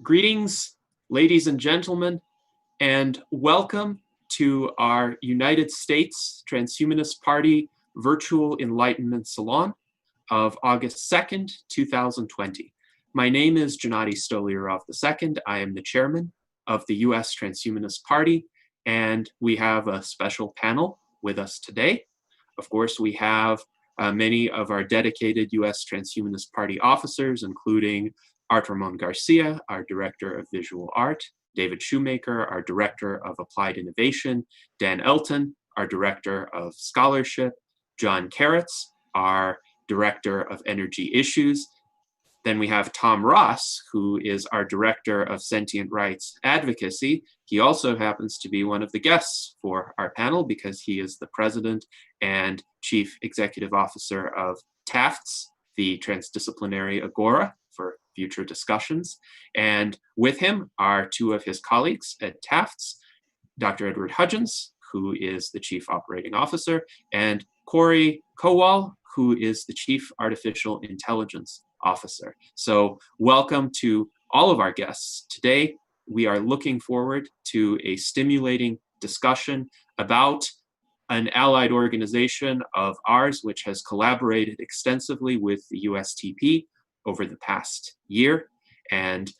Greetings, ladies and gentlemen, and welcome to our United States Transhumanist Party virtual Enlightenment Salon of August 2nd, 2020. My name is Gennady Stolyarov II. I am the chairman of the US Transhumanist Party, and we have a special panel with us today. Of course, we have many of our dedicated US Transhumanist Party officers, including Art Ramon Garcia, our Director of Visual Art, David Shoemaker, our Director of Applied Innovation, Dan Elton, our Director of Scholarship, John Karatz, our Director of Energy Issues. Then we have Tom Ross, who is our Director of Sentient Rights Advocacy. He also happens to be one of the guests for our panel because he is the President and Chief Executive Officer of TAFFD, the Transdisciplinary Agora, for future discussions. And with him are two of his colleagues at TAFFD, Dr. Edward Hudgins, who is the Chief Operating Officer, and Correy Kowall, who is the Chief Artificial Intelligence Officer. So welcome to all of our guests. Today, we are looking forward to a stimulating discussion about an allied organization of ours, which has collaborated extensively with the USTP over the past year. And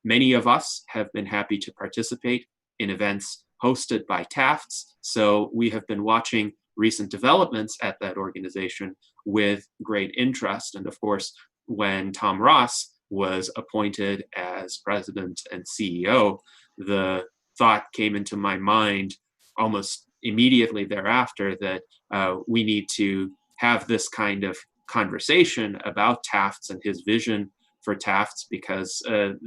many of us have been happy to participate in events hosted by TAFFD. So we have been watching recent developments at that organization with great interest. And of course, when Tom Ross was appointed as president and CEO, the thought came into my mind almost immediately thereafter that we need to have this kind of conversation about TAFFD and his vision for TAFFD, because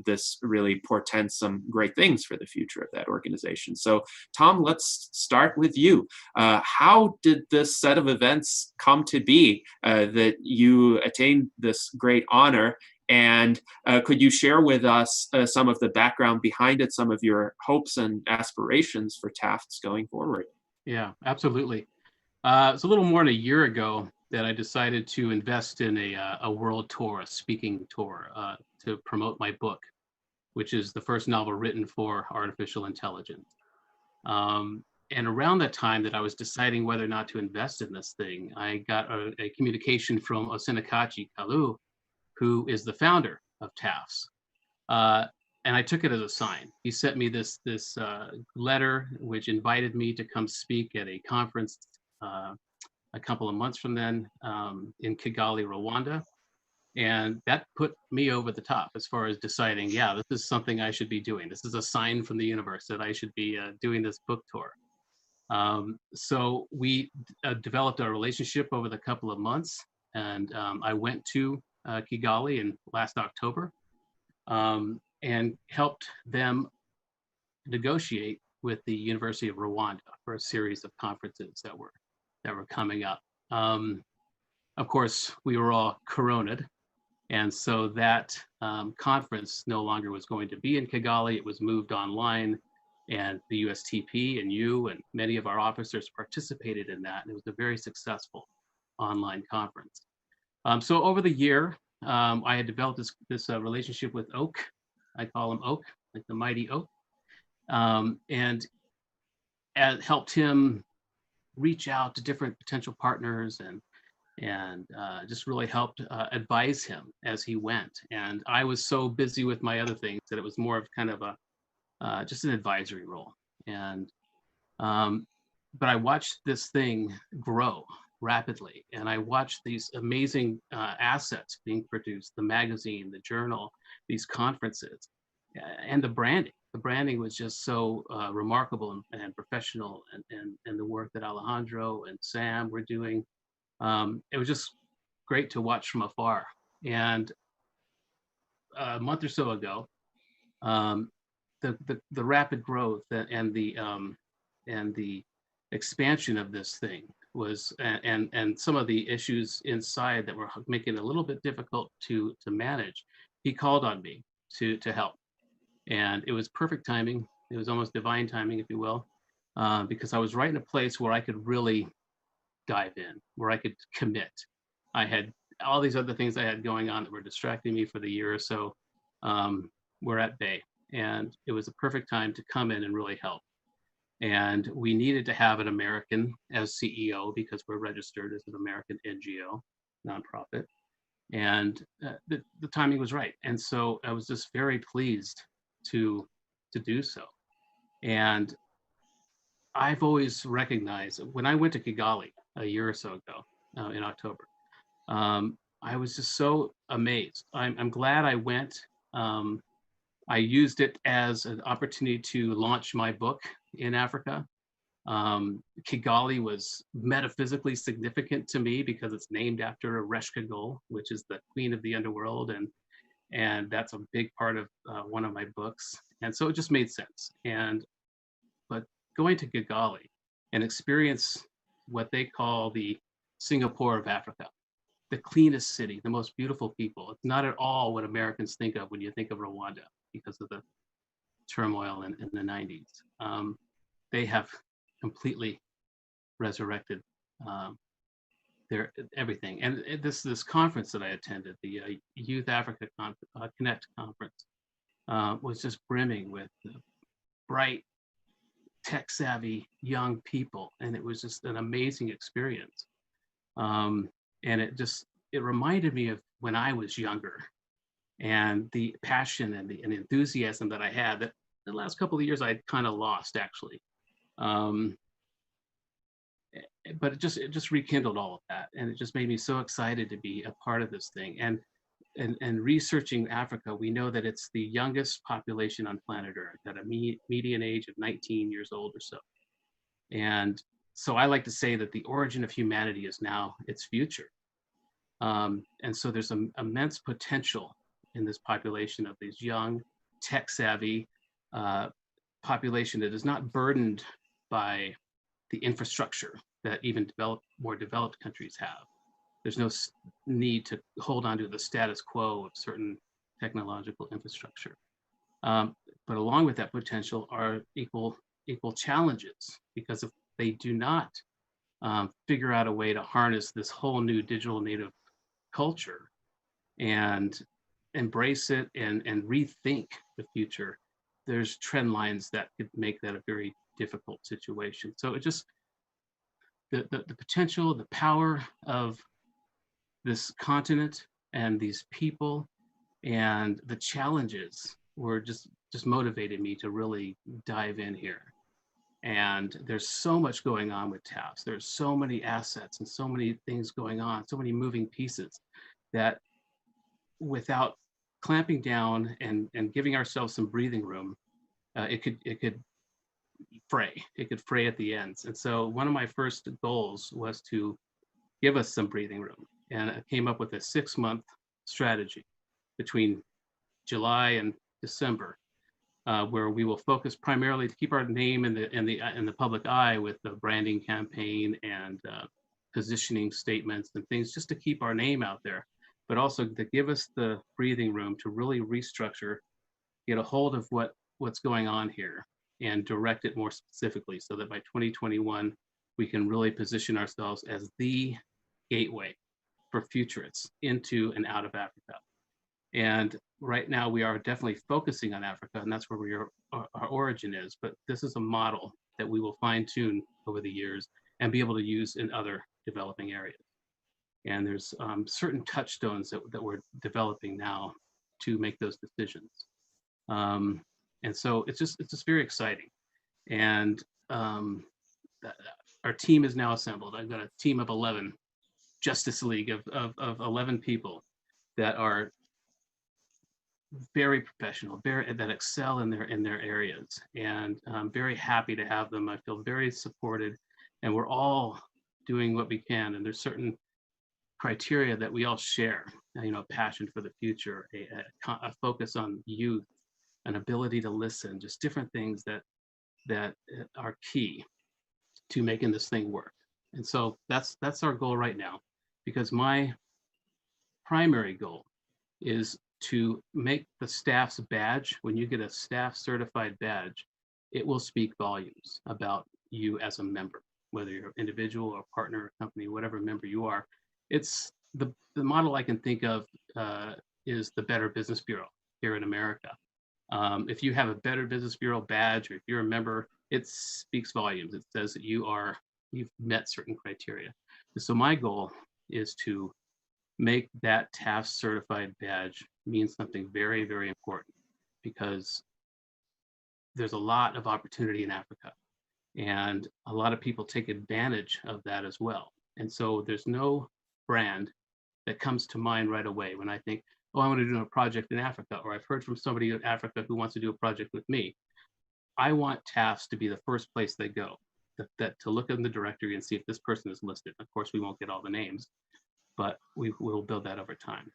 this really portends some great things for the future of that organization. So Tom, let's start with you. How did this set of events come to be that you attained this great honor? And could you share with us some of the background behind it, some of your hopes and aspirations for TAFFD going forward? Yeah, absolutely. It's a little more than a year ago that I decided to invest in a world tour, a speaking tour, to promote my book, which is the first novel written for artificial intelligence. And around that time that I was deciding whether or not to invest in this thing, I got a communication from Osenakachi Kalu, who is the founder of TAFFD. And I took it as a sign. He sent me this letter, which invited me to come speak at a conference a couple of months from then in Kigali, Rwanda. And that put me over the top as far as deciding, yeah, this is something I should be doing. This is a sign from the universe that I should be doing this book tour. So we developed our relationship over the couple of months. And I went to Kigali in last October and helped them negotiate with the University of Rwanda for a series of conferences that were coming up. Of course, we were all coroned, and so that conference no longer was going to be in Kigali. It was moved online, and the USTP and you and many of our officers participated in that, and it was a very successful online conference. So over the year, I had developed this relationship with Oak. I call him Oak, like the mighty oak, and helped him reach out to different potential partners and just really helped advise him as he went. And I was so busy with my other things that it was more of kind of a just an advisory role. And but I watched this thing grow rapidly, and I watched these amazing assets being produced, the magazine, the journal, these conferences, and the branding. The branding was just so remarkable and professional, and the work that Alejandro and Sam were doing. It was just great to watch from afar. And a month or so ago, the rapid growth and the expansion of this thing was, and some of the issues inside that were making it a little bit difficult to manage, he called on me to help. And it was perfect timing. It was almost divine timing, if you will, because I was right in a place where I could really dive in, where I could commit. I had all these other things I had going on that were distracting me for the year or so. were at bay, and it was a perfect time to come in and really help. And we needed to have an American as CEO because we're registered as an American NGO, nonprofit. And the timing was right. And so I was just very pleased to do so. And I've always recognized when I went to Kigali a year or so ago in October, I was just so amazed. I'm glad I went. I used it as an opportunity to launch my book in Africa. Kigali was metaphysically significant to me because it's named after Resh Kagol, which is the queen of the underworld, and that's a big part of one of my books. And so it just made sense. But going to Kigali and experience what they call the Singapore of Africa, the cleanest city, the most beautiful people. It's not at all what Americans think of when you think of Rwanda because of the turmoil in the 90s. They have completely resurrected their everything. And this conference that I attended, the Youth Africa Connect conference, was just brimming with bright, tech-savvy young people, and it was just an amazing experience. And it reminded me of when I was younger, and the passion and the enthusiasm that I had that the last couple of years I'd kind of lost actually. But it just rekindled all of that, and it just made me so excited to be a part of this thing. And researching Africa, we know that it's the youngest population on planet Earth at a median age of 19 years old or so. And so I like to say that the origin of humanity is now its future. And so there's an immense potential in this population of these young, tech-savvy population that is not burdened by the infrastructure that even more developed countries have. There's no need to hold on to the status quo of certain technological infrastructure. But along with that potential are equal challenges, because if they do not figure out a way to harness this whole new digital native culture and embrace it and rethink the future, there's trend lines that could make that a very difficult situation. So it just, the potential, the power of this continent and these people and the challenges were just motivated me to really dive in here. And there's so much going on with TAFFs. There's so many assets and so many things going on, so many moving pieces, that without clamping down and giving ourselves some breathing room, it could fray. It could fray at the ends. And so one of my first goals was to give us some breathing room. And I came up with a 6-month strategy between July and December, where we will focus primarily to keep our name in the public eye with the branding campaign and positioning statements and things, just to keep our name out there, but also to give us the breathing room to really restructure, get a hold of what's going on here, and direct it more specifically, so that by 2021 we can really position ourselves as the gateway for futurists into and out of Africa. And right now we are definitely focusing on Africa, and that's where our origin is. But this is a model that we will fine tune over the years and be able to use in other developing areas. And there's certain touchstones that we're developing now to make those decisions. And so it's just very exciting. And our team is now assembled. I've got a team of 11, Justice League of 11 people that are very professional, that excel in their areas, and I'm very happy to have them. I feel very supported, and we're all doing what we can. And there's certain criteria that we all share. Passion for the future, a focus on youth, an ability to listen, just different things that are key to making this thing work. And so that's our goal right now, because my primary goal is to make the staff's badge. When you get a staff certified badge, it will speak volumes about you as a member, whether you're an individual or partner or company, whatever member you are. It's the model I can think of is the Better Business Bureau here in America. If you have a Better Business Bureau badge, or if you're a member, it speaks volumes. It says that you've met certain criteria. And so my goal is to make that TAFFD certified badge mean something very, very important, because there's a lot of opportunity in Africa, and a lot of people take advantage of that as well. And so there's no brand that comes to mind right away when I think, oh, I want to do a project in Africa, or I've heard from somebody in Africa who wants to do a project with me. I want TAFFD to be the first place they go, to look in the directory and see if this person is listed. Of course, we won't get all the names, but we will build that over time.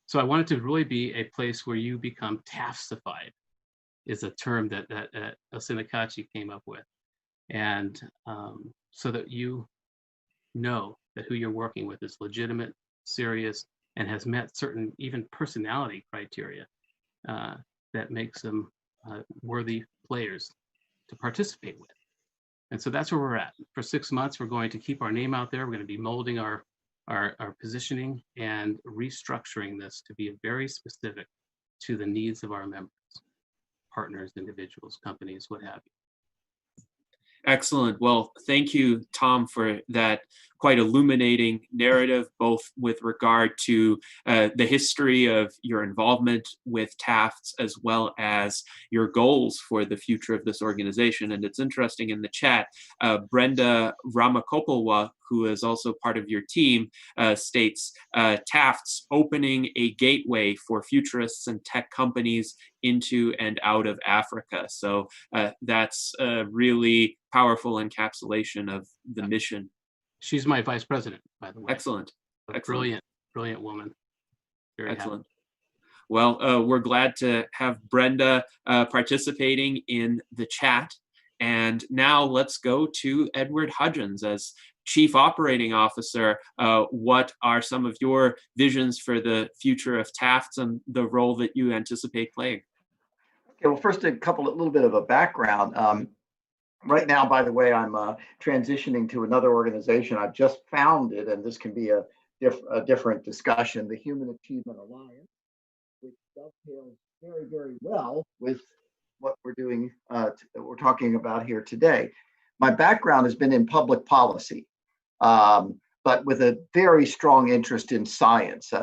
So I want it to really be a place where you become TAFFDified, is a term that Osinakachi came up with. And so that you know that who you're working with is legitimate, serious, and has met certain even personality criteria that makes them worthy players to participate with. And so that's where we're at. For 6 months, we're going to keep our name out there. We're going to be molding our positioning and restructuring this to be very specific to the needs of our members, partners, individuals, companies, what have you. Excellent. Well, thank you, Tom, for that quite illuminating narrative, both with regard to the history of your involvement with TAFFDs, as well as your goals for the future of this organization. And it's interesting, in the chat, Brenda Ramakopalwa, who is also part of your team, states TAFFDs opening a gateway for futurists and tech companies into and out of Africa. So that's a really powerful encapsulation of the mission. She's my vice president, by the way. Excellent. Excellent. Brilliant woman. Very excellent. Happy. Well, we're glad to have Brenda participating in the chat. And now let's go to Edward Hudgins. As Chief Operating Officer, what are some of your visions for the future of TAFFDs and the role that you anticipate playing? Okay, well, first, a little bit of a background. Right now, by the way, I'm transitioning to another organization I've just founded, and this can be a different discussion, the Human Achievement Alliance, which dovetails very, very well with what we're doing, we're talking about here today. My background has been in public policy, but with a very strong interest in science,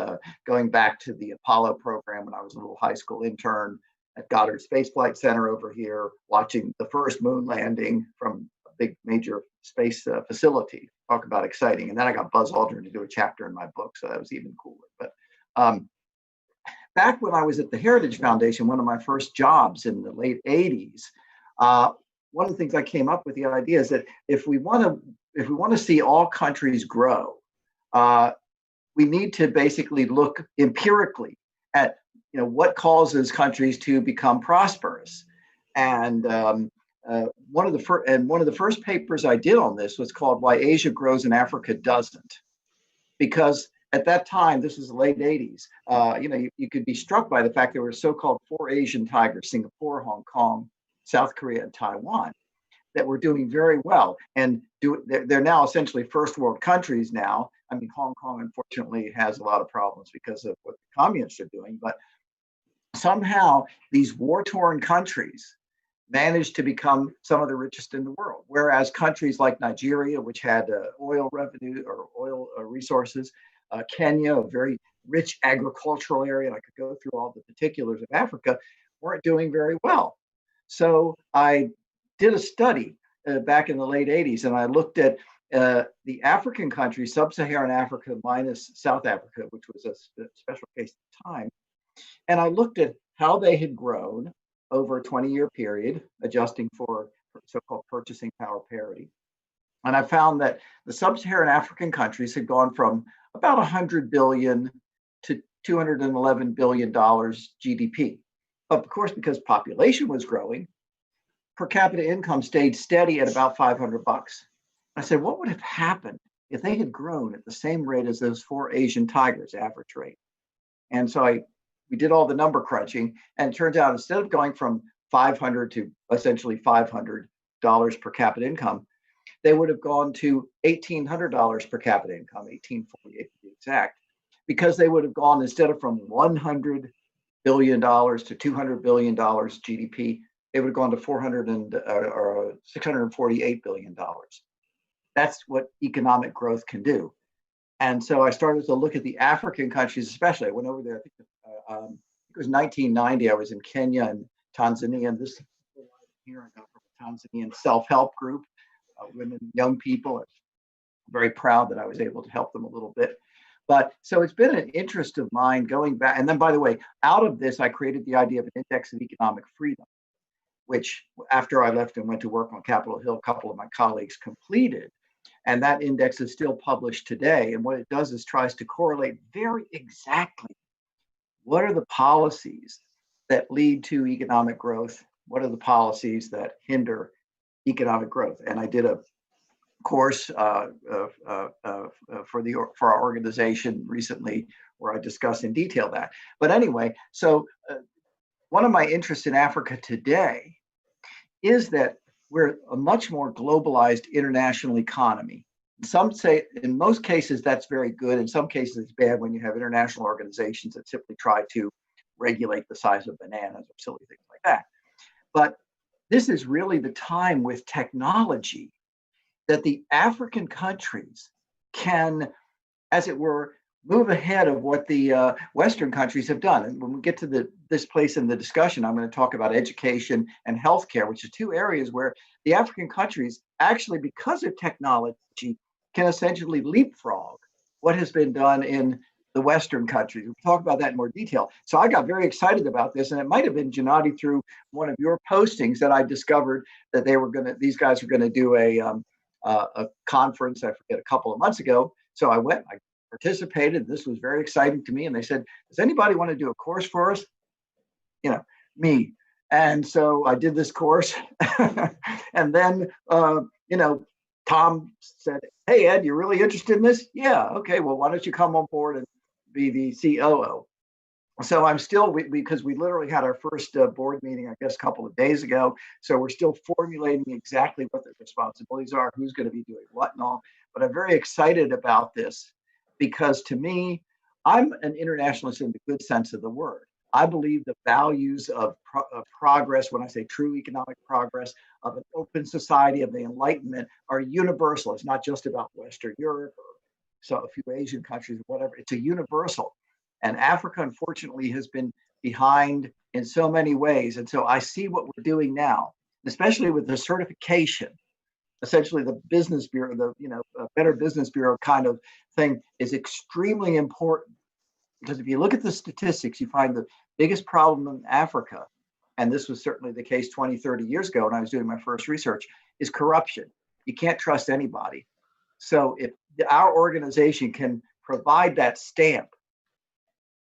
going back to the Apollo program when I was a little high school intern at Goddard Space Flight Center over here, watching the first moon landing from a big major space facility. Talk about exciting. And then I got Buzz Aldrin to do a chapter in my book, so that was even cooler. But back when I was at the Heritage Foundation, one of my first jobs in the late 80s, one of the things I came up with the idea is that if we want to see all countries grow, we need to basically look empirically at what causes countries to become prosperous. And one of the first papers I did on this was called "Why Asia Grows and Africa Doesn't," because at that time, this was the late 80s, you could be struck by the fact there were so-called 4 Asian tigers: Singapore, Hong Kong, South Korea, and Taiwan, that were doing very well. And they're now essentially first world countries now. I mean, Hong Kong, unfortunately, has a lot of problems because of what the communists are doing, but somehow these war-torn countries managed to become some of the richest in the world, whereas countries like Nigeria, which had oil revenue or oil resources, Kenya, a very rich agricultural area, and I could go through all the particulars of Africa, weren't doing very well. So I did a study back in the late 80s, and I looked at the African countries, sub-Saharan Africa minus South Africa, which was a special case at the time. And I looked at how they had grown over a 20-year period, adjusting for so-called purchasing power parity. And I found that the sub-Saharan African countries had gone from about $100 billion to $211 billion GDP. Of course, because population was growing, per capita income stayed steady at about $500. I said, what would have happened if they had grown at the same rate as those 4 Asian tigers, average rate? And so we did all the number crunching, and it turns out instead of going from $500 to essentially $500 per capita income, they would have gone to $1,800 per capita income, $1,848 to be exact, because they would have gone, instead of from 100 billion to $200 billion GDP, they would have gone to 648 billion dollars. That's what economic growth can do. And so I started to look at the African countries, especially. I went over there, I think it was 1990. I was in Kenya and Tanzania. And this here I got from a Tanzanian self-help group, women, young people. I'm very proud that I was able to help them a little bit. But so it's been an interest of mine going back. And then, by the way, out of this, I created the idea of an index of economic freedom, which after I left and went to work on Capitol Hill, a couple of my colleagues completed. And that index is still published today. And what it does is tries to correlate very exactly what are the policies that lead to economic growth? What are the policies that hinder economic growth? And I did a course for our organization recently where I discuss in detail that. But anyway, so one of my interests in Africa today is that we're a much more globalized international economy. Some say, in most cases, that's very good. In some cases, it's bad when you have international organizations that simply try to regulate the size of bananas or silly things like that. But this is really the time with technology that the African countries can, as it were, move ahead of what the Western countries have done. And when we get to this place in the discussion, I'm going to talk about education and healthcare, which are two areas where the African countries actually, because of technology, can essentially leapfrog what has been done in the Western countries. We'll talk about that in more detail. So I got very excited about this, and it might have been, Gennady, through one of your postings that I discovered that these guys were going to do a conference, I forget, a couple of months ago. So I went, I participated. This was very exciting to me. And they said, does anybody want to do a course for us? Me. And so I did this course. And then, Tom said, hey, Ed, you're really interested in this? Yeah. Okay. Well, why don't you come on board and be the COO? So I'm still, because we literally had our first board meeting, I guess, a couple of days ago. So we're still formulating exactly what the responsibilities are, who's going to be doing what and all. But I'm very excited about this because to me, I'm an internationalist in the good sense of the word. I believe the values of progress, when I say true economic progress, of an open society, of the Enlightenment, are universal. It's not just about Western Europe or so a few Asian countries or whatever. It's a universal. And Africa, unfortunately, has been behind in so many ways. And so I see what we're doing now, especially with the certification. Essentially, the business bureau, Better Business Bureau kind of thing is extremely important. Because if you look at the statistics, you find the biggest problem in Africa, and this was certainly the case 20, 30 years ago when I was doing my first research, is corruption. You can't trust anybody. So if our organization can provide that stamp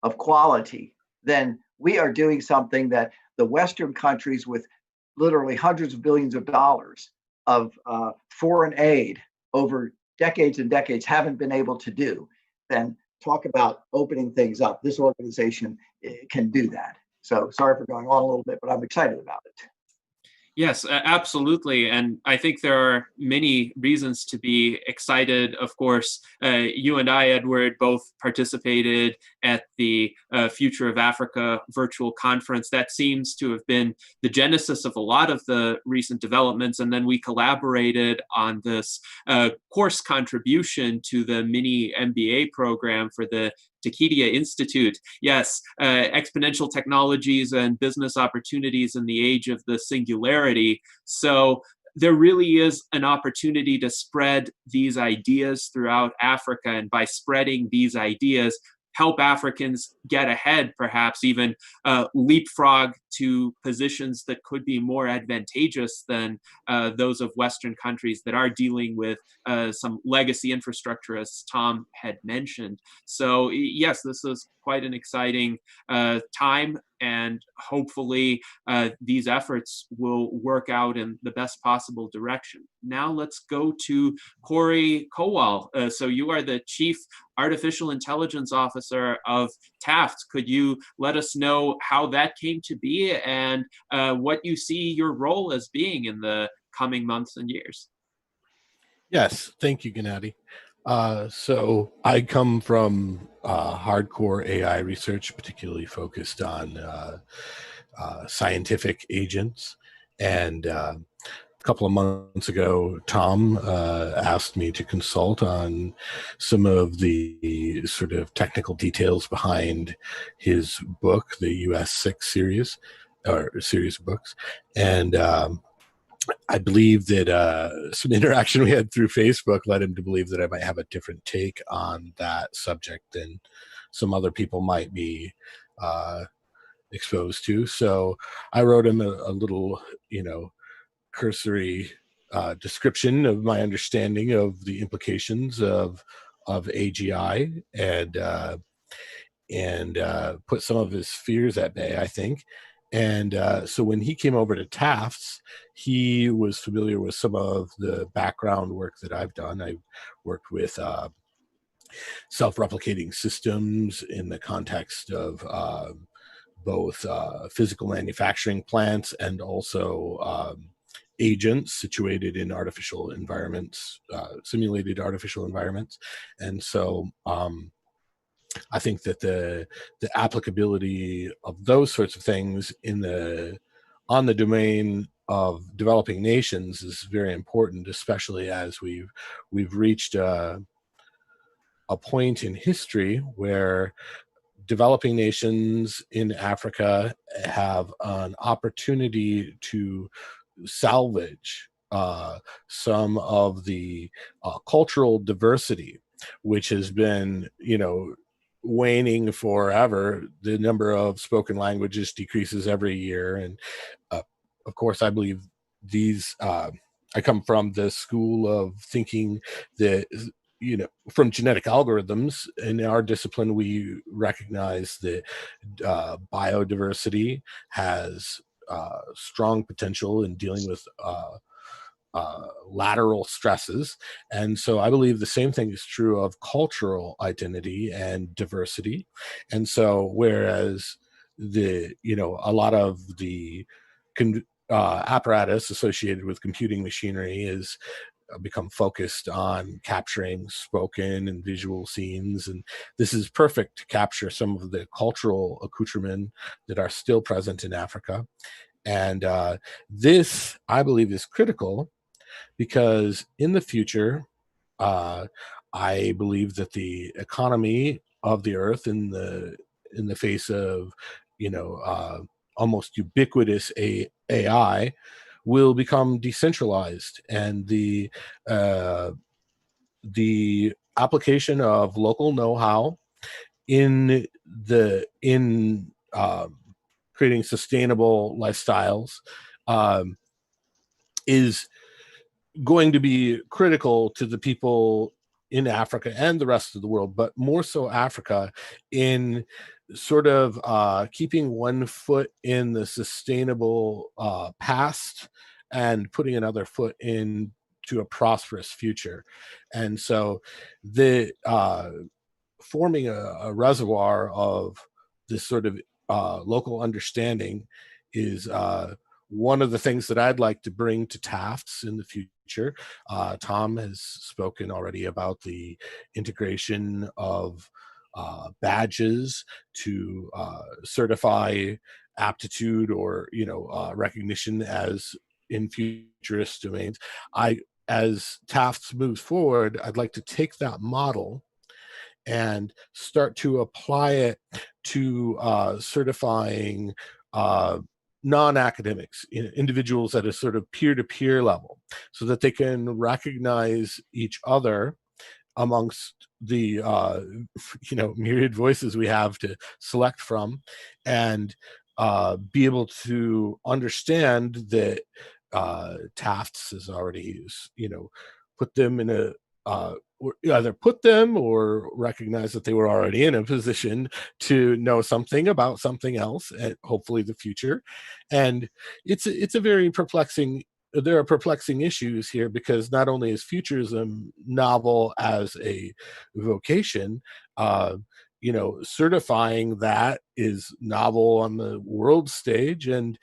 of quality, then we are doing something that the Western countries with literally hundreds of billions of dollars of foreign aid over decades and decades haven't been able to do. Then talk about opening things up. This organization can do that. So sorry for going on a little bit, but I'm excited about it. Yes, absolutely. And I think there are many reasons to be excited. Of course, you and I, Edward, both participated at the Future of Africa virtual conference. That seems to have been the genesis of a lot of the recent developments. And then we collaborated on this course contribution to the mini MBA program for the Takedia Institute. Yes, exponential technologies and business opportunities in the age of the singularity. So there really is an opportunity to spread these ideas throughout Africa, and by spreading these ideas, help Africans get ahead, perhaps even leapfrog to positions that could be more advantageous than those of Western countries that are dealing with some legacy infrastructure, as Tom had mentioned. So yes, this is quite an exciting time, and hopefully these efforts will work out in the best possible direction. Now let's go to Correy Kowall. So you are the Chief Artificial Intelligence Officer of TAFFD. Could you let us know how that came to be and what you see your role as being in the coming months and years? Yes, thank you, Gennady. So I come from hardcore AI research, particularly focused on scientific agents. And a couple of months ago, Tom asked me to consult on some of the sort of technical details behind his book, the US6 series, or series of books. And I believe that some interaction we had through Facebook led him to believe that I might have a different take on that subject than some other people might be exposed to. So I wrote him a little, cursory description of my understanding of the implications of AGI and put some of his fears at bay, I think. And so when he came over to Taft's, he was familiar with some of the background work that I've done. I've worked with self-replicating systems in the context of both physical manufacturing plants and also agents situated in artificial environments, simulated artificial environments. And so I think that the applicability of those sorts of things on the domain of developing nations is very important, especially as we've reached a point in history where developing nations in Africa have an opportunity to salvage some of the cultural diversity, which has been, waning forever. The number of spoken languages decreases every year. And of course, I believe I come from the school of thinking that, from genetic algorithms in our discipline, we recognize that biodiversity has strong potential in dealing with lateral stresses. And so I believe the same thing is true of cultural identity and diversity. And so whereas a lot of the apparatus associated with computing machinery is become focused on capturing spoken and visual scenes, and this is perfect to capture some of the cultural accoutrement that are still present in Africa. And this, I believe, is critical because in the future, I believe that the economy of the earth in the face of almost ubiquitous AI will become decentralized, and the application of local know-how in creating sustainable lifestyles is going to be critical to the people in Africa and the rest of the world, but more so Africa, in sort of keeping one foot in the sustainable past and putting another foot into a prosperous future. And so the forming a reservoir of this sort of local understanding is one of the things that I'd like to bring to Taft's in the future. Tom has spoken already about the integration of badges to certify aptitude or recognition as in futurist domains. As Taft's moves forward, I'd like to take that model and start to apply it to certifying non-academics, individuals at a sort of peer-to-peer level, so that they can recognize each other amongst the myriad voices we have to select from, and be able to understand that Taft's has already put them in a either put them or recognize that they were already in a position to know something about something else, and hopefully the future. And it's a very perplexing. There are perplexing issues here, because not only is futurism novel as a vocation, certifying that is novel on the world stage, and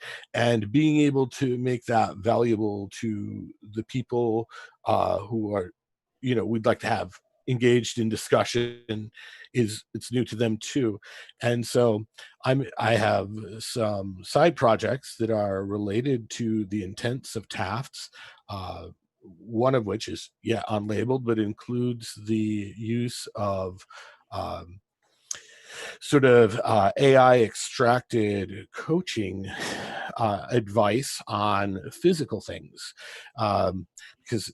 being able to make that valuable to the people who are, we'd like to have engaged in discussion it's new to them too. And so I have some side projects that are related to the intents of TAFFDs, one of which is unlabeled, but includes the use of sort of AI extracted coaching advice on physical things, because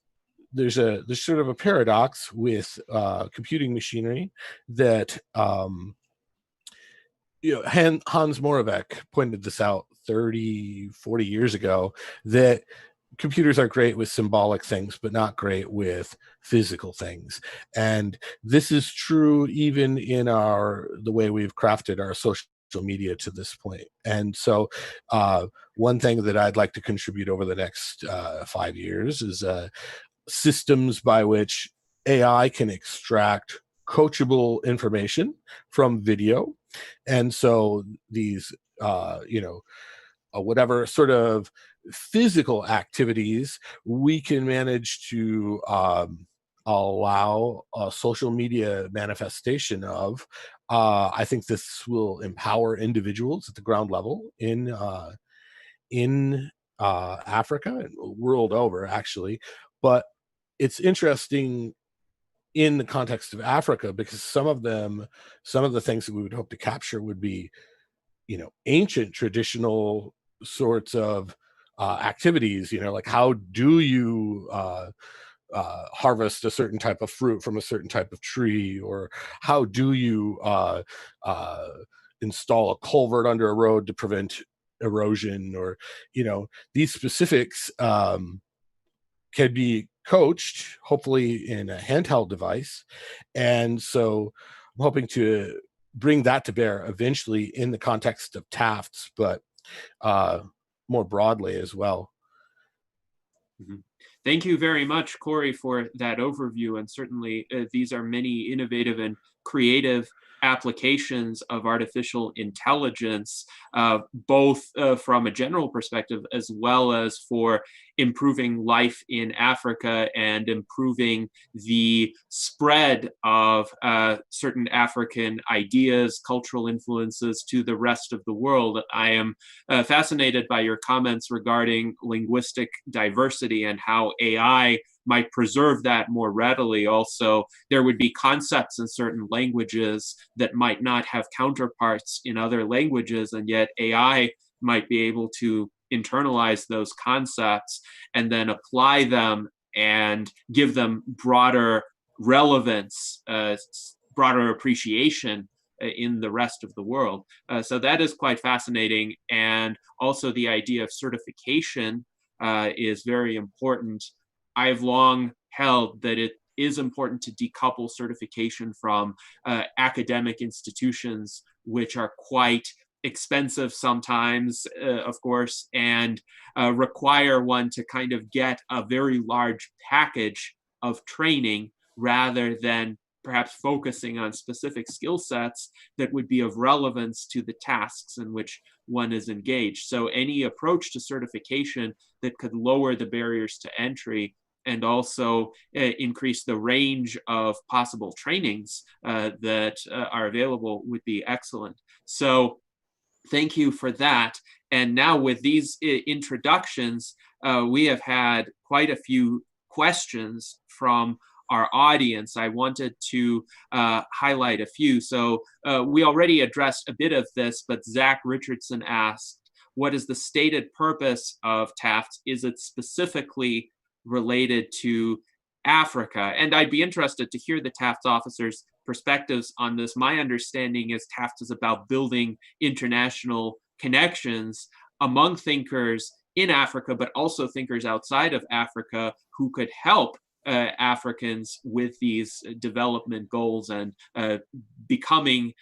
there's sort of a paradox with computing machinery that Hans Moravec pointed this out 30-40 years ago, that computers are great with symbolic things, but not great with physical things. And this is true even in the way we've crafted our social media to this point. And so one thing that I'd like to contribute over the next 5 years is systems by which AI can extract coachable information from video. And so these, whatever sort of physical activities we can manage to allow a social media manifestation of. I think this will empower individuals at the ground level in Africa and world over, actually. But it's interesting in the context of Africa, because some of the things that we would hope to capture would be, ancient traditional sorts of activities, like how do you harvest a certain type of fruit from a certain type of tree, or how do you install a culvert under a road to prevent erosion, or these specifics can be coached, hopefully in a handheld device. And so I'm hoping to bring that to bear eventually in the context of TAFFDs, but more broadly as well. Mm-hmm. Thank you very much, Correy, for that overview. And certainly these are many innovative and creative applications of artificial intelligence, both from a general perspective as well as for improving life in Africa and improving the spread of certain African ideas, cultural influences to the rest of the world. I am fascinated by your comments regarding linguistic diversity and how AI might preserve that more readily. Also, there would be concepts in certain languages that might not have counterparts in other languages, and yet AI might be able to internalize those concepts and then apply them and give them broader relevance, broader appreciation in the rest of the world. So that is quite fascinating. And also the idea of certification is very important. I've long held that it is important to decouple certification from academic institutions, which are quite expensive sometimes, of course, and require one to kind of get a very large package of training rather than perhaps focusing on specific skill sets that would be of relevance to the tasks in which one is engaged. So any approach to certification that could lower the barriers to entry and also increase the range of possible trainings that are available would be excellent. So thank you for that. And now with these introductions, we have had quite a few questions from our audience. I wanted to highlight a few. So we already addressed a bit of this, but Zach Richardson asked, what is the stated purpose of TAFFDs? Is it specifically related to Africa? And I'd be interested to hear the TAFFDs officers' perspectives on this. My understanding is TAFFDs is about building international connections among thinkers in Africa, but also thinkers outside of Africa who could help Africans with these development goals and becoming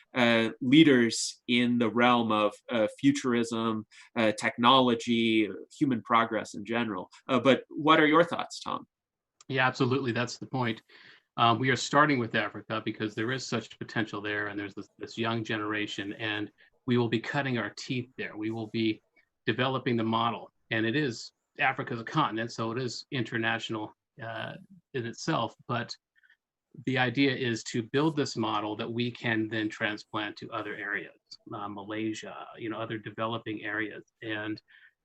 leaders in the realm of futurism, technology, human progress in general. But what are your thoughts, Tom? Yeah, absolutely. That's the point. We are starting with Africa because there is such potential there, and there's this young generation, and we will be cutting our teeth there. We will be developing the model, and it is Africa's a continent, so it is international in itself, but the idea is to build this model that we can then transplant to other areas, Malaysia, other developing areas. And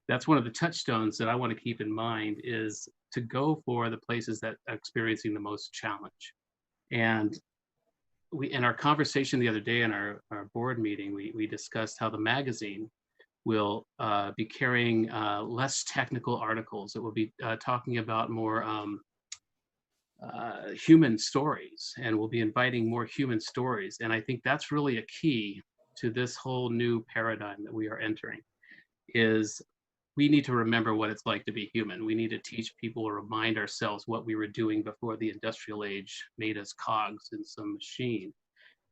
that's one of the touchstones that I want to keep in mind, is to go for the places that are experiencing the most challenge. And in our conversation the other day in our board meeting, we discussed how the magazine will be carrying less technical articles. It will be talking about more human stories, and we'll be inviting more human stories. And I think that's really a key to this whole new paradigm that we are entering, is we need to remember what it's like to be human. We need to teach people, or remind ourselves what we were doing before the industrial age made us cogs in some machine.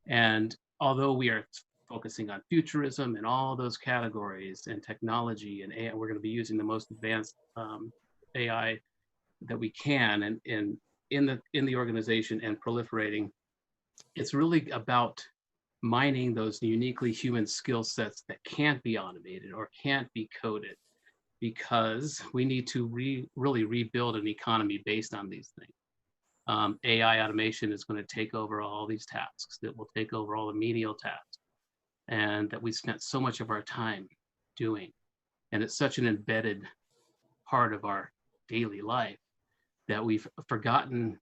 And although we are focusing on futurism and all those categories and technology and AI, we're going to be using the most advanced AI that we can, and in the organization and proliferating. It's really about mining those uniquely human skill sets that can't be automated or can't be coded, because we need to really rebuild an economy based on these things. AI automation is going to take over all these tasks, that will take over all the menial tasks, and that we spent so much of our time doing. And it's such an embedded part of our daily life that we've forgotten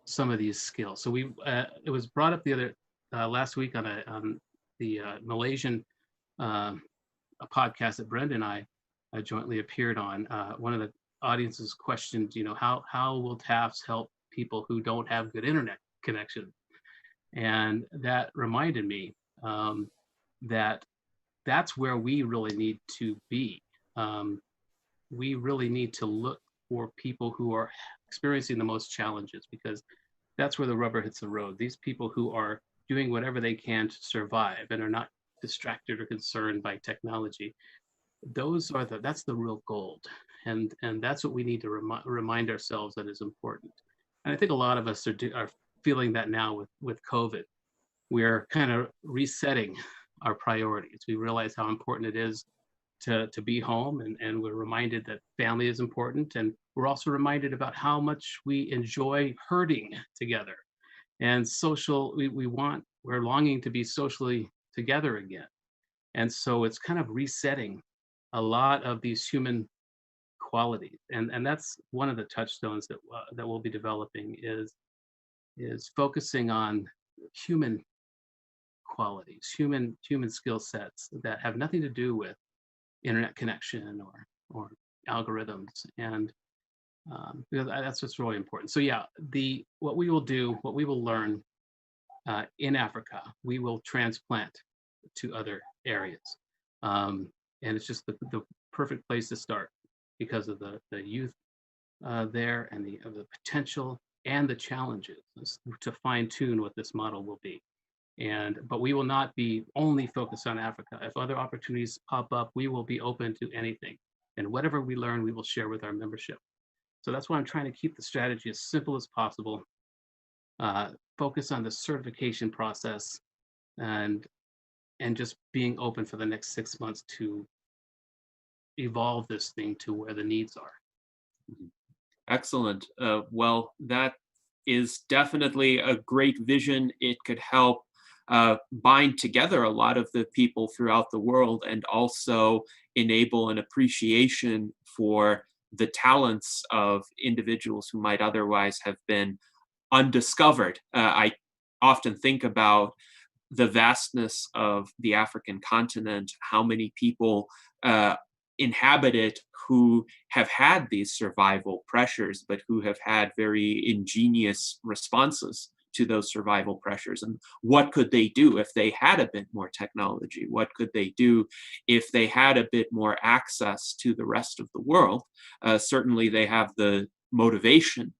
some of these skills. So it was brought up the other last week on the Malaysian a podcast that Brenda and I jointly appeared on. One of the audiences questioned, how will TAFFs help people who don't have good internet connection? And that reminded me that that's where we really need to be. We really need to look for people who are experiencing the most challenges, because that's where the rubber hits the road. These people who are doing whatever they can to survive and are not distracted or concerned by technology, that's the real gold. And that's what we need to remind ourselves that is important. And I think a lot of us are feeling that now with COVID. We're kind of resetting our priorities. We realize how important it is to be home, and we're reminded that family is important, and we're also reminded about how much we enjoy herding together and social. We're longing to be socially together again. And so it's kind of resetting a lot of these human qualities, and that's one of the touchstones that we'll be developing, is focusing on human qualities, human skill sets that have nothing to do with internet connection or algorithms. And because that's what's really important. So yeah, what we will learn in Africa, we will transplant to other areas. And it's just the perfect place to start, because of the youth there, and the potential and the challenges to fine tune what this model will be. But we will not be only focused on Africa. If other opportunities pop up, we will be open to anything. And whatever we learn, we will share with our membership. So that's why I'm trying to keep the strategy as simple as possible. Focus on the certification process, and just being open for the next 6 months to evolve this thing to where the needs are. Excellent. Well, that is definitely a great vision. It could help bind together a lot of the people throughout the world, and also enable an appreciation for the talents of individuals who might otherwise have been undiscovered. I often think about the vastness of the African continent, how many people inhabit it who have had these survival pressures, but who have had very ingenious responses to those survival pressures. And what could they do if they had a bit more technology? What could they do if they had a bit more access to the rest of the world? Certainly they have the motivation.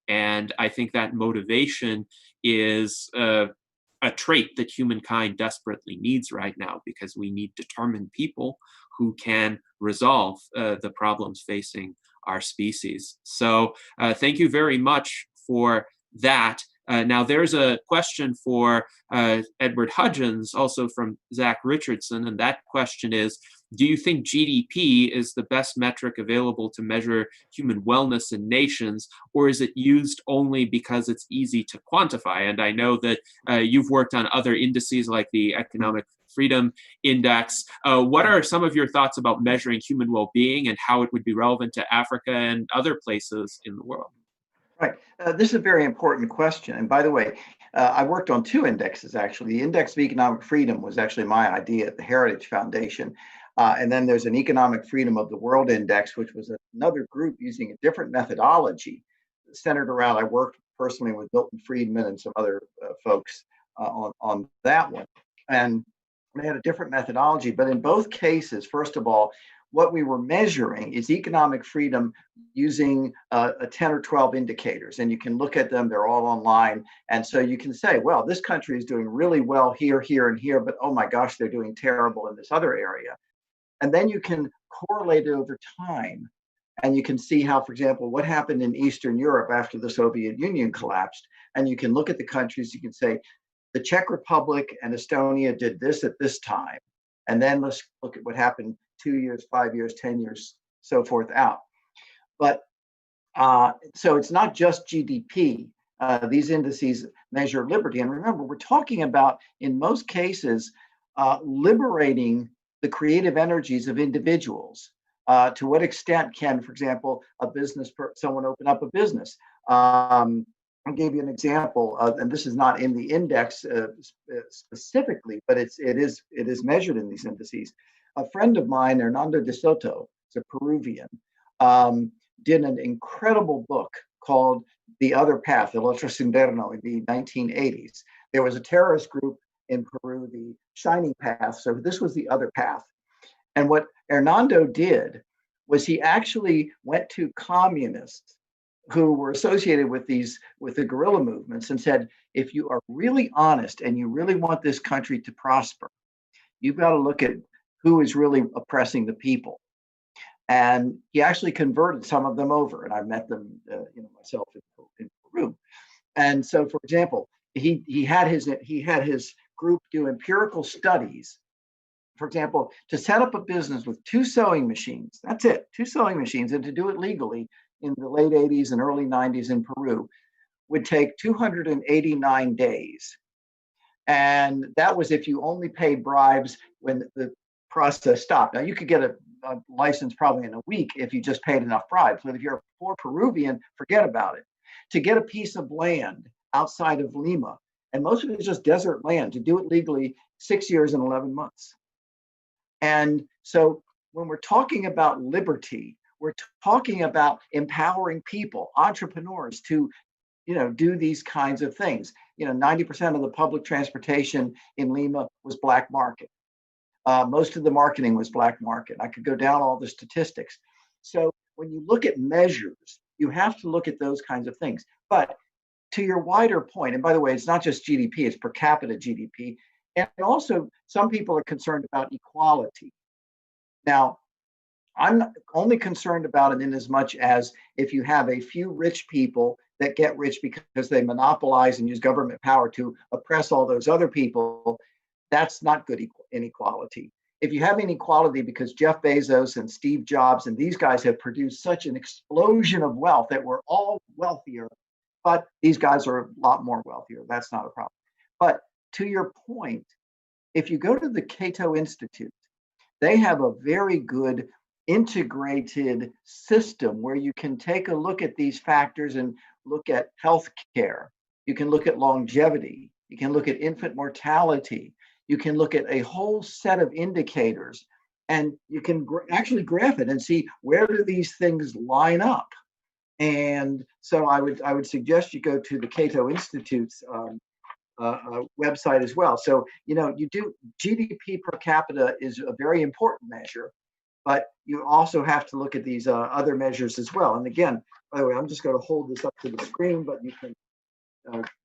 And I think that motivation is a trait that humankind desperately needs right now, because we need determined people who can resolve the problems facing our species. So thank you very much for that. Now, there's a question for Edward Hudgins, also from Zach Richardson, and that question is, do you think GDP is the best metric available to measure human wellness in nations, or is it used only because it's easy to quantify? And I know that you've worked on other indices like the Economic Freedom Index. What are some of your thoughts about measuring human well-being and how it would be relevant to Africa and other places in the world? Right. This is a very important question. And by the way, I worked on two indexes, actually. The Index of Economic Freedom was actually my idea at the Heritage Foundation. And then there's an Economic Freedom of the World Index, which was another group using a different methodology centered around, I worked personally with Milton Friedman and some other folks on that one. And they had a different methodology. But in both cases, first of all, what we were measuring is economic freedom using 10 or 12 indicators. And you can look at them, they're all online. And so you can say, well, this country is doing really well here, here, and here, but oh my gosh, they're doing terrible in this other area. And then you can correlate it over time. And you can see how, for example, what happened in Eastern Europe after the Soviet Union collapsed. And you can look at the countries, you can say, the Czech Republic and Estonia did this at this time. And then let's look at what happened 2 years, 5 years, 10 years, so forth out. But so it's not just GDP. These indices measure liberty. And remember, we're talking about, in most cases, liberating the creative energies of individuals. To what extent can, for example, someone open up a business? I'll give you an example, and this is not in the index specifically, but it is measured in these indices. A friend of mine, Hernando de Soto, is a Peruvian, did an incredible book called The Other Path, El Otro Sendero, in the 1980s. There was a terrorist group in Peru, the Shining Path, so this was the other path. And what Hernando did was he actually went to communists who were associated with the guerrilla movements and said, if you are really honest and you really want this country to prosper, you've got to look at who is really oppressing the people. And he actually converted some of them over, and I met them, myself in Peru. And so, for example, he had his group do empirical studies. For example, to set up a business with 2 sewing machines, that's it, 2 sewing machines, and to do it legally in the late 80s and early 90s in Peru would take 289 days. And that was if you only paid bribes when the process stopped. Now, you could get a license probably in a week if you just paid enough bribes. But if you're a poor Peruvian, forget about it. To get a piece of land outside of Lima, and most of it is just desert land, to do it legally, 6 years and 11 months. And so when we're talking about liberty, we're talking about empowering people, entrepreneurs to, do these kinds of things. 90% of the public transportation in Lima was black market. Most of the marketing was black market. I could go down all the statistics. So when you look at measures, you have to look at those kinds of things. But to your wider point, and by the way, it's not just GDP, it's per capita GDP. And also, some people are concerned about equality. Now, I'm only concerned about it in as much as if you have a few rich people that get rich because they monopolize and use government power to oppress all those other people, that's not good inequality. If you have inequality because Jeff Bezos and Steve Jobs and these guys have produced such an explosion of wealth that we're all wealthier, but these guys are a lot more wealthier, that's not a problem. But to your point, if you go to the Cato Institute, they have a very good integrated system where you can take a look at these factors and look at health care. You can look at longevity. You can look at infant mortality. You can look at a whole set of indicators, and you can actually graph it and see where do these things line up. And so I would suggest you go to the Cato Institute's website as well. So, you do GDP per capita is a very important measure, but you also have to look at these other measures as well. And again, by the way, I'm just going to hold this up to the screen, but you can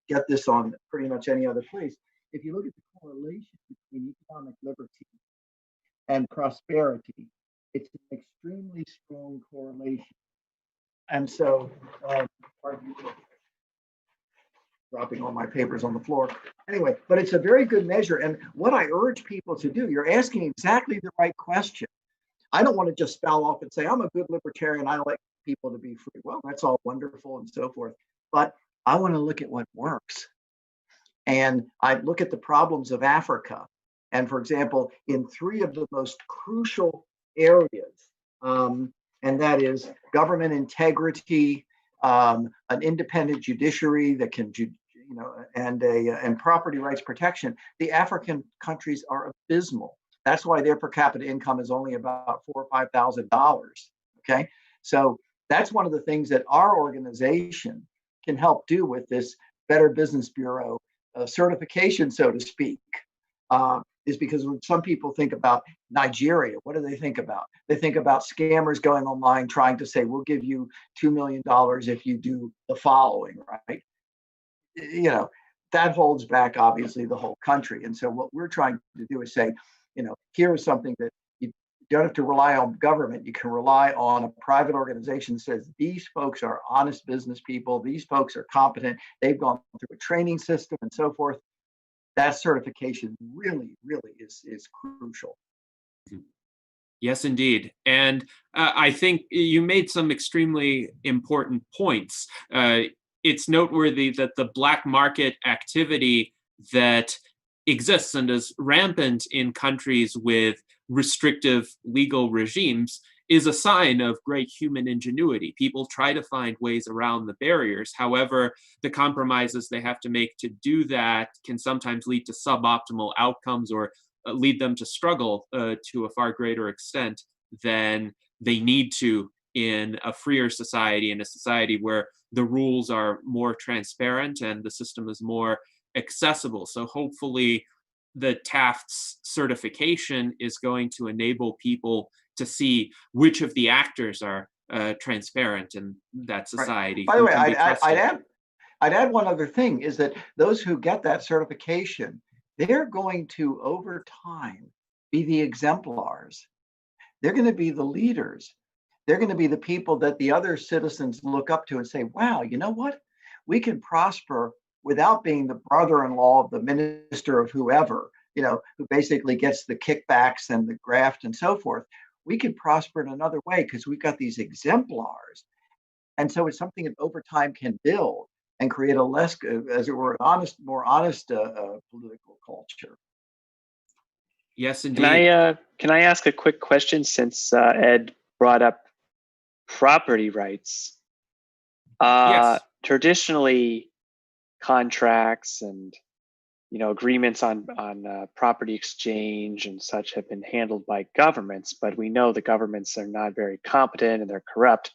get this on pretty much any other place. If you look at the correlation between economic liberty and prosperity, it's an extremely strong correlation. And so, dropping all my papers on the floor. Anyway, but it's a very good measure. And what I urge people to do, you're asking exactly the right question. I don't want to just spout off and say, I'm a good libertarian. I like people to be free. Well, that's all wonderful and so forth. But I want to look at what works. And I look at the problems of Africa. And for example, in three of the most crucial areas, and that is government integrity, an independent judiciary that can, and property rights protection, the African countries are abysmal. That's why their per capita income is only about $4,000 or $5,000. Okay, so that's one of the things that our organization can help do with this Better Business Bureau certification, so to speak. Is because when some people think about Nigeria, what do they think about? They think about scammers going online trying to say, we'll give you $2 million if you do the following, right? That holds back, obviously, the whole country. And so what we're trying to do is say, here is something that you don't have to rely on government. You can rely on a private organization that says, these folks are honest business people. These folks are competent. They've gone through a training system and so forth. That certification really, really is crucial. Yes, indeed. And I think you made some extremely important points. It's noteworthy that the black market activity that exists and is rampant in countries with restrictive legal regimes is a sign of great human ingenuity. People try to find ways around the barriers. However, the compromises they have to make to do that can sometimes lead to suboptimal outcomes or lead them to struggle to a far greater extent than they need to in a freer society, in a society where the rules are more transparent and the system is more accessible. So hopefully the TAFFD's certification is going to enable people to see which of the actors are transparent in that society. Right. By the way, I'd add one other thing is that those who get that certification, they're going to, over time, be the exemplars. They're going to be the leaders. They're going to be the people that the other citizens look up to and say, wow, you know what? We can prosper without being the brother-in-law of the minister of whoever, who basically gets the kickbacks and the graft and so forth. We can prosper in another way because we've got these exemplars. And so it's something that over time can build and create a less, as it were, more honest political culture. Yes, indeed. Can I ask a quick question since Ed brought up property rights? Yes. Traditionally, contracts and agreements on property exchange and such have been handled by governments, but we know the governments are not very competent and they're corrupt.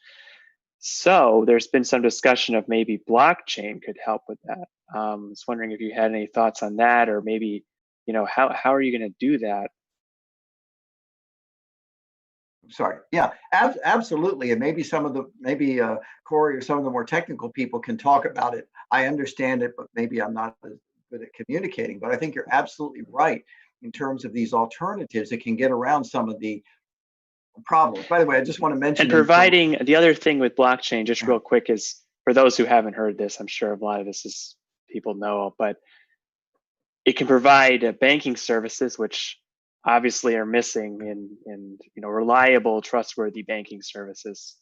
So there's been some discussion of maybe blockchain could help with that. I was wondering if you had any thoughts on that, or maybe, how are you going to do that? Sorry. Yeah, absolutely. And maybe Correy or some of the more technical people can talk about it. I understand it, but maybe I'm not as good at communicating. But I think you're absolutely right in terms of these alternatives that can get around some of the problems. By the way, I just want to mention. And providing the other thing with blockchain, just real quick, is for those who haven't heard this, I'm sure a lot of this is people know, but it can provide banking services, which obviously are missing in reliable, trustworthy banking services.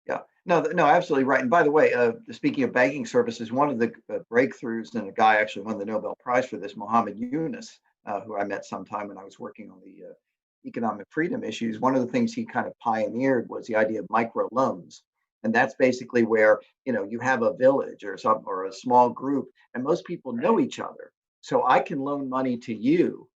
Yeah, no, absolutely right. And by the way, speaking of banking services, one of the breakthroughs, and a guy actually won the Nobel Prize for this, Muhammad Yunus, who I met sometime when I was working on the economic freedom issues. One of the things he kind of pioneered was the idea of microloans. And that's basically where, you have a village or a small group, and most people know each other. So I can loan money to you.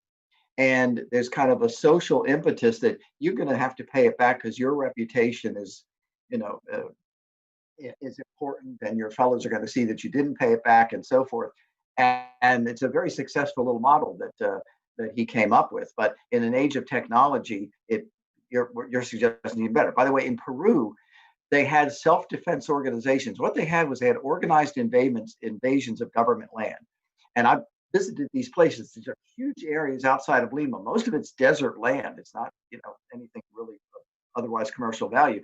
And there's kind of a social impetus that you're going to have to pay it back because your reputation is, is important, and your fellows are going to see that you didn't pay it back and so forth. And it's a very successful little model that he came up with. But in an age of technology, you're suggesting even better. By the way, in Peru, they had self-defense organizations. What they had was they had organized invasions of government land. And I've visited these places. These are huge areas outside of Lima. Most of it's desert land. It's not, anything really of otherwise commercial value.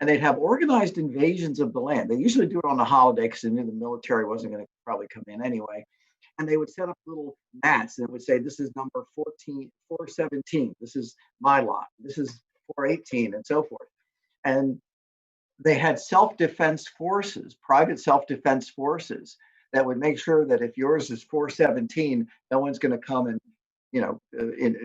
and they'd have organized invasions of the land. They usually do it on a holiday because they knew the military wasn't going to probably come in anyway. And they would set up little mats and it would say, this is number 417. This is my lot. This is 418 and so forth. And they had self-defense forces, private self-defense forces that would make sure that if yours is 417, no one's going to come and,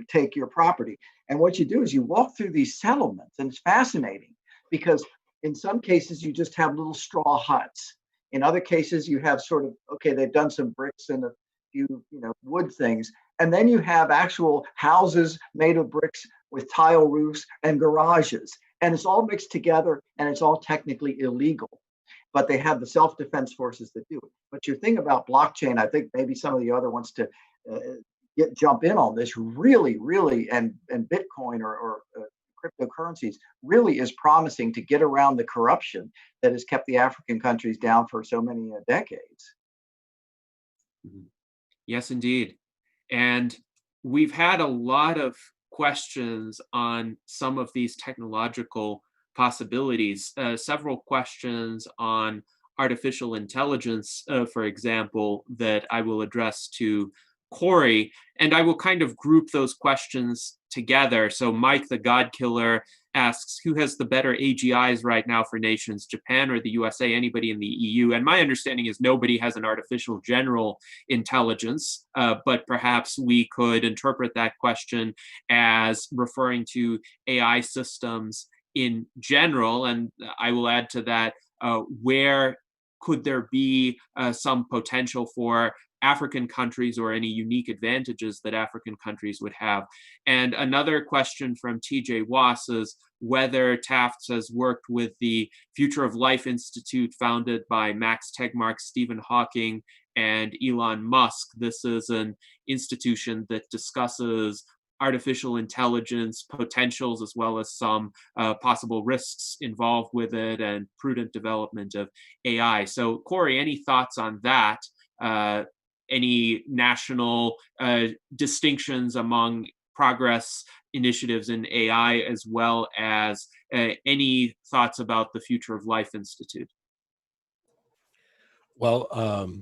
take your property. And what you do is you walk through these settlements, and it's fascinating because in some cases you just have little straw huts. In other cases you have sort of, okay, they've done some bricks and a few, wood things. And then you have actual houses made of bricks with tile roofs and garages. And it's all mixed together and it's all technically illegal. But they have the self-defense forces that do it. But your thing about blockchain, I think maybe some of the other ones to jump in on this really, and Bitcoin or cryptocurrencies really is promising to get around the corruption that has kept the African countries down for so many decades. Yes, indeed. And we've had a lot of questions on some of these technological possibilities, several questions on artificial intelligence, for example, that I will address to Correy, and I will kind of group those questions together. So Mike the God Killer asks, who has the better AGIs right now for nations, Japan or the USA, anybody in the EU? And my understanding is nobody has an artificial general intelligence, but perhaps we could interpret that question as referring to AI systems in general. And I will add to that, where could there be some potential for African countries or any unique advantages that African countries would have? And another question from TJ Wass is whether TAFFD has worked with the Future of Life Institute founded by Max Tegmark, Stephen Hawking, and Elon Musk. This is an institution that discusses artificial intelligence potentials as well as some possible risks involved with it and prudent development of AI. So Correy, any thoughts on that? Any national distinctions among progress initiatives in AI, as well as any thoughts about the Future of Life Institute? Well,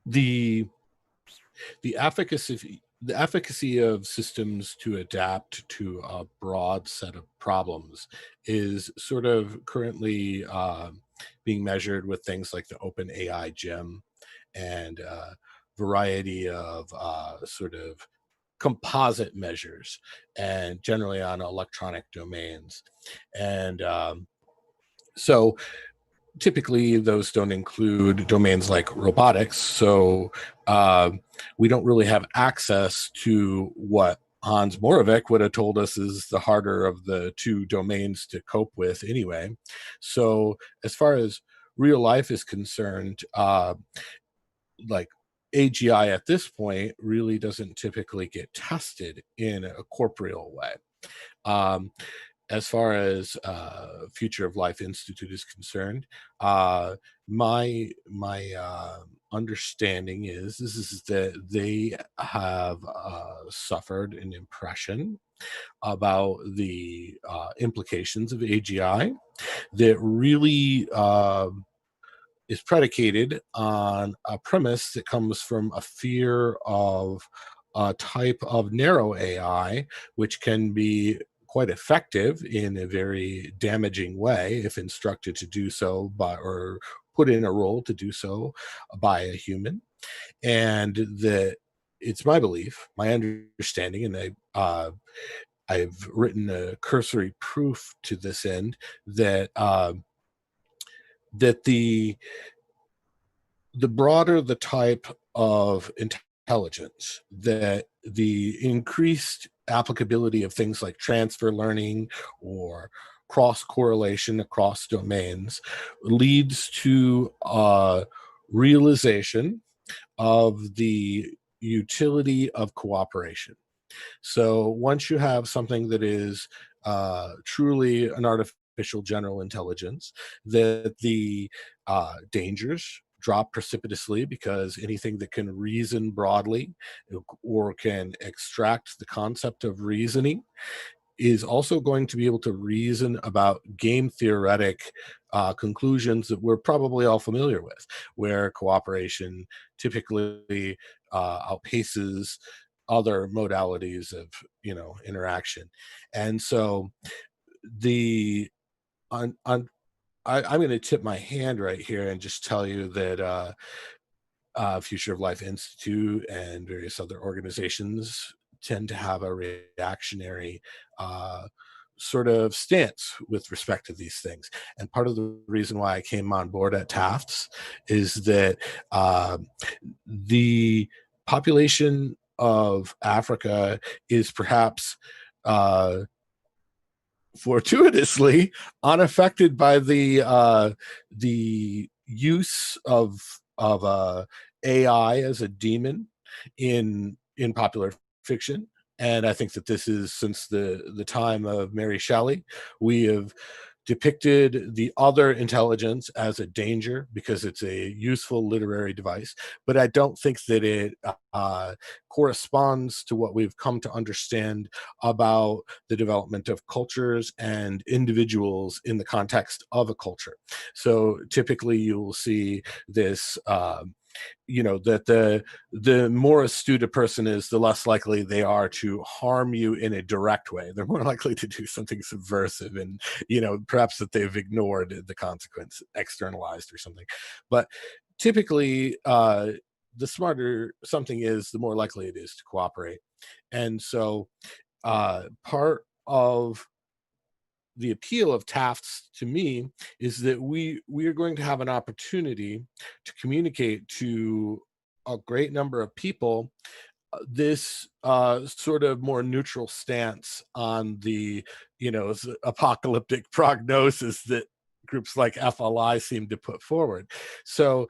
the efficacy of systems to adapt to a broad set of problems is sort of currently being measured with things like the OpenAI Gym and a variety of sort of composite measures, and generally on electronic domains. And so typically those don't include domains like robotics. So we don't really have access to what Hans Moravec would have told us is the harder of the two domains to cope with anyway. So as far as real life is concerned, like AGI at this point really doesn't typically get tested in a corporeal way. As far as Future of Life Institute is concerned, my understanding is that they have suffered an impression about the implications of AGI that really is predicated on a premise that comes from a fear of a type of narrow AI, which can be quite effective in a very damaging way if instructed to do so by, or put in a role to do so by a human. And that it's my belief, my understanding, and I've written a cursory proof to this end that that the broader the type of intelligence, that the increased applicability of things like transfer learning or cross correlation across domains leads to a realization of the utility of cooperation. So once you have something that is truly an artificial general intelligence, that the dangers drop precipitously, because anything that can reason broadly or can extract the concept of reasoning is also going to be able to reason about game theoretic conclusions that we're probably all familiar with, where cooperation typically outpaces other modalities of interaction. And so the I'm going to tip my hand right here and just tell you that Future of Life Institute and various other organizations tend to have a reactionary sort of stance with respect to these things. And part of the reason why I came on board at TAFFD is that the population of Africa is perhaps fortuitously unaffected by the use of AI as a demon in popular fiction. And I think that this is since the time of Mary Shelley. We have depicted the other intelligence as a danger because it's a useful literary device, but I don't think that it corresponds to what we've come to understand about the development of cultures and individuals in the context of a culture. So typically you will see this that the more astute a person is, the less likely they are to harm you in a direct way. They're more likely to do something subversive and perhaps that they've ignored the consequence, externalized or something. But typically the smarter something is, the more likely it is to cooperate. And so part of the appeal of TAFFD to me is that we are going to have an opportunity to communicate to a great number of people this sort of more neutral stance on the apocalyptic prognosis that groups like FLI seem to put forward. So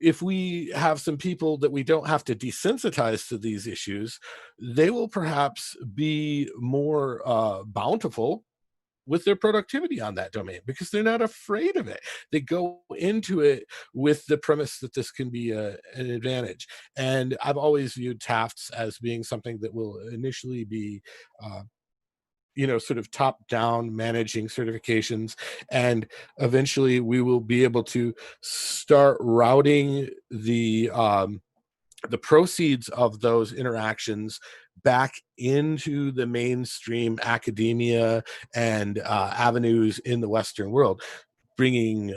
if we have some people that we don't have to desensitize to these issues, they will perhaps be more bountiful with their productivity on that domain because they're not afraid of it. They go into it with the premise that this can be an advantage. And I've always viewed TAFFD as being something that will initially be sort of top-down managing certifications, and eventually we will be able to start routing the proceeds of those interactions back into the mainstream academia and avenues in the Western world, bringing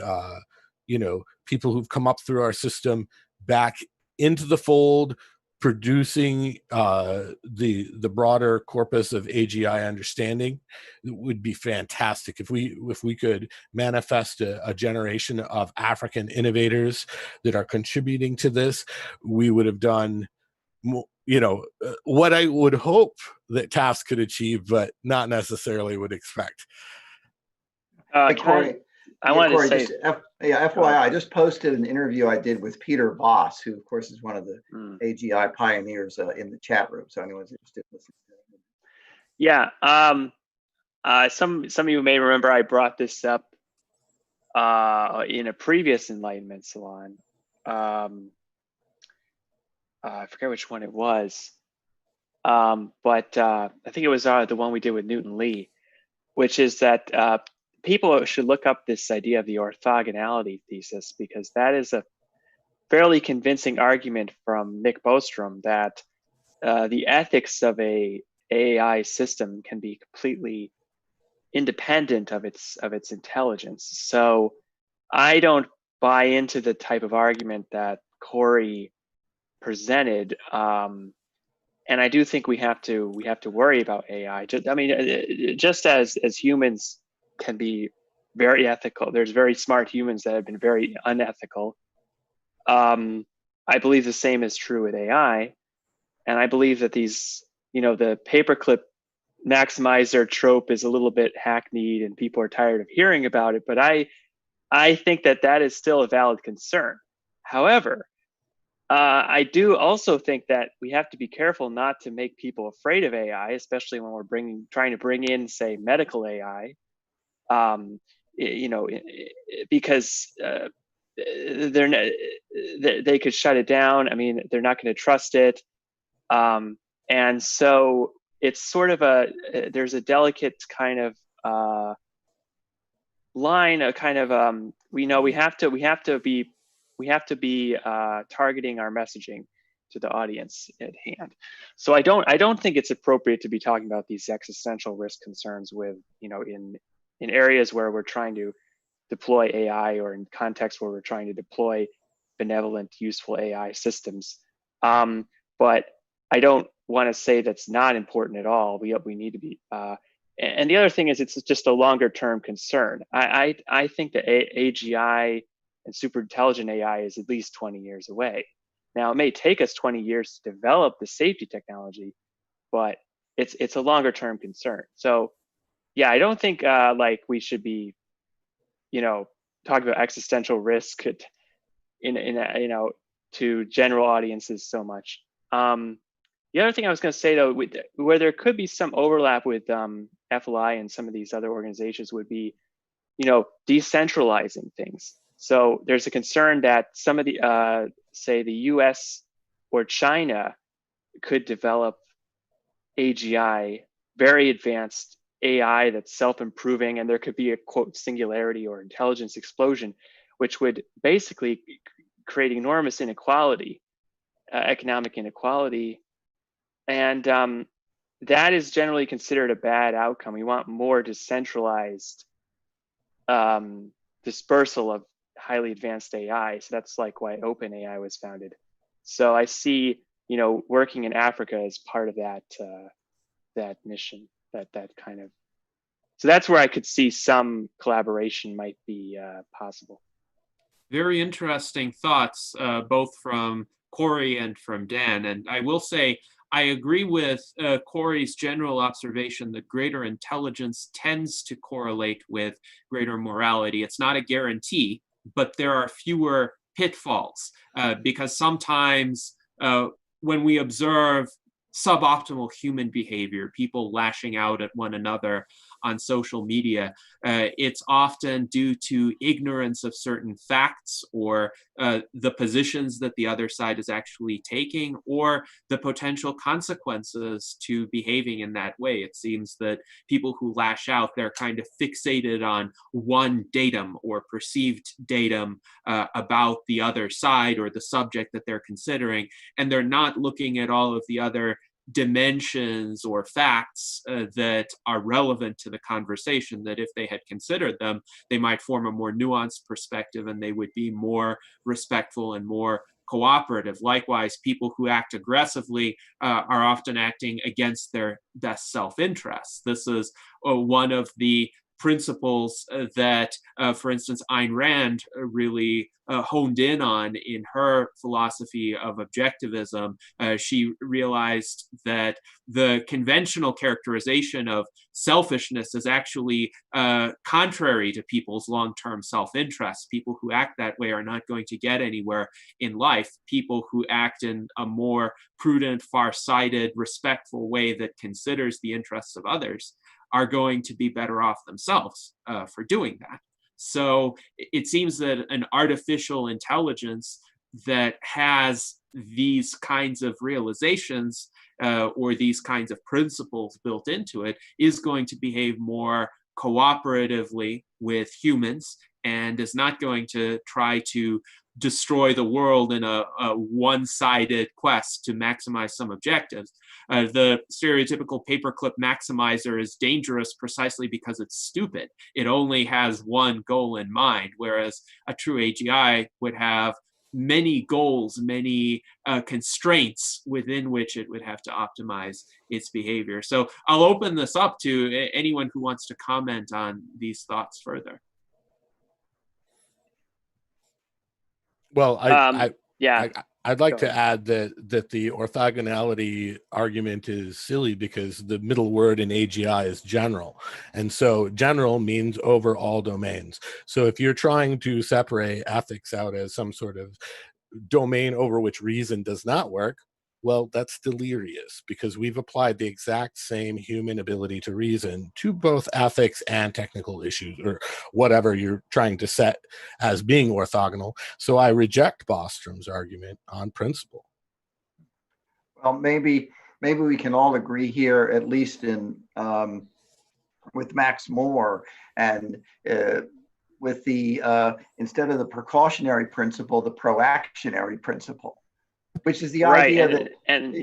people who've come up through our system back into the fold, producing the broader corpus of AGI understanding. It would be fantastic if we could manifest a generation of African innovators that are contributing to this. We would have done what I would hope that TAFFD could achieve, but not necessarily would expect. Correy, I wanted Correy, to say, FYI, I just posted an interview I did with Peter Voss, who of course is one of the AGI pioneers in the chat room. So anyone's interested in listening to him. Yeah, some of you may remember I brought this up in a previous Enlightenment Salon. I forget which one it was, but I think it was the one we did with Newton Lee, which is that people should look up this idea of the orthogonality thesis, because that is a fairly convincing argument from Nick Bostrom that the ethics of a AI system can be completely independent of its intelligence. So I don't buy into the type of argument that Correy presented, and I do think we have to worry about AI. Just as humans can be very ethical, there's very smart humans that have been very unethical. I believe the same is true with AI, and I believe that these, the paperclip maximizer trope is a little bit hackneyed and people are tired of hearing about it, but I think that is still a valid concern. However, I do also think that we have to be careful not to make people afraid of AI, especially when we're trying to bring in, say, medical AI, because they could shut it down. I mean, they're not going to trust it, and so it's sort of there's a delicate kind of line, a kind of we know we have to be targeting our messaging to the audience at hand. So I don't think it's appropriate to be talking about these existential risk concerns with, you know, in areas where we're trying to deploy AI, or in contexts where we're trying to deploy benevolent, useful AI systems. But I don't want to say that's not important at all. We need to be. And the other thing is, it's just a longer term concern. I think that AGI and super intelligent AI is at least 20 years away. Now, it may take us 20 years to develop the safety technology, but it's a longer term concern. So yeah, I don't think like we should be, you know, talking about existential risk in you know, to general audiences so much. The other thing I was going to say, though, where there could be some overlap with FLI and some of these other organizations, would be, you know, decentralizing things. So there's a concern that some of the, say, the US or China could develop AGI, very advanced AI that's self-improving, and there could be a, quote, singularity or intelligence explosion, which would basically create enormous inequality, economic inequality. And that is generally considered a bad outcome. We want more decentralized dispersal of highly advanced AI. So that's like why OpenAI was founded. So I see, you know, working in Africa as part of that that mission, that kind of. So that's where I could see some collaboration might be possible. Very interesting thoughts, both from Correy and from Dan. And I will say, I agree with Correy's general observation that greater intelligence tends to correlate with greater morality. It's not a guarantee, but there are fewer pitfalls because sometimes when we observe suboptimal human behavior, people lashing out at one another on social media, it's often due to ignorance of certain facts, or the positions that the other side is actually taking, or the potential consequences to behaving in that way. It seems that people who lash out, they're kind of fixated on one datum or perceived datum about the other side or the subject that they're considering, and they're not looking at all of the other dimensions or facts that are relevant to the conversation, that if they had considered them, they might form a more nuanced perspective and they would be more respectful and more cooperative. Likewise, people who act aggressively are often acting against their best self-interest. This is one of the principles that, for instance, Ayn Rand really honed in on in her philosophy of objectivism. She realized that the conventional characterization of selfishness is actually contrary to people's long-term self-interest. People who act that way are not going to get anywhere in life. People who act in a more prudent, far-sighted, respectful way that considers the interests of others are going to be better off themselves for doing that. So it seems that an artificial intelligence that has these kinds of realizations or these kinds of principles built into it is going to behave more cooperatively with humans and is not going to try to destroy the world in a one-sided quest to maximize some objectives. The stereotypical paperclip maximizer is dangerous precisely because it's stupid. It only has one goal in mind, whereas a true AGI would have many goals, many constraints within which it would have to optimize its behavior. So I'll open this up to anyone who wants to comment on these thoughts further. Well, yeah. I'd like to add that the orthogonality argument is silly because the middle word in AGI is general. And so general means over all domains. So if you're trying to separate ethics out as some sort of domain over which reason does not work, well, that's delirious, because we've applied the exact same human ability to reason to both ethics and technical issues, or whatever you're trying to set as being orthogonal. So I reject Bostrom's argument on principle. Well, maybe maybe we can all agree here, at least in with Max Moore and with the instead of the precautionary principle, the proactionary principle, which is the idea that and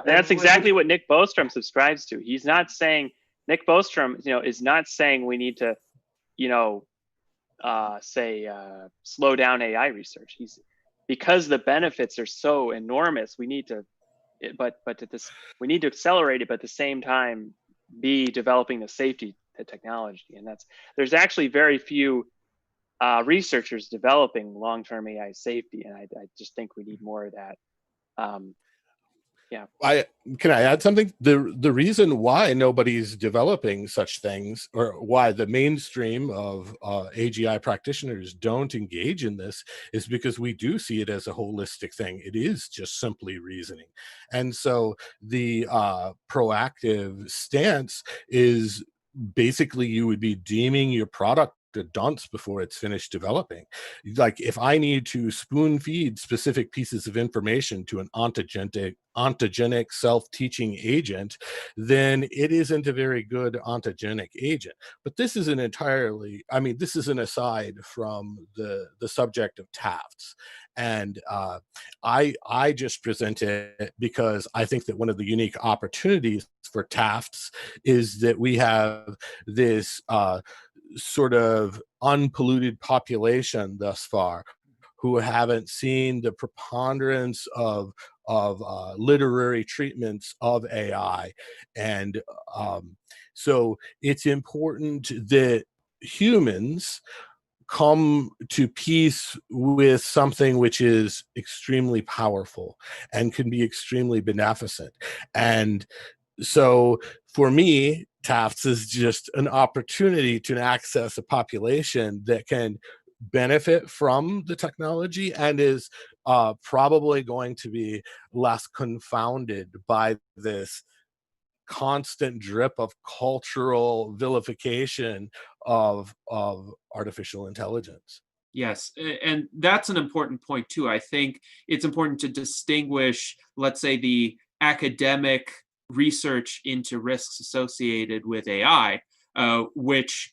that's exactly what Nick Bostrom subscribes to. He's not saying, Nick Bostrom, is not saying we need to, slow down AI research. Because the benefits are so enormous, we need to, we need to accelerate it, but at the same time be developing the safety technology. And there's actually very few researchers developing long-term AI safety, and I just think we need more of that. Can I add something? The reason why nobody's developing such things, or why the mainstream of AGI practitioners don't engage in this, is because we do see it as a holistic thing. It is just simply reasoning. And so the proactive stance is basically you would be deeming your product a dunce before it's finished developing. Like if I need to spoon feed specific pieces of information to an ontogenic self-teaching agent, then it isn't a very good ontogenic agent. But this is this is an aside from the subject of TAFFDs. And I just present it because I think that one of the unique opportunities for TAFFDs is that we have this sort of unpolluted population thus far who haven't seen the preponderance of literary treatments of AI. And so it's important that humans come to peace with something which is extremely powerful and can be extremely beneficent. And so for me, TAFFDs is just an opportunity to access a population that can benefit from the technology and is probably going to be less confounded by this constant drip of cultural vilification of artificial intelligence. Yes, and that's an important point too. I think it's important to distinguish, let's say, the academic research into risks associated with AI, which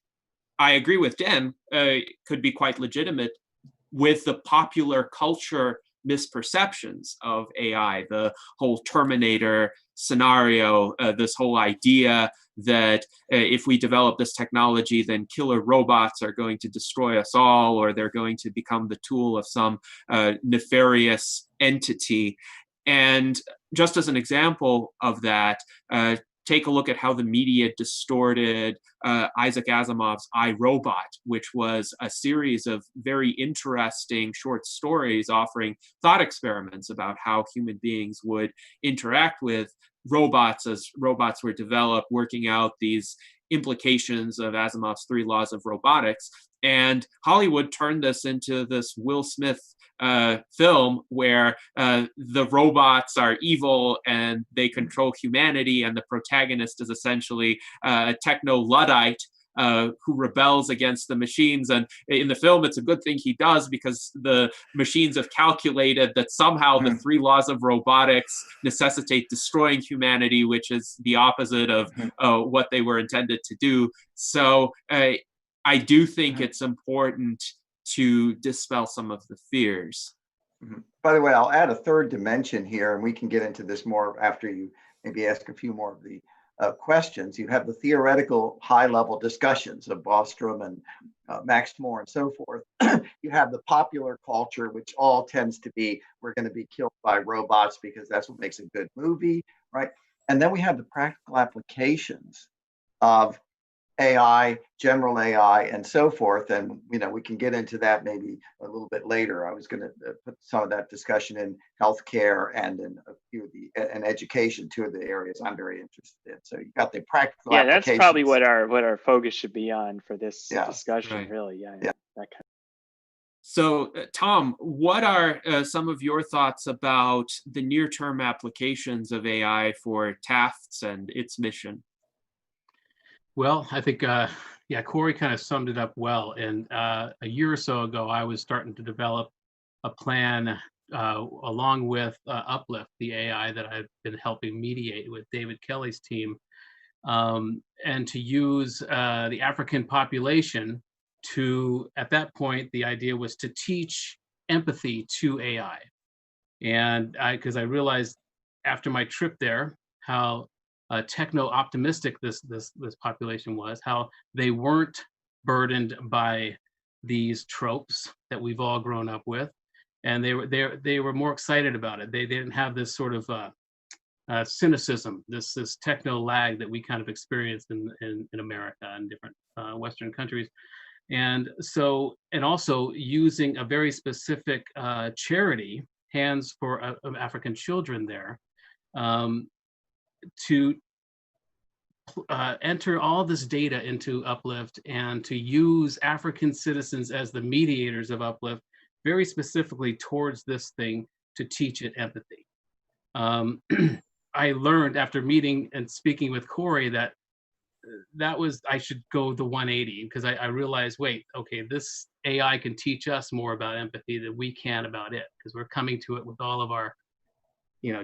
I agree with Dan, could be quite legitimate, with the popular culture misperceptions of AI, the whole Terminator scenario, this whole idea that if we develop this technology, then killer robots are going to destroy us all, or they're going to become the tool of some nefarious entity. And just as an example of that, take a look at how the media distorted Isaac Asimov's I, Robot, which was a series of very interesting short stories offering thought experiments about how human beings would interact with robots as robots were developed, working out these implications of Asimov's 3 laws of robotics. And Hollywood turned this into this Will Smith film where the robots are evil and they control humanity, and the protagonist is essentially a techno-Luddite who rebels against the machines. And in the film, it's a good thing he does, because the machines have calculated that somehow the 3 laws of robotics necessitate destroying humanity, which is the opposite of what they were intended to do. So I do think it's important to dispel some of the fears. By the way, I'll add a third dimension here, and we can get into this more after you maybe ask a few more of the questions. You have the theoretical high-level discussions of Bostrom and Max Moore and so forth. You have the popular culture, which all tends to be, we're going to be killed by robots because that's what makes a good movie, right? And then we have the practical applications of AI, general AI, and so forth. And, we can get into that maybe a little bit later. I was going to put some of that discussion in healthcare and in a few of and education, 2 of the areas I'm very interested in. So you got the practical applications. That's probably what our focus should be on for this discussion, right. Really. Yeah. That kind of. So, Tom, what are some of your thoughts about the near-term applications of AI for TAFFDs and its mission? Well, I think, Correy kind of summed it up well. And a year or so ago, I was starting to develop a plan along with Uplift, the AI that I've been helping mediate with David Kelly's team, and to use the African population to, at that point, the idea was to teach empathy to AI. And because I realized after my trip there, how techno-optimistic this population was, how they weren't burdened by these tropes that we've all grown up with, and they were more excited about it. They didn't have this sort of cynicism, this techno lag that we kind of experienced in America and different Western countries. And so, and also using a very specific charity, Hands for African Children there, to enter all this data into Uplift and to use African citizens as the mediators of Uplift, very specifically towards this thing to teach it empathy. I learned after meeting and speaking with Correy that I should go the 180, because I realized, wait, okay, this AI can teach us more about empathy than we can about it, because we're coming to it with all of our,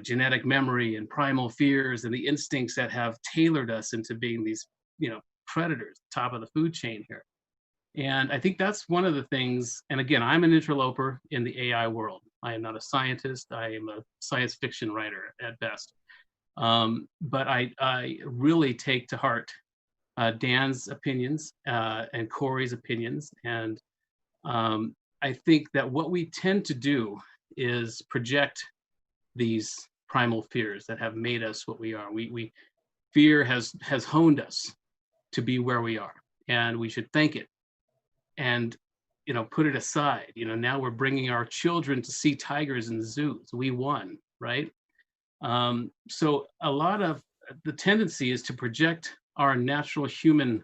genetic memory and primal fears and the instincts that have tailored us into being these, predators, top of the food chain here. And I think that's one of the things, and again, I'm an interloper in the AI world. I am not a scientist. I am a science fiction writer at best. But I really take to heart Dan's opinions and Correy's opinions. And I think that what we tend to do is project these primal fears that have made us what we are. Fear has honed us to be where we are, and we should thank it and put it aside. Now we're bringing our children to see tigers in zoos. We won, right? So a lot of the tendency is to project our natural human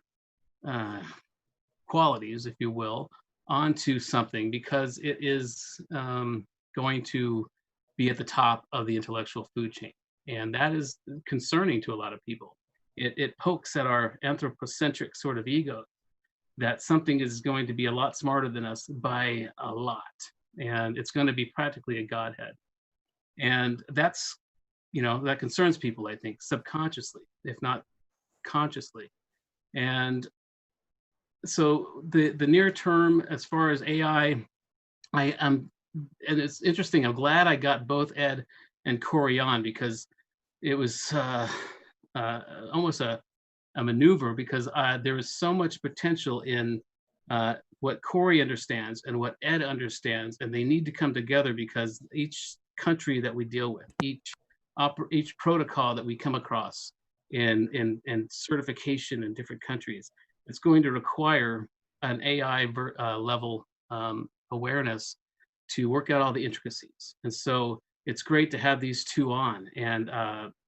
qualities, if you will, onto something, because it is going to be at the top of the intellectual food chain. And that is concerning to a lot of people. It pokes at our anthropocentric sort of ego, that something is going to be a lot smarter than us by a lot. And it's going to be practically a godhead. And that's, that concerns people, I think, subconsciously, if not consciously. And so the near term, as far as AI, and it's interesting, I'm glad I got both Ed and Correy on, because it was almost a maneuver, because there is so much potential in what Correy understands and what Ed understands, and they need to come together, because each country that we deal with, each protocol that we come across in certification in different countries, it's going to require an AI level awareness to work out all the intricacies. And so it's great to have these two on and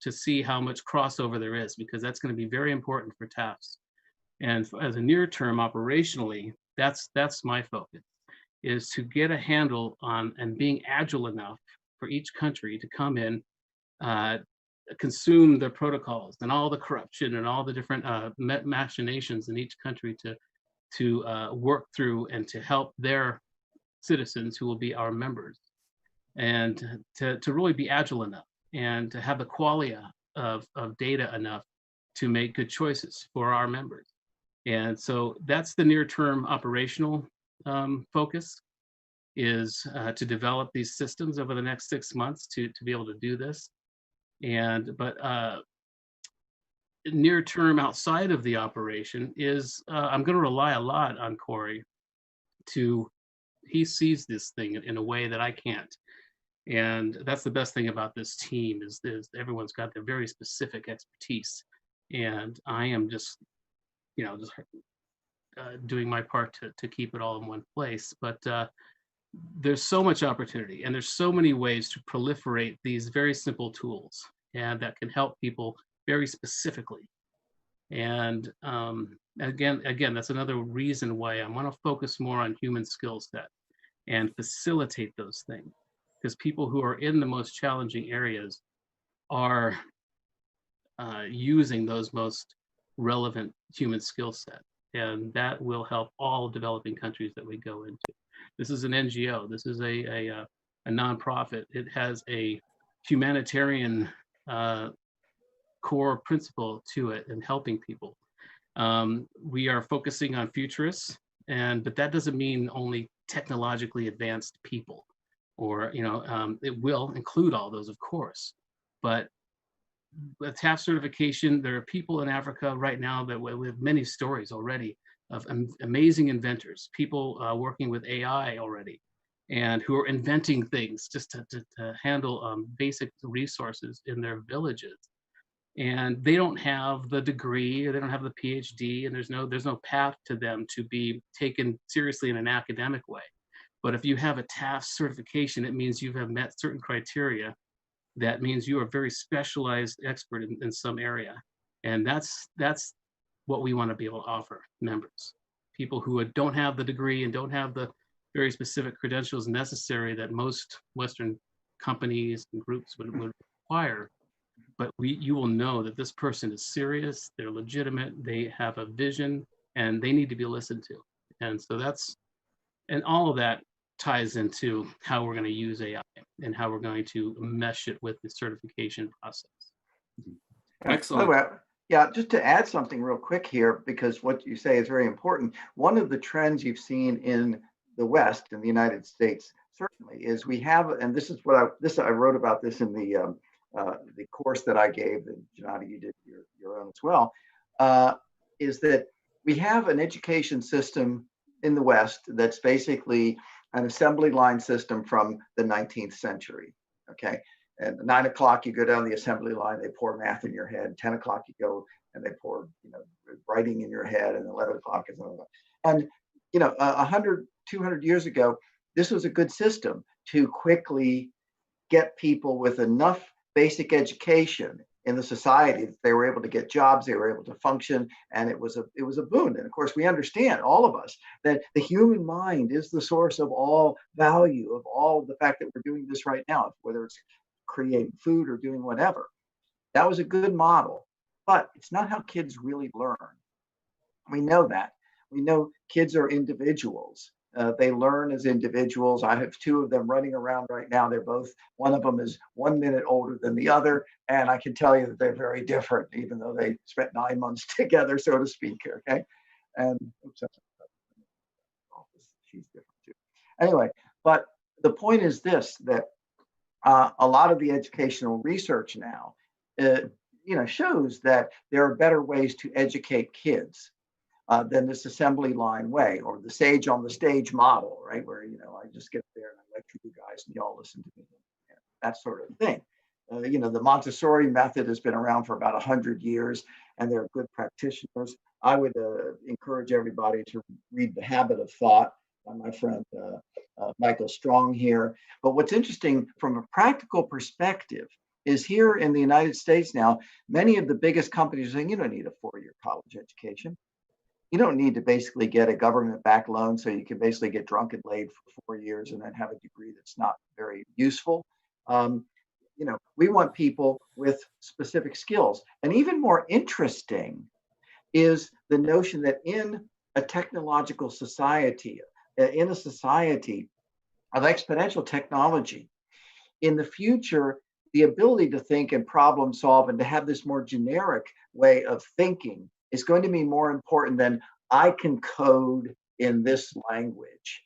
to see how much crossover there is, because that's going to be very important for TAFFs. And as a near term operationally, that's my focus, is to get a handle on and being agile enough for each country to come in, consume the protocols and all the corruption and all the different machinations in each country to work through and to help their citizens who will be our members, and to really be agile enough and to have the qualia of data enough to make good choices for our members. And so that's the near-term operational focus, is to develop these systems over the next 6 months to be able to do this. But near term outside of the operation is I'm going to rely a lot on Correy he sees this thing in a way that I can't. And that's the best thing about this team, is everyone's got their very specific expertise. And I am just doing my part to keep it all in one place. But there's so much opportunity, and there's so many ways to proliferate these very simple tools, and that can help people very specifically. And again, that's another reason why I want to focus more on human skill set and facilitate those things, because people who are in the most challenging areas are using those most relevant human skill set, and that will help all developing countries that we go into. This is an NGO. This is a a nonprofit. It has a humanitarian core principle to it in helping people. We are focusing on futurists, but that doesn't mean only technologically advanced people, or it will include all those, of course. But the TAFFD certification, there are people in Africa right now that we have many stories already of amazing inventors, people working with AI already, and who are inventing things just to handle basic resources in their villages. And they don't have the degree, or they don't have the PhD, and there's no path to them to be taken seriously in an academic way. But if you have a TAFFD certification, it means you have met certain criteria. That means you are a very specialized expert in some area. And that's what we want to be able to offer members. People who don't have the degree and don't have the very specific credentials necessary that most Western companies and groups would require. But you will know that this person is serious, they're legitimate, they have a vision, and they need to be listened to. And so and all of that ties into how we're going to use AI and how we're going to mesh it with the certification process. Excellent. By the way, yeah, just to add something real quick here, because what you say is very important. One of the trends you've seen in the West, in the United States, certainly, is we have, and this is what I wrote about this in the course that I gave, and Janati, you did your own as well, is that we have an education system in the West that's basically an assembly line system from the 19th century. Okay. And at 9 o'clock, you go down the assembly line, they pour math in your head. 10 o'clock, you go and they pour, writing in your head. And 11 o'clock is another. And, 100, 200 years ago, this was a good system to quickly get people with enough basic education in the society that they were able to get jobs, they were able to function, and it was a boon. And of course, we understand, all of us, that the human mind is the source of all value, of all the fact that we're doing this right now, whether it's creating food or doing whatever. That was a good model, but it's not how kids really learn. We know that. We know kids are individuals. They learn as individuals. I have two of them running around right now. One of them is 1 minute older than the other. And I can tell you that they're very different, even though they spent 9 months together, so to speak, okay? And she's different too. Anyway, but the point is this, that a lot of the educational research now, shows that there are better ways to educate kids than this assembly line way, or the sage on the stage model, right? Where, I just get there and I lecture you guys and y'all listen to me, that sort of thing. The Montessori method has been around for about 100 years, and they're good practitioners. I would encourage everybody to read The Habit of Thought by my friend Michael Strong here. But what's interesting from a practical perspective is here in the United States now, many of the biggest companies are saying, you don't need a 4-year college education. You don't need to basically get a government-backed loan so you can basically get drunk and laid for 4 years and then have a degree that's not very useful. We want people with specific skills. And even more interesting is the notion that in a technological society, in a society of exponential technology, in the future, the ability to think and problem solve and to have this more generic way of thinking is going to be more important than I can code in this language.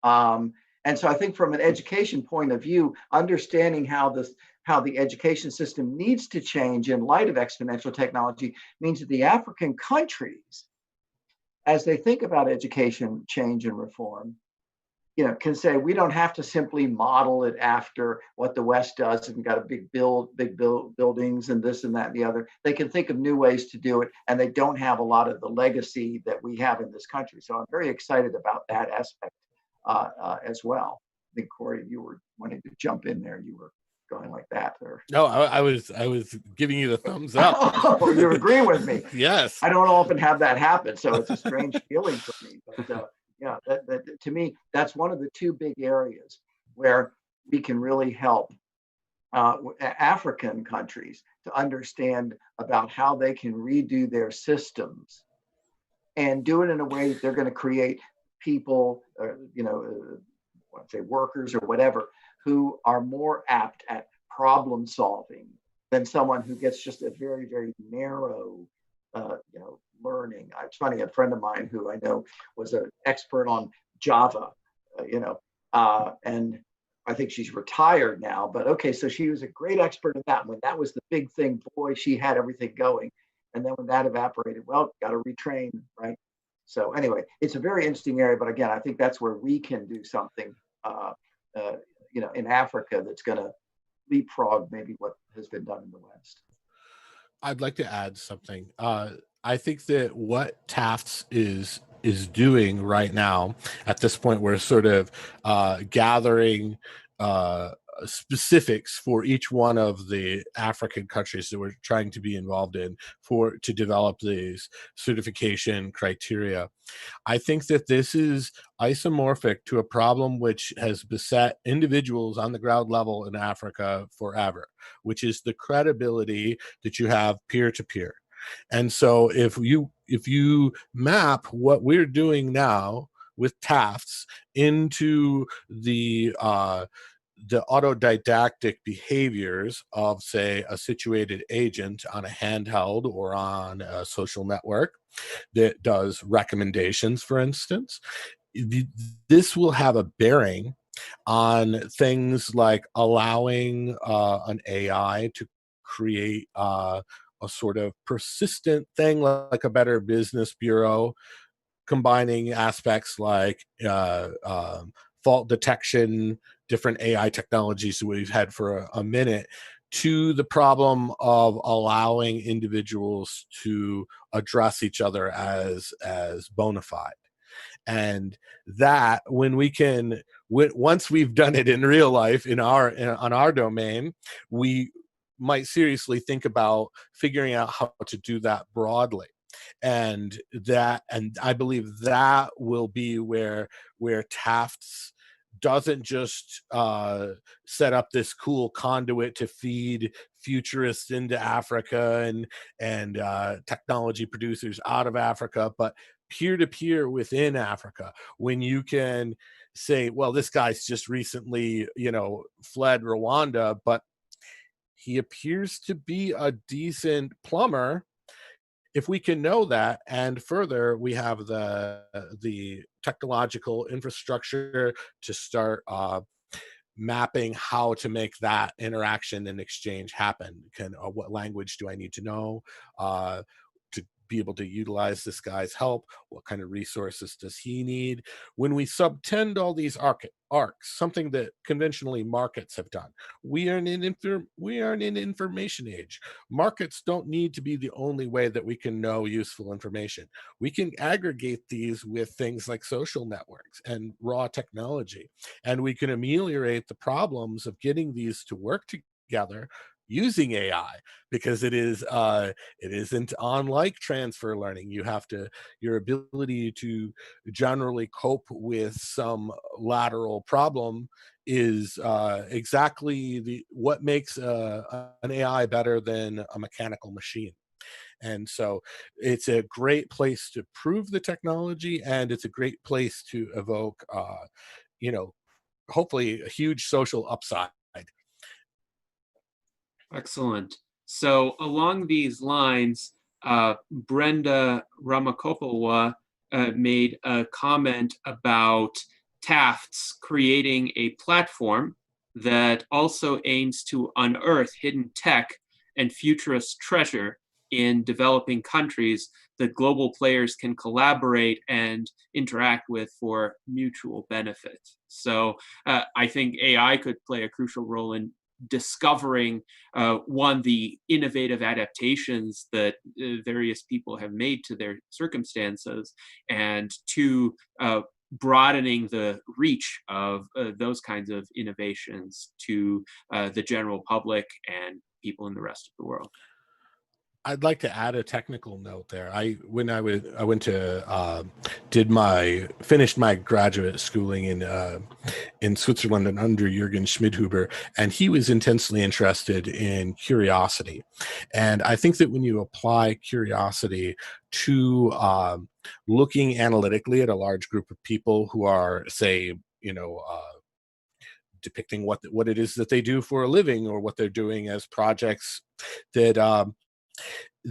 And so I think from an education point of view, understanding how the education system needs to change in light of exponential technology means that the African countries, as they think about education change and reform, can say we don't have to simply model it after what the West does and got a big buildings and this and that and the other. They can think of new ways to do it, and they don't have a lot of the legacy that we have in this country. So I'm very excited about that aspect as well. I think, Correy, you were wanting to jump in there. You were going like that, or no? I was giving you the thumbs up. Oh, you're agreeing with me. Yes. I don't often have that happen, so it's a strange feeling for me. But yeah, that to me, that's one of the two big areas where we can really help African countries to understand about how they can redo their systems and do it in a way that they're going to create people, want to say workers or whatever, who are more apt at problem solving than someone who gets just a very, very narrow, learning. It's funny, a friend of mine who I know was an expert on Java, and I think she's retired now, but okay, so she was a great expert at that. When that was the big thing, boy, she had everything going. And then when that evaporated, well, got to retrain, right? So anyway, it's a very interesting area, but again, I think that's where we can do something, in Africa that's going to leapfrog maybe what has been done in the West. I'd like to add something. I think that what TAFFD is doing right now, at this point, we're sort of gathering specifics for each one of the African countries that we're trying to be involved in to develop these certification criteria. I think that this is isomorphic to a problem which has beset individuals on the ground level in Africa forever, which is the credibility that you have peer-to-peer. And so if you map what we're doing now with TAFFDs into the autodidactic behaviors of, say, a situated agent on a handheld or on a social network that does recommendations, for instance, this will have a bearing on things like allowing an AI to create a sort of persistent thing like a Better Business Bureau, combining aspects like fault detection, different AI technologies that we've had for a minute, to the problem of allowing individuals to address each other as bona fide. And that, when we can, once we've done it in real life on our domain, we might seriously think about figuring out how to do that broadly. And I believe that will be where TAFFDs doesn't just set up this cool conduit to feed futurists into Africa and technology producers out of Africa, but peer-to-peer within Africa. When you can say, well, this guy's just recently, fled Rwanda, but he appears to be a decent plumber. If we can know that, and further, we have the technological infrastructure to start mapping how to make that interaction and exchange happen. What language do I need to know to be able to utilize this guy's help? What kind of resources does he need? When we subtend all these arcs, something that conventionally markets have done, we are in an information age. Markets don't need to be the only way that we can know useful information. We can aggregate these with things like social networks and raw technology, and we can ameliorate the problems of getting these to work together using AI, because it isn't unlike transfer learning. Your ability to generally cope with some lateral problem is exactly what makes an AI better than a mechanical machine. And so it's a great place to prove the technology, and it's a great place to evoke hopefully a huge social upside. Excellent. So along these lines, Brenda Ramakopowa made a comment about TAFFDs creating a platform that also aims to unearth hidden tech and futurist treasure in developing countries that global players can collaborate and interact with for mutual benefit. So I think AI could play a crucial role in discovering, one, the innovative adaptations that various people have made to their circumstances, and two, broadening the reach of those kinds of innovations to the general public and people in the rest of the world. I'd like to add a technical note there. When I went to finished my graduate schooling in Switzerland and under Jürgen Schmidhuber, and he was intensely interested in curiosity. And I think that when you apply curiosity to looking analytically at a large group of people who are, say, depicting what it is that they do for a living or what they're doing as projects. That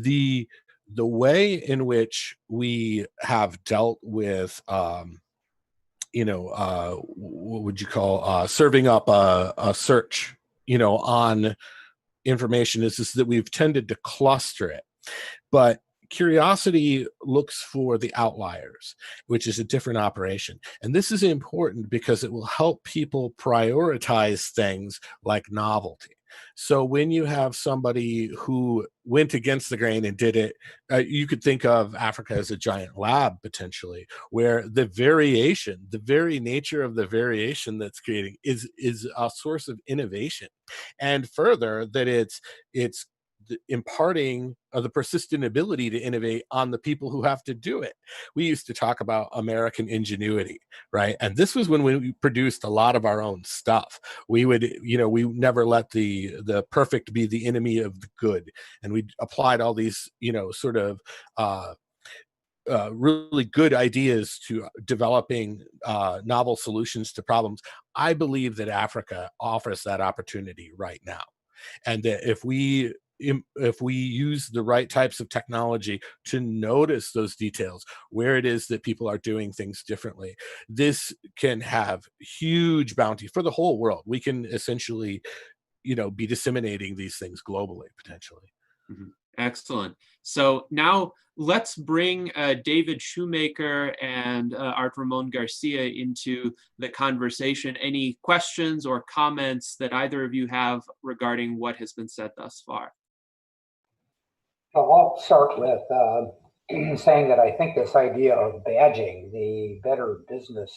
the way in which we have dealt with what would you call serving up a search on information is that we've tended to cluster it. But curiosity looks for the outliers, which is a different operation. And this is important because it will help people prioritize things like novelty. So when you have somebody who went against the grain and did it, you could think of Africa as a giant lab potentially, where the variation, the very nature of the variation that's creating is a source of innovation. And further, that it's imparting the persistent ability to innovate on the people who have to do it. We used to talk about American ingenuity, right? And this was when we produced a lot of our own stuff. We would, we never let the perfect be the enemy of the good. And we applied all these, sort of really good ideas to developing novel solutions to problems. I believe that Africa offers that opportunity right now. And that if we use the right types of technology to notice those details, where it is that people are doing things differently, this can have huge bounty for the whole world. We can essentially, be disseminating these things globally, potentially. Mm-hmm. Excellent. So now let's bring David Shoemaker and Art Ramon Garcia into the conversation. Any questions or comments that either of you have regarding what has been said thus far? Well, I'll start with saying that I think this idea of badging, the Better Business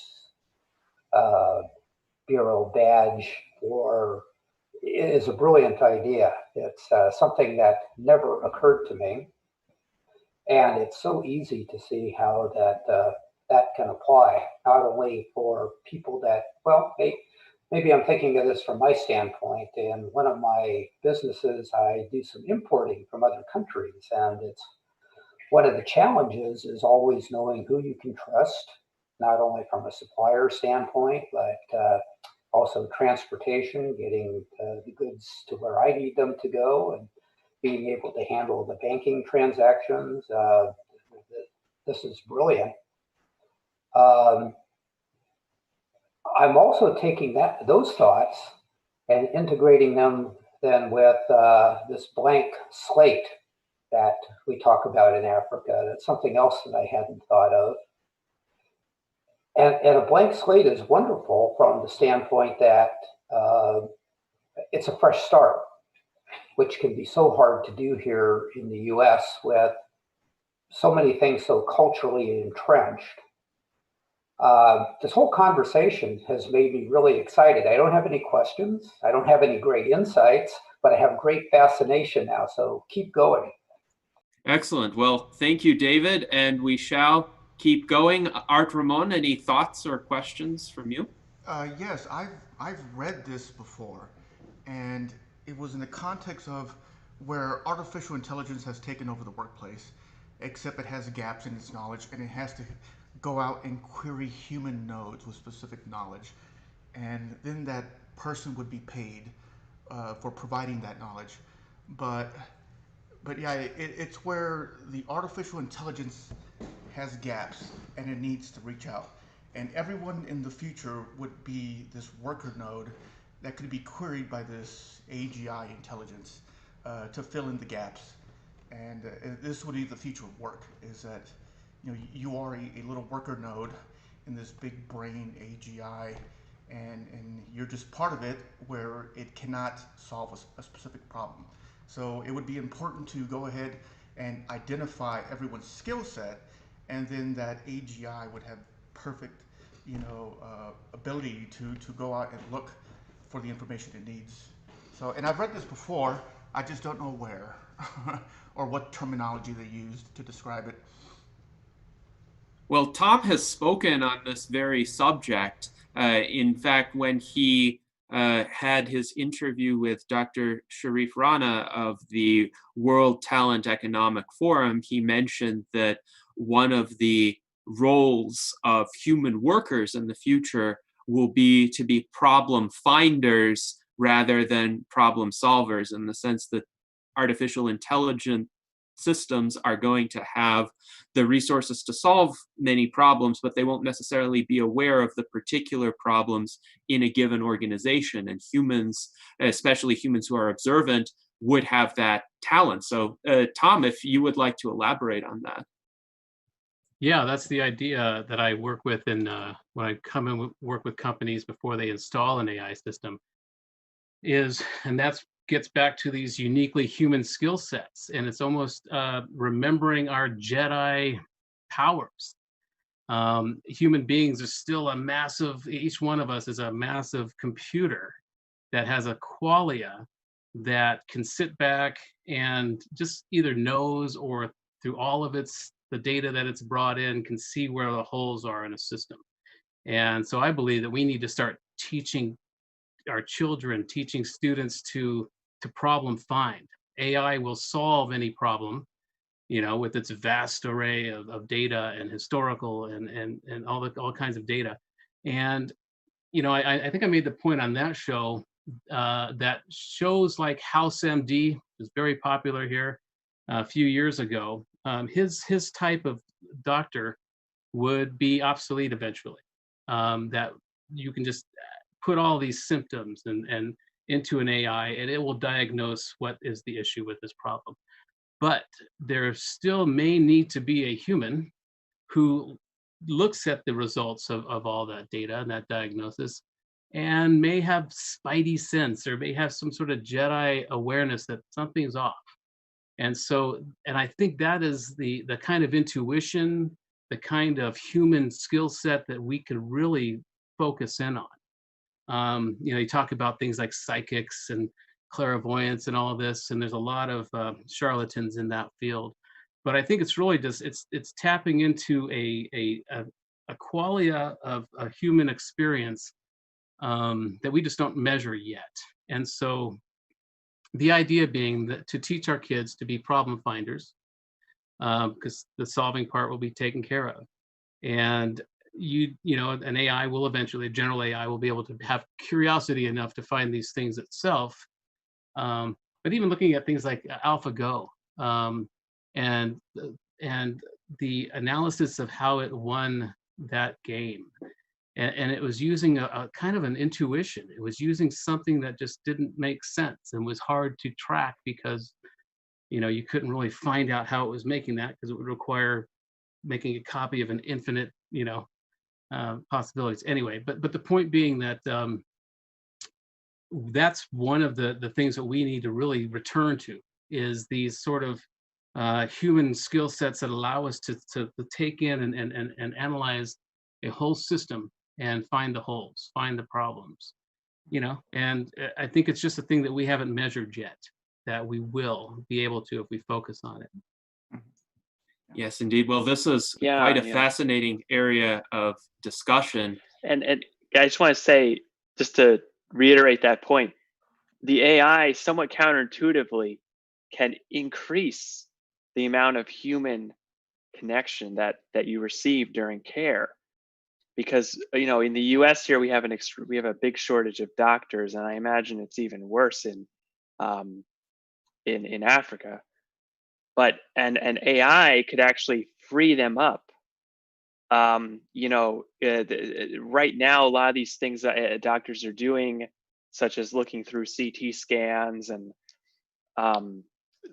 Bureau badge, is a brilliant idea. It's something that never occurred to me. And it's so easy to see how that can apply, not only for people that, well, maybe I'm thinking of this from my standpoint. In one of my businesses, I do some importing from other countries, and it's one of the challenges is always knowing who you can trust, not only from a supplier standpoint, but also transportation, getting the goods to where I need them to go, and being able to handle the banking transactions. This is brilliant. I'm also taking those thoughts and integrating them then with this blank slate that we talk about in Africa. That's something else that I hadn't thought of. And a blank slate is wonderful from the standpoint that it's a fresh start, which can be so hard to do here in the US with so many things so culturally entrenched. This whole conversation has made me really excited. I don't have any questions. I don't have any great insights, but I have great fascination now. So keep going. Excellent. Well, thank you, David. And we shall keep going. Art Ramon, any thoughts or questions from you? Yes, I've read this before, and it was in the context of where artificial intelligence has taken over the workplace, except it has gaps in its knowledge, and it has to go out and query human nodes with specific knowledge, and then that person would be paid for providing that knowledge. But yeah, it's where the artificial intelligence has gaps and it needs to reach out. And everyone in the future would be this worker node that could be queried by this AGI intelligence to fill in the gaps. And this would be the future of work, is that you are a little worker node in this big brain AGI, and you're just part of it where it cannot solve a specific problem. So it would be important to go ahead and identify everyone's skill set, and then that AGI would have perfect ability to go out and look for the information it needs. So, and I've read this before, I just don't know where or what terminology they used to describe it. Well, Tom has spoken on this very subject. In fact, when he had his interview with Dr. Sharif Rana of the World Talent Economic Forum, he mentioned that one of the roles of human workers in the future will be to be problem finders rather than problem solvers, in the sense that artificial intelligence systems are going to have the resources to solve many problems, but they won't necessarily be aware of the particular problems in a given organization. And humans, especially humans who are observant, would have that talent. So, Tom, if you would like to elaborate on that. Yeah, that's the idea that I work with when I come and work with companies before they install an AI system and that's gets back to these uniquely human skill sets. And it's almost remembering our Jedi powers. Human beings are still each one of us is a massive computer that has a qualia that can sit back and just either knows, or through all of the data that it's brought in, can see where the holes are in a system. And so I believe that we need to start teaching our children, teaching students to problem find. AI will solve any problem, with its vast array of data and historical and all kinds of data. And I think I made the point on that show that shows like House MD was very popular here a few years ago. His type of doctor would be obsolete eventually. That you can just put all these symptoms and into an AI, and it will diagnose what is the issue with this problem. But there still may need to be a human who looks at the results of all that data and that diagnosis, and may have spidey sense, or may have some sort of Jedi awareness that something's off. And I think that is the kind of intuition, the kind of human skill set that we can really focus in on. You talk about things like psychics and clairvoyance and all of this, and there's a lot of charlatans in that field. But I think it's really just it's tapping into a qualia of a human experience that we just don't measure yet. And so the idea being that to teach our kids to be problem finders, because the solving part will be taken care of. And an AI will eventually, a general AI will be able to have curiosity enough to find these things itself. But even looking at things like AlphaGo, and the analysis of how it won that game. And it was using a kind of an intuition. It was using something that just didn't make sense and was hard to track, because you couldn't really find out how it was making that, because it would require making a copy of an infinite possibilities. Anyway, but the point being that that's one of the things that we need to really return to, is these sort of human skill sets that allow us to take in and analyze a whole system and find the holes, find the problems, and I think it's just a thing that we haven't measured yet, that we will be able to if we focus on it. Yes, indeed. Well, this is quite a fascinating area of discussion. And I just want to say, just to reiterate that point, the AI somewhat counterintuitively can increase the amount of human connection that you receive during care. Because in the U.S. here we have a big shortage of doctors, and I imagine it's even worse in Africa. But and AI could actually free them up. Right now, a lot of these things that doctors are doing, such as looking through CT scans and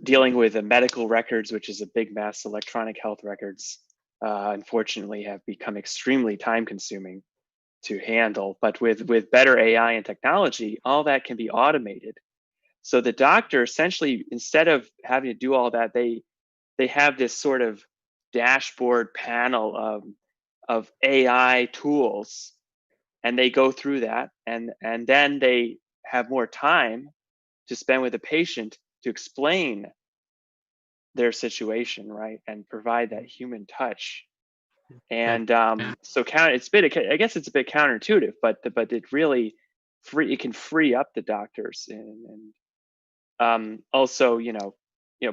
dealing with the medical records, which is a big mess. Electronic health records, unfortunately, have become extremely time-consuming to handle. But with better AI and technology, all that can be automated. So the doctor, essentially, instead of having to do all that, they have this sort of dashboard panel of AI tools, and they go through that, and then they have more time to spend with the patient to explain their situation, right, and provide that human touch. And so it's I guess it's a bit counterintuitive, but it really it can free up the doctors and also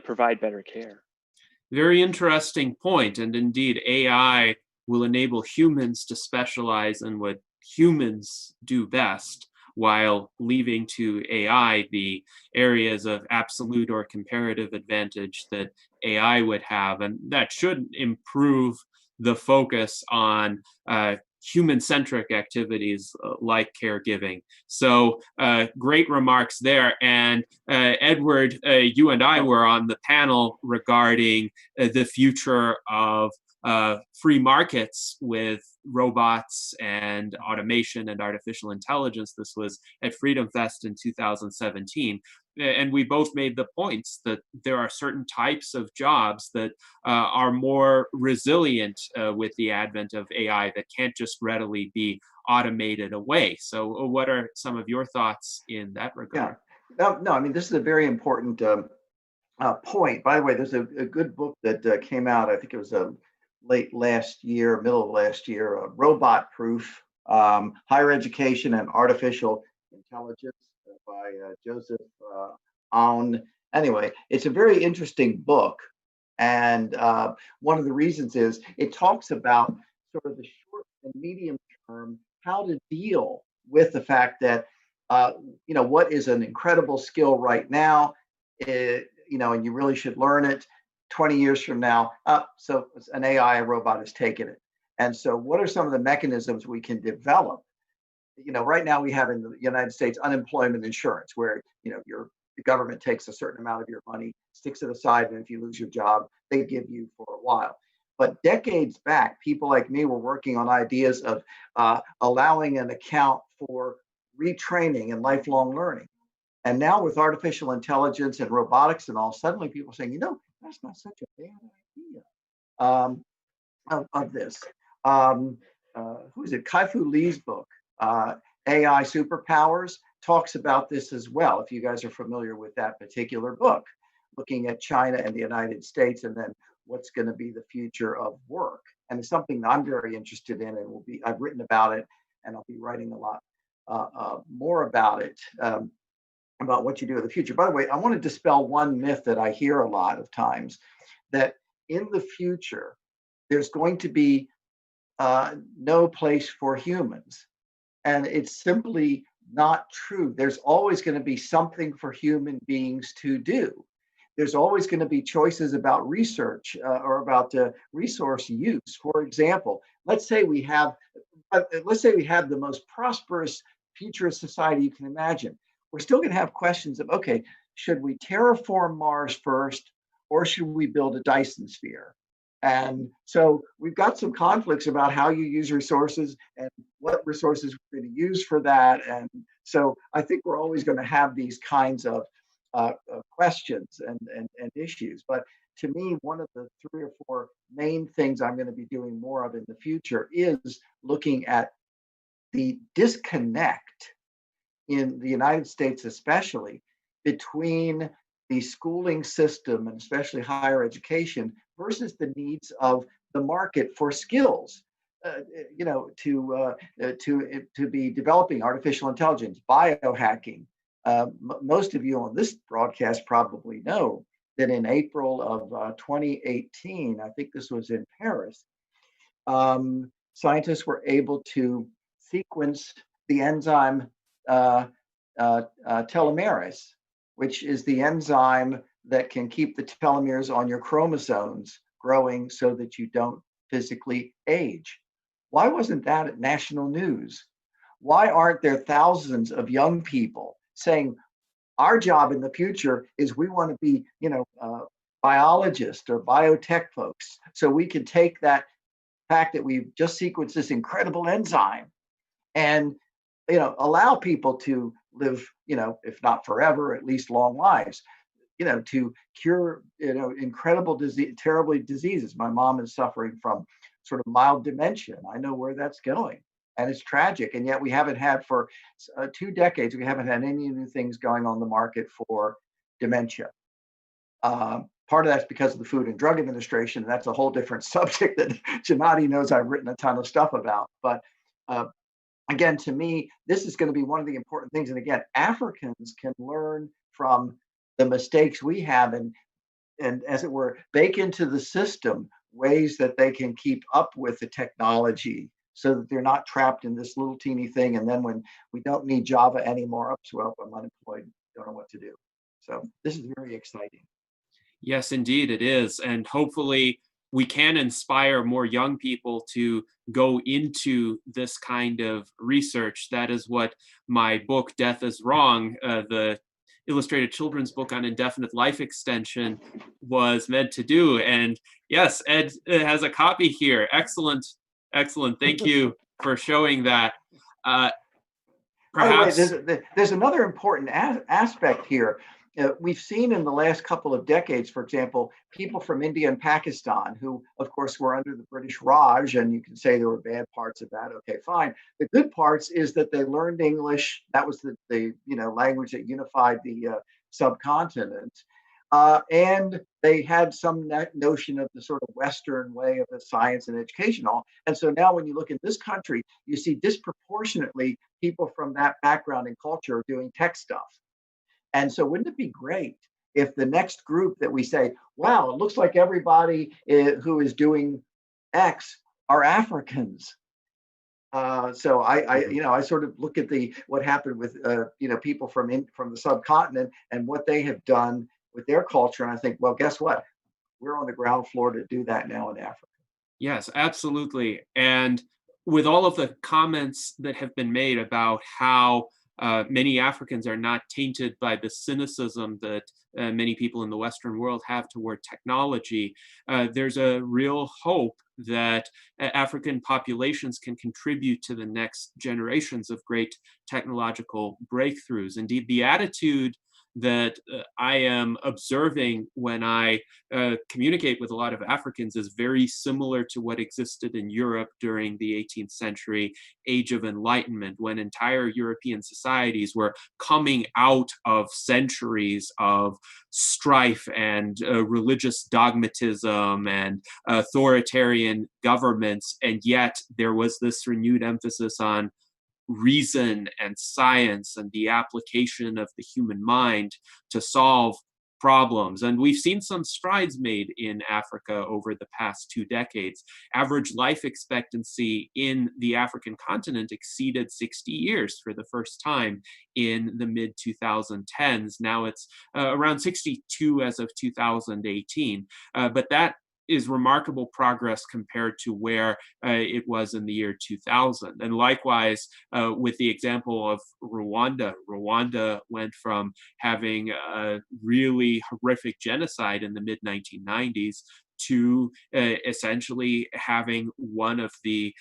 provide better care. Very interesting point. And indeed, AI will enable humans to specialize in what humans do best, while leaving to AI the areas of absolute or comparative advantage that AI would have. And that should improve the focus on human-centric activities like caregiving. So great remarks there. And Edward, you and I were on the panel regarding the future of free markets with robots and automation and artificial intelligence. This was at Freedom Fest in 2017. And we both made the points that there are certain types of jobs that are more resilient with the advent of AI that can't just readily be automated away. So what are some of your thoughts in that regard? Yeah. No, I mean, this is a very important point. By the way, there's a good book that came out, I think it was late last year, middle of last year, Robot Proof, Higher Education and Artificial Intelligence by Joseph Aoun. Anyway, it's a very interesting book. And one of the reasons is it talks about sort of the short and medium term, how to deal with the fact that, what is an incredible skill right now, and you really should learn it. 20 years from now, so an AI, a robot has taken it. And so what are some of the mechanisms we can develop? Right now we have in the United States unemployment insurance, where, the government takes a certain amount of your money, sticks it aside, and if you lose your job, they give you for a while. But decades back, people like me were working on ideas of allowing an account for retraining and lifelong learning. And now with artificial intelligence and robotics and all, suddenly people are saying, that's not such a bad idea of this. Who is it? Kai-Fu Lee's book, AI Superpowers, talks about this as well, if you guys are familiar with that particular book, looking at China and the United States and then what's going to be the future of work. And it's something that I'm very interested in, and I've written about it, and I'll be writing a lot more about it. About what you do in the future. By the way, I want to dispel one myth that I hear a lot of times, that in the future, there's going to be no place for humans. And it's simply not true. There's always going to be something for human beings to do. There's always going to be choices about research or about resource use. For example, let's say we have the most prosperous futurist society you can imagine. We're still going to have questions of, okay, should we terraform Mars first, or should we build a Dyson sphere? And so we've got some conflicts about how you use resources and what resources we're going to use for that. And so I think we're always going to have these kinds of questions and issues. But to me, one of the 3 or 4 main things I'm going to be doing more of in the future is looking at the disconnect in the United States, especially between the schooling system and especially higher education versus the needs of the market for skills. To be developing artificial intelligence, biohacking. Most of you on this broadcast probably know that in April of 2018, I think this was in Paris, scientists were able to sequence the enzyme telomerase, which is the enzyme that can keep the telomeres on your chromosomes growing so that you don't physically age. Why wasn't that at national news? Why aren't there thousands of young people saying, our job in the future is we want to be, biologists or biotech folks, so we can take that fact that we've just sequenced this incredible enzyme and allow people to live, if not forever, at least long lives, to cure, incredible disease, terribly diseases. My mom is suffering from sort of mild dementia. I know where that's going, and it's tragic. And yet we haven't had for 2 decades, we haven't had any new things going on the market for dementia. Part of that's because of the Food and Drug Administration. That's a whole different subject that Gennady knows I've written a ton of stuff about. But again, to me, this is going to be one of the important things. And again, Africans can learn from the mistakes we have and as it were, bake into the system ways that they can keep up with the technology so that they're not trapped in this little teeny thing. And then when we don't need Java anymore, oops, well, I'm unemployed, don't know what to do. So this is very exciting. Yes, indeed it is. And hopefully we can inspire more young people to go into this kind of research. That is what my book, Death is Wrong, the illustrated children's book on indefinite life extension, was meant to do. And yes, Ed has a copy here. Excellent, excellent. Thank you for showing that. Perhaps by the way, there's another important aspect here. We've seen in the last couple of decades, for example, people from India and Pakistan, who, of course, were under the British Raj, and you can say there were bad parts of that. Okay, fine. The good parts is that they learned English. That was the language that unified the subcontinent, and they had some notion of the sort of Western way of the science and education. And so now, when you look at this country, you see disproportionately people from that background and culture are doing tech stuff. And so wouldn't it be great if the next group that we say, wow, it looks like everybody who is doing X are Africans. So I sort of look at what happened with people from the subcontinent and what they have done with their culture, and I think, well, guess what? We're on the ground floor to do that now in Africa. Yes, absolutely. And with all of the comments that have been made about how many Africans are not tainted by the cynicism that many people in the Western world have toward technology, there's a real hope that African populations can contribute to the next generations of great technological breakthroughs. Indeed, the attitude that I am observing when I communicate with a lot of Africans is very similar to what existed in Europe during the 18th century Age of Enlightenment, when entire European societies were coming out of centuries of strife and religious dogmatism and authoritarian governments, and yet there was this renewed emphasis on reason and science and the application of the human mind to solve problems. And we've seen some strides made in Africa over the past 2 decades. Average life expectancy in the African continent exceeded 60 years for the first time in the mid-2010s. Now it's around 62 as of 2018. But that is remarkable progress compared to where it was in the year 2000. And likewise, with the example of Rwanda, Rwanda went from having a really horrific genocide in the mid-1990s to essentially having one of the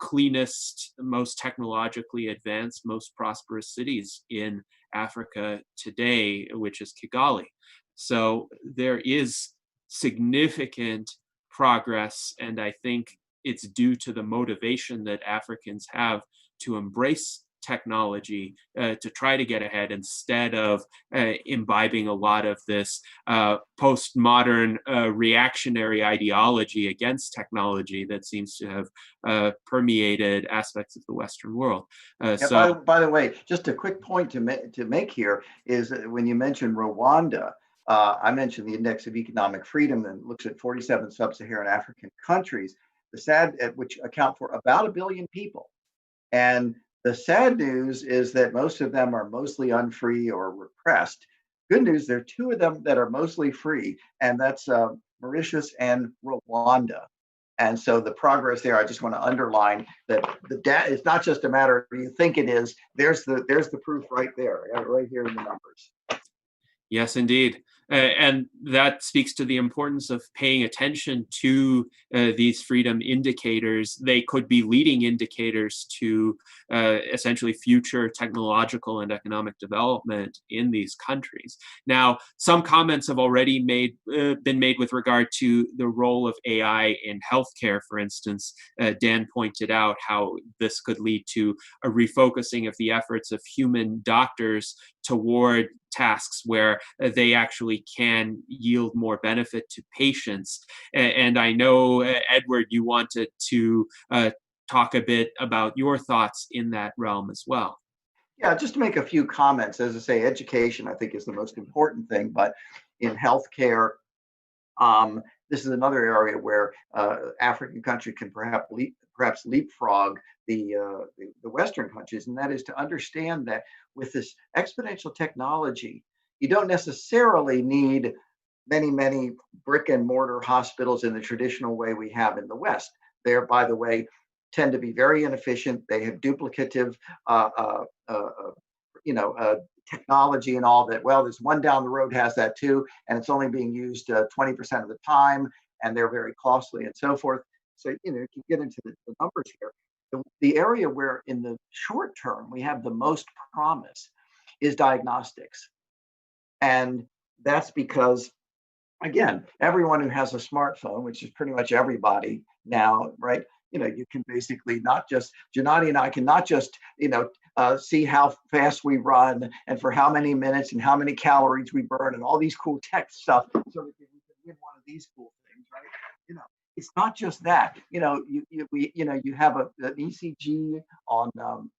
cleanest, most technologically advanced, most prosperous cities in Africa today, which is Kigali. So there is significant progress, and I think it's due to the motivation that Africans have to embrace technology to try to get ahead instead of imbibing a lot of this postmodern reactionary ideology against technology that seems to have permeated aspects of the Western world. By the way, just a quick point to make here is that when you mentioned Rwanda, I mentioned the Index of Economic Freedom that looks at 47 sub-Saharan African countries, which account for about 1 billion people. And the sad news is that most of them are mostly unfree or repressed. Good news, there are 2 of them that are mostly free, and that's Mauritius and Rwanda. And so the progress there, I just want to underline that it's not just a matter of you think it is. There's the proof right there, right here in the numbers. Yes, indeed. And that speaks to the importance of paying attention to these freedom indicators. They could be leading indicators to essentially future technological and economic development in these countries. Now, some comments have already been made with regard to the role of AI in healthcare. For instance, Dan pointed out how this could lead to a refocusing of the efforts of human doctors toward tasks where they actually can yield more benefit to patients. And I know, Edward, you wanted to talk a bit about your thoughts in that realm as well. Yeah, just to make a few comments. As I say, education, I think, is the most important thing. But in healthcare, this is another area where African country can perhaps leapfrog the Western countries, and that is to understand that with this exponential technology, you don't necessarily need many brick and mortar hospitals in the traditional way we have in the West. They're, by the way, tend to be very inefficient. They have duplicative, technology and all that. Well, there's one down the road has that too, and it's only being used 20% of the time, and they're very costly and so forth. So, you can get into the numbers here. The area where in the short term we have the most promise is diagnostics. And that's because, again, everyone who has a smartphone, which is pretty much everybody now, right? You can basically not just, Gennady and I can not just, see how fast we run and for how many minutes and how many calories we burn and all these cool tech stuff. So we can win one of these cool things, right? It's not just that. You have an ECG on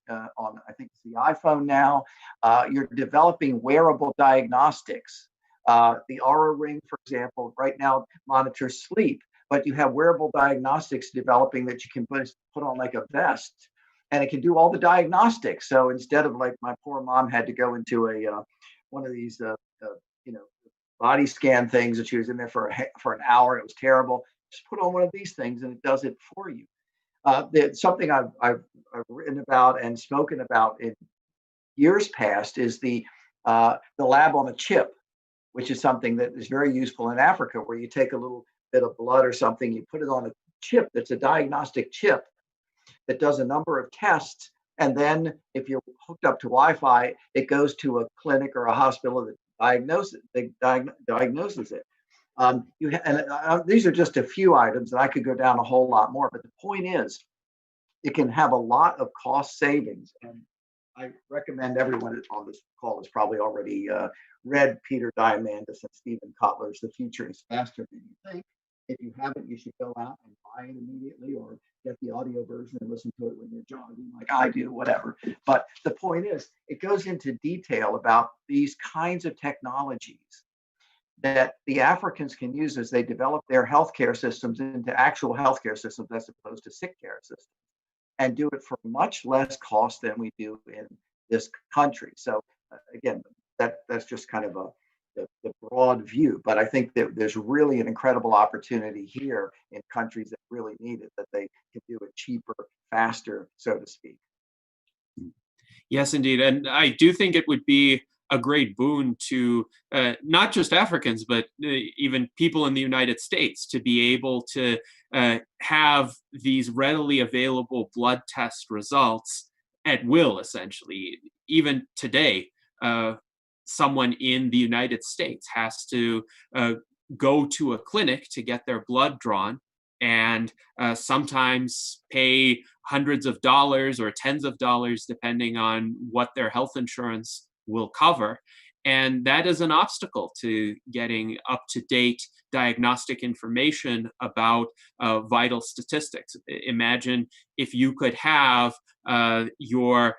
I think it's the iPhone now. You're developing wearable diagnostics. The Aura Ring, for example, right now monitors sleep, but you have wearable diagnostics developing that you can put on like a vest, and it can do all the diagnostics. So instead of, like, my poor mom had to go into a one of these body scan things, that she was in there for an hour, and it was terrible. Just put on one of these things and it does it for you. Something I've written about and spoken about in years past is the lab on a chip, which is something that is very useful in Africa, where you take a little bit of blood or something, you put it on a chip that's a diagnostic chip that does a number of tests, and then if you're hooked up to Wi-Fi, it goes to a clinic or a hospital that diagnoses it. These are just a few items, and I could go down a whole lot more, but the point is, it can have a lot of cost savings. And I recommend everyone on this call has probably already read Peter Diamandis and Stephen Kotler's The Future is Faster Than You Think. If you haven't, you should go out and buy it immediately, or get the audio version and listen to it when you're jogging, like I do, whatever. But the point is, it goes into detail about these kinds of technologies that the Africans can use as they develop their healthcare systems into actual healthcare systems as opposed to sick care systems, and do it for much less cost than we do in this country. So again, that's just kind of the broad view, but I think that there's really an incredible opportunity here in countries that really need it, that they can do it cheaper, faster, so to speak. Yes, indeed. And I do think it would be a great boon to not just Africans, but even people in the United States, to be able to have these readily available blood test results at will, essentially. Even today, someone in the United States has to go to a clinic to get their blood drawn, and sometimes pay hundreds of dollars or tens of dollars, depending on what their health insurance will cover. And that is an obstacle to getting up-to-date diagnostic information about vital statistics. Imagine if you could have your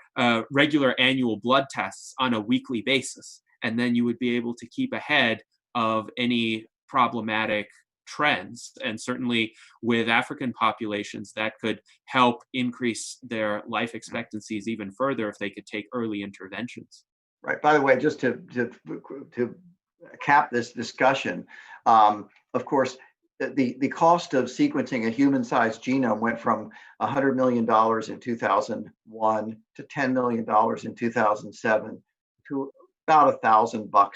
regular annual blood tests on a weekly basis, and then you would be able to keep ahead of any problematic trends. And certainly with African populations, that could help increase their life expectancies even further if they could take early interventions. Right. By the way, just to cap this discussion, of course, the cost of sequencing a human-sized genome went from $100 million in 2001 to $10 million in 2007 to about $1,000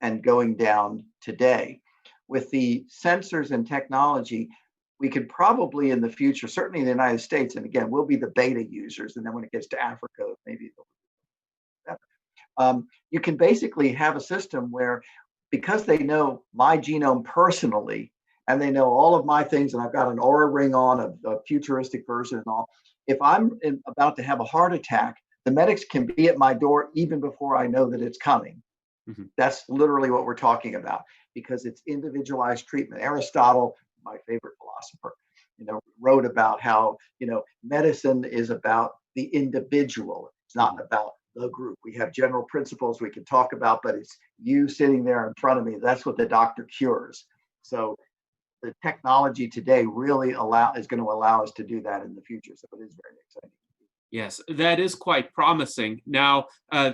and going down today. With the sensors and technology, we could probably in the future, certainly in the United States, and again, we'll be the beta users, and then when it gets to Africa, maybe you can basically have a system where, because they know my genome personally, and they know all of my things, and I've got an Aura Ring on, a futuristic version and all, if I'm about to have a heart attack, the medics can be at my door even before I know that it's coming. Mm-hmm. That's literally what we're talking about, because it's individualized treatment. Aristotle, my favorite philosopher, wrote about how, medicine is about the individual. It's not about the group. We have general principles we can talk about, but it's you sitting there in front of me. That's what the doctor cures. So the technology today really is going to allow us to do that in the future. So it is very exciting. Yes, that is quite promising. Now,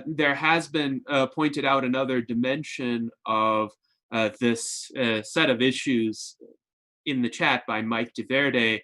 there has been pointed out another dimension of this set of issues in the chat by Mike DeVerde,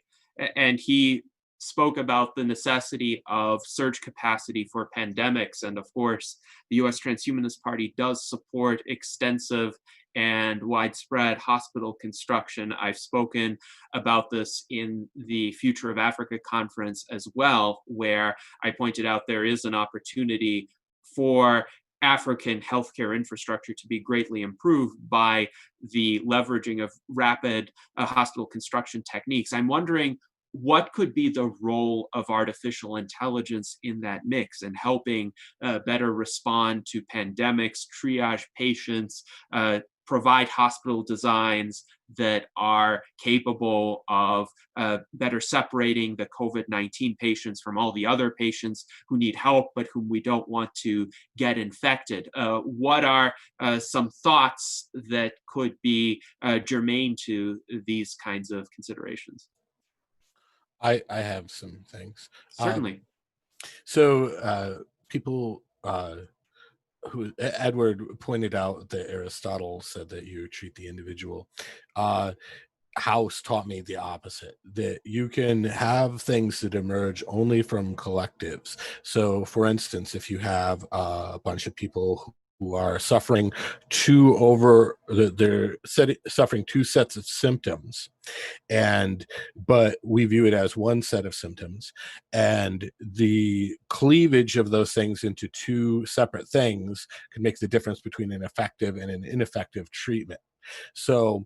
and he spoke about the necessity of surge capacity for pandemics. And of course, the US Transhumanist Party does support extensive and widespread hospital construction. I've spoken about this in the Future of Africa conference as well, where I pointed out there is an opportunity for African healthcare infrastructure to be greatly improved by the leveraging of rapid hospital construction techniques. I'm wondering, what could be the role of artificial intelligence in that mix and helping better respond to pandemics, triage patients, provide hospital designs that are capable of better separating the COVID-19 patients from all the other patients who need help but whom we don't want to get infected? What are some thoughts that could be germane to these kinds of considerations? I have some things. Certainly. So people who Edward pointed out that Aristotle said that you treat the individual. House taught me the opposite, that you can have things that emerge only from collectives. So for instance, if you have a bunch of people who are suffering suffering two sets of symptoms, but we view it as one set of symptoms, and the cleavage of those things into two separate things can make the difference between an effective and an ineffective treatment. So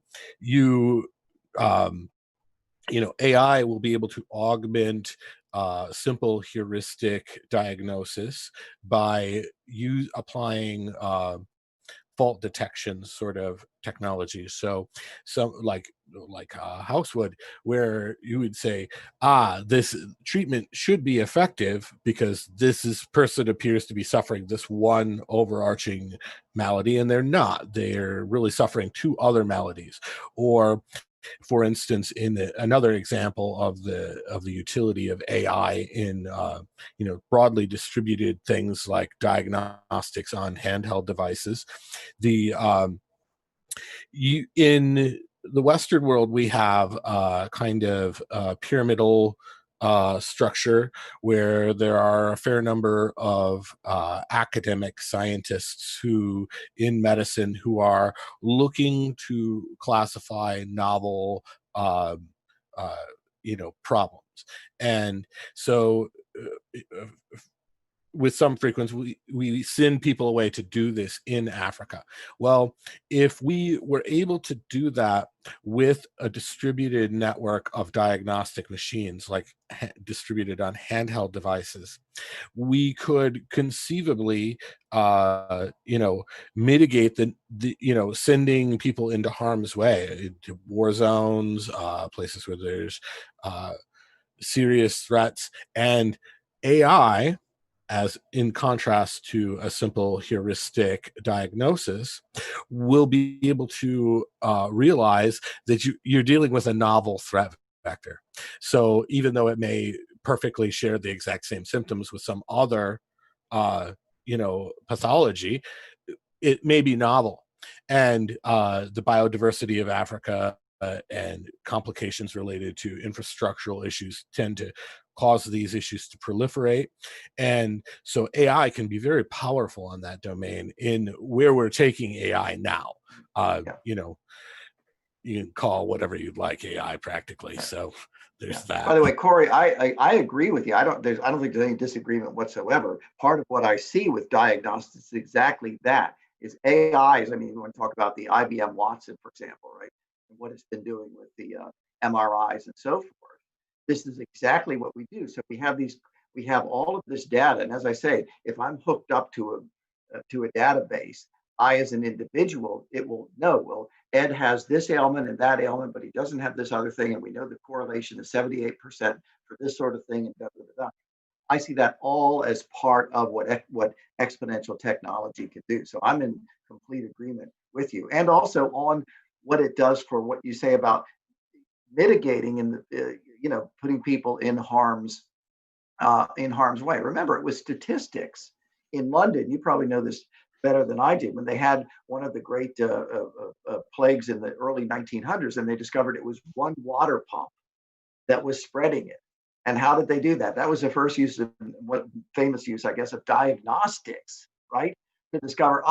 AI will be able to augment simple heuristic diagnosis by applying fault detection sort of technology. So some like House would, where you would say, this treatment should be effective because this person appears to be suffering this one overarching malady, and they're not. They're really suffering two other maladies. Or for instance, in another example of the utility of AI in broadly distributed things like diagnostics on handheld devices, in the Western world we have a kind of pyramidal structure where there are a fair number of academic scientists in medicine who are looking to classify novel problems. And so with some frequency, we send people away to do this in Africa. Well, if we were able to do that with a distributed network of diagnostic machines, like distributed on handheld devices, we could conceivably, mitigate the sending people into harm's way, into war zones, places where there's serious threats, and AI, as in contrast to a simple heuristic diagnosis, will be able to realize that you're dealing with a novel threat vector. So even though it may perfectly share the exact same symptoms with some other, pathology, it may be novel. And the biodiversity of Africa and complications related to infrastructural issues tend to cause these issues to proliferate. And so AI can be very powerful on that domain in where we're taking AI now. You can call whatever you'd like AI practically. So there's that. By the way, Correy, I agree with you. I don't think there's any disagreement whatsoever. Part of what I see with diagnostics is exactly that. Is AI. We want to talk about the IBM Watson, for example, right? And what it's been doing with the MRIs and so forth. This is exactly what we do. So we have all of this data, and as I say, if I'm hooked up to a database, I as an individual, it will know, well, Ed has this ailment and that ailment, but he doesn't have this other thing, and we know the correlation is 78% for this sort of thing, and da, da, da, da. I see that all as part of what exponential technology can do. So I'm in complete agreement with you, and also on what it does for what you say about mitigating and putting people in harm's way. Remember, it was statistics in London. You probably know this better than I did. When they had one of the great plagues in the early 1900s, and they discovered it was one water pump that was spreading it. And how did they do that? That was the first use of famous use, I guess, of diagnostics, right? To discover,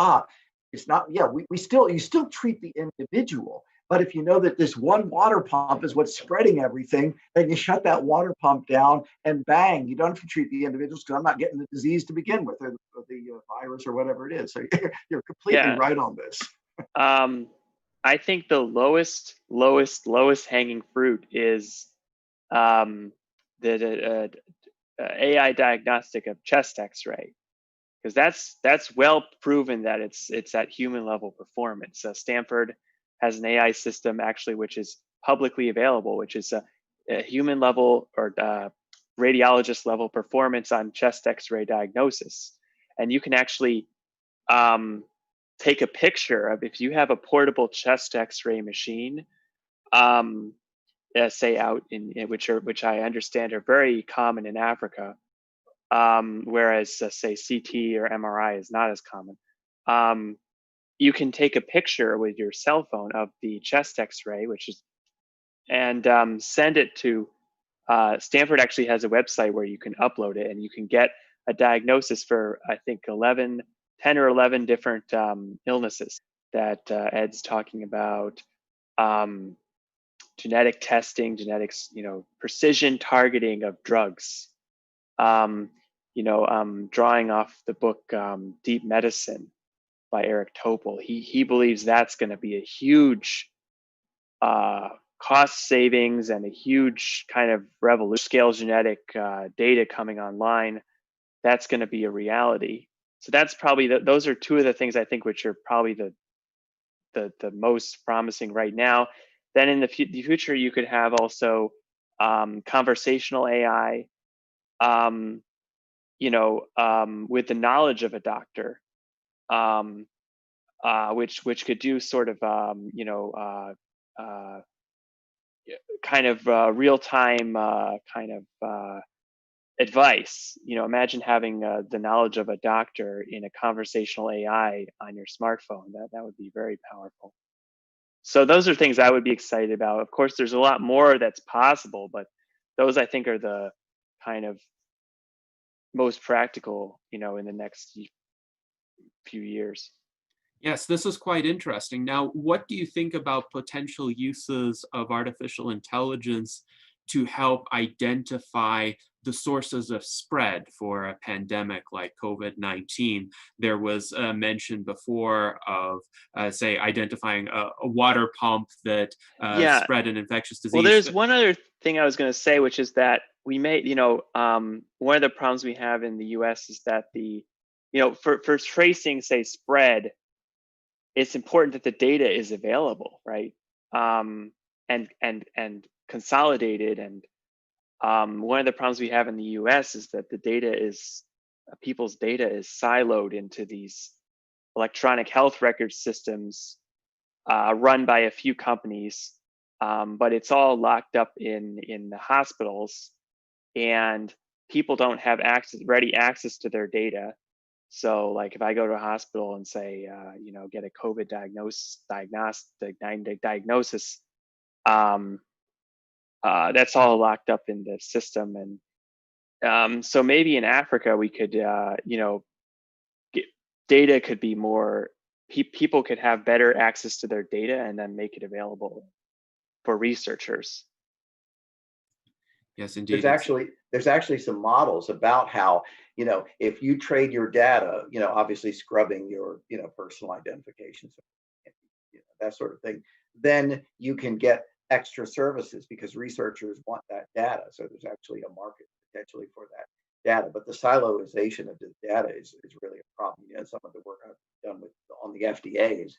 it's not, you still treat the individual. But if you know that this one water pump is what's spreading everything, then you shut that water pump down and bang, you don't have to treat the individuals because I'm not getting the disease to begin with, or the virus or whatever it is. So you're completely right on this. I think the lowest hanging fruit is the AI diagnostic of chest X-ray, because that's well proven that it's at human level performance. Stanford has an AI system actually, which is publicly available, which is a human level or radiologist level performance on chest X-ray diagnosis. And you can actually take a picture of, if you have a portable chest X-ray machine, say out in which I understand are very common in Africa, whereas say CT or MRI is not as common. You can take a picture with your cell phone of the chest X-ray, and send it to Stanford. Actually has a website where you can upload it, and you can get a diagnosis for, I think, 10 or 11 different illnesses that Ed's talking about. Genetic testing, genetics, precision targeting of drugs. Drawing off the book Deep Medicine by Eric Topol, he believes that's going to be a huge cost savings and a huge kind of revolution. Scale genetic data coming online, that's going to be a reality. So that's probably those are two of the things I think which are probably the most promising right now. Then in the future, you could have also conversational AI, with the knowledge of a doctor, which could do sort of kind of real-time kind of advice. Imagine having the knowledge of a doctor in a conversational AI on your smartphone. That would be very powerful. So those are things I would be excited about. Of course, there's a lot more that's possible, but those I think are the kind of most practical, in the next few years. Yes, this is quite interesting. Now, what do you think about potential uses of artificial intelligence to help identify the sources of spread for a pandemic like COVID-19? There was a mention before of, say, identifying a water pump that spread an infectious disease. Well, there's one other thing I was going to say, which is that we may, one of the problems we have in the U.S. is that for tracing, say, spread, it's important that the data is available, right? And consolidated. And one of the problems we have in the U.S. is that people's data is siloed into these electronic health record systems run by a few companies, but it's all locked up in the hospitals, and people don't have ready access to their data. So like if I go to a hospital and say, get a COVID diagnosis, that's all locked up in the system. And so maybe in Africa, we could, data could be more, people could have better access to their data and then make it available for researchers. Yes, indeed. There's actually some models about how, if you trade your data, obviously scrubbing your, personal identifications, that sort of thing, then you can get extra services because researchers want that data. So there's actually a market potentially for that data. But the siloization of the data is really a problem. Some of the work I've done on the FDA is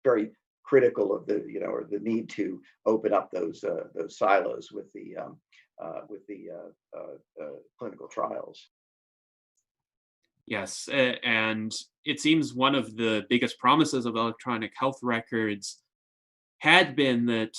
very critical of the, or the need to open up those silos with the clinical trials. Yes, and it seems one of the biggest promises of electronic health records had been that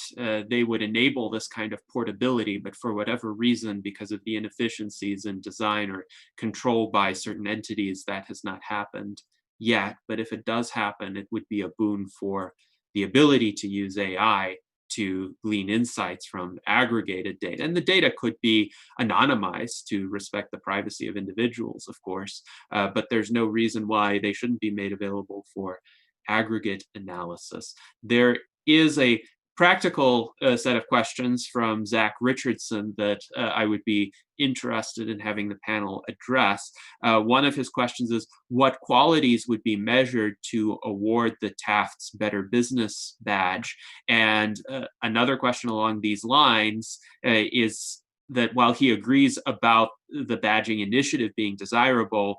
they would enable this kind of portability, but for whatever reason, because of the inefficiencies in design or control by certain entities, that has not happened yet. But if it does happen, it would be a boon for the ability to use AI to glean insights from aggregated data. And the data could be anonymized to respect the privacy of individuals, of course, but there's no reason why they shouldn't be made available for aggregate analysis. There is a practical set of questions from Zach Richardson that I would be interested in having the panel address. One of his questions is, what qualities would be measured to award the TAFFD's Better Business Badge? And another question along these lines is that while he agrees about the badging initiative being desirable,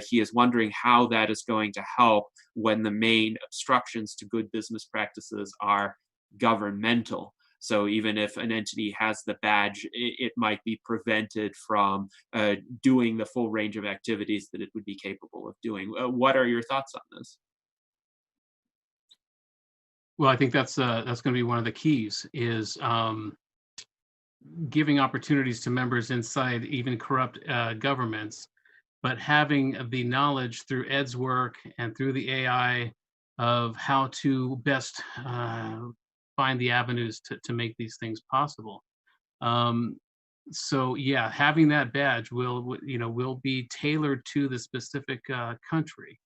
he is wondering how that is going to help when the main obstructions to good business practices are governmental. So even if an entity has the badge, it might be prevented from doing the full range of activities that it would be capable of doing. What are your thoughts on this? Well, I think that's going to be one of the keys, is giving opportunities to members inside even corrupt governments, but having the knowledge through Ed's work and through the AI of how to best find the avenues to make these things possible. So yeah, having that badge will be tailored to the specific country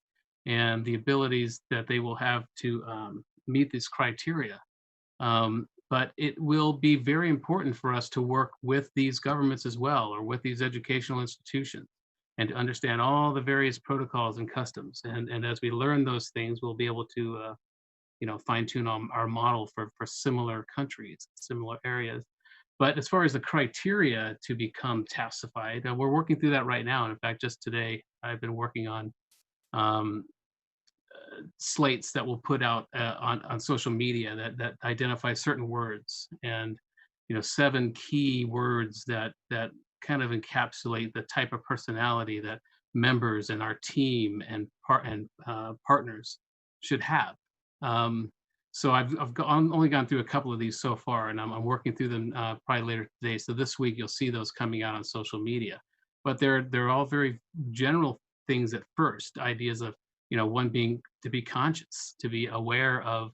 and the abilities that they will have to meet this criteria. But it will be very important for us to work with these governments as well, or with these educational institutions, and to understand all the various protocols and customs. And as we learn those things, we'll be able to fine-tune our model for similar countries, similar areas. But as far as the criteria to become TAFFDified, we're working through that right now. And in fact, just today, I've been working on slates that we'll put out on social media that identify certain words, and 7 key words that kind of encapsulate the type of personality that members in our team and partners should have. So I've only gone through a couple of these so far, and I'm working through them probably later today. So this week you'll see those coming out on social media. But they're all very general things at first. Ideas of one being to be conscious, to be aware of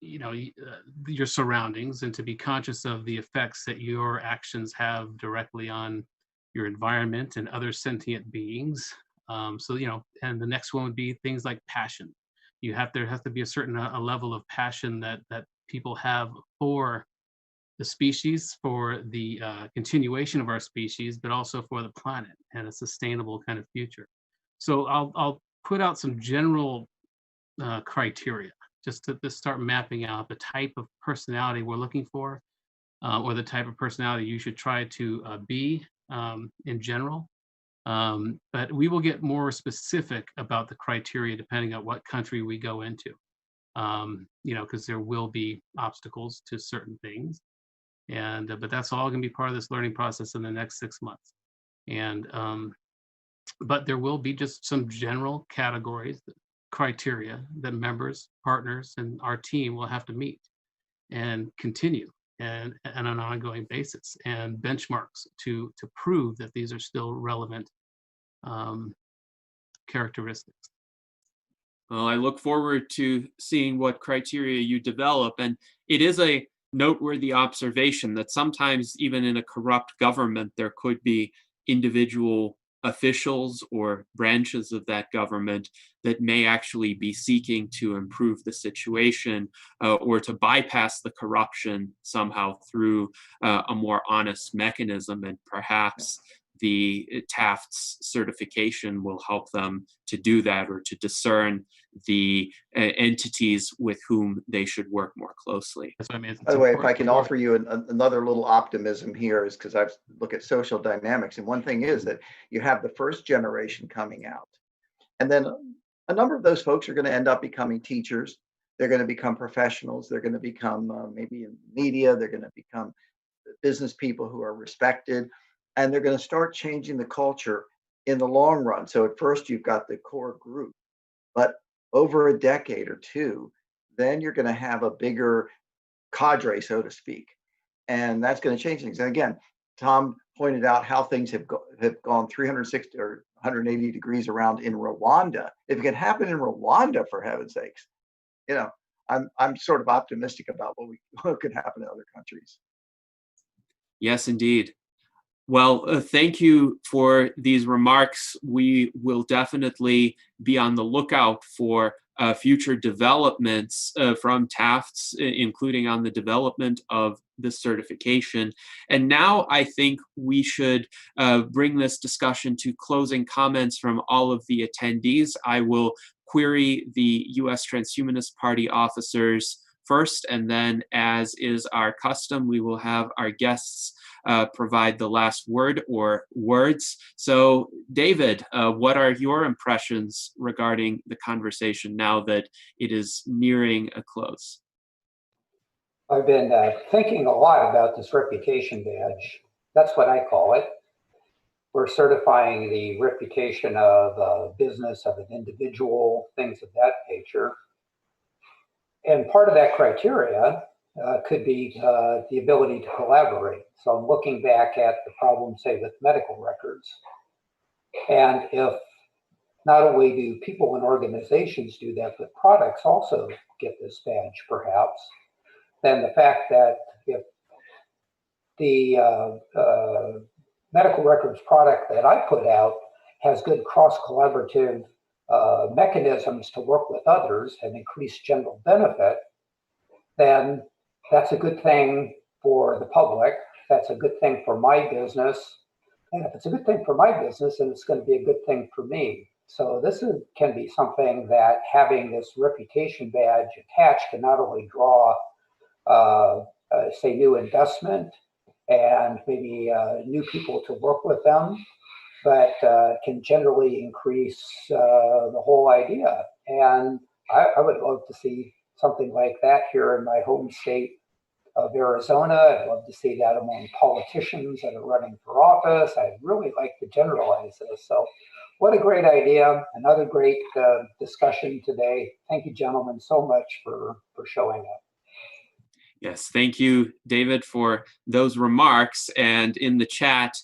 your surroundings, and to be conscious of the effects that your actions have directly on your environment and other sentient beings. And the next one would be things like passion. There has to be a certain a level of passion that people have for the species, for the continuation of our species, but also for the planet and a sustainable kind of future. So I'll put out some general criteria just to start mapping out the type of personality we're looking for, or the type of personality you should try to be in general. But we will get more specific about the criteria depending on what country we go into, because there will be obstacles to certain things. But that's all going to be part of this learning process in the next 6 months. But there will be just some general categories, criteria that members, partners, and our team will have to meet and continue and on an ongoing basis, and benchmarks to prove that these are still relevant characteristics. Well, I look forward to seeing what criteria you develop. And it is a noteworthy observation that sometimes even in a corrupt government, there could be individual officials or branches of that government that may actually be seeking to improve the situation or to bypass the corruption somehow through a more honest mechanism. And perhaps the TAFFD's certification will help them to do that, or to discern the entities with whom they should work more closely. That's what I mean. By the way, if I can offer you another little optimism here, is because I've looked at social dynamics. And one thing is that you have the first generation coming out. And then a number of those folks are going to end up becoming teachers. They're going to become professionals. They're going to become maybe in media. They're going to become business people who are respected. And they're going to start changing the culture in the long run. So at first you've got the core group, but over a decade or two, then you're going to have a bigger cadre, so to speak, and that's going to change things. And again, Tom pointed out how things have gone 360 or 180 degrees around in Rwanda. If it can happen in Rwanda, for heaven's sakes, you know, I'm sort of optimistic about what could happen in other countries. Yes, indeed. Well, thank you for these remarks. We will definitely be on the lookout for future developments from TAFFDs, including on the development of this certification. And now I think we should bring this discussion to closing comments from all of the attendees. I will query the U.S. Transhumanist Party officers first, and then, as is our custom, we will have our guests provide the last word or words. So, David, what are your impressions regarding the conversation now that it is nearing a close? I've been thinking a lot about this reputation badge. That's what I call it. We're certifying the reputation of a business, of an individual, things of that nature. And part of that criteria could be the ability to collaborate. So I'm looking back at the problem, say, with medical records. And if not only do people and organizations do that, but products also get this badge, perhaps, then the fact that if the medical records product that I put out has good cross-collaborative mechanisms to work with others and increase general benefit, then that's a good thing for the public. That's a good thing for my business. And if it's a good thing for my business, then it's going to be a good thing for me. So this can be something that having this reputation badge attached can not only draw, say, new investment and maybe new people to work with them, but can generally increase the whole idea. And I would love to see something like that here in my home state of Arizona. I'd love to see that among politicians that are running for office. I'd really like to generalize this. So what a great idea. Another great discussion today. Thank you, gentlemen, so much for showing up. Yes, thank you, David, for those remarks. And in the chat,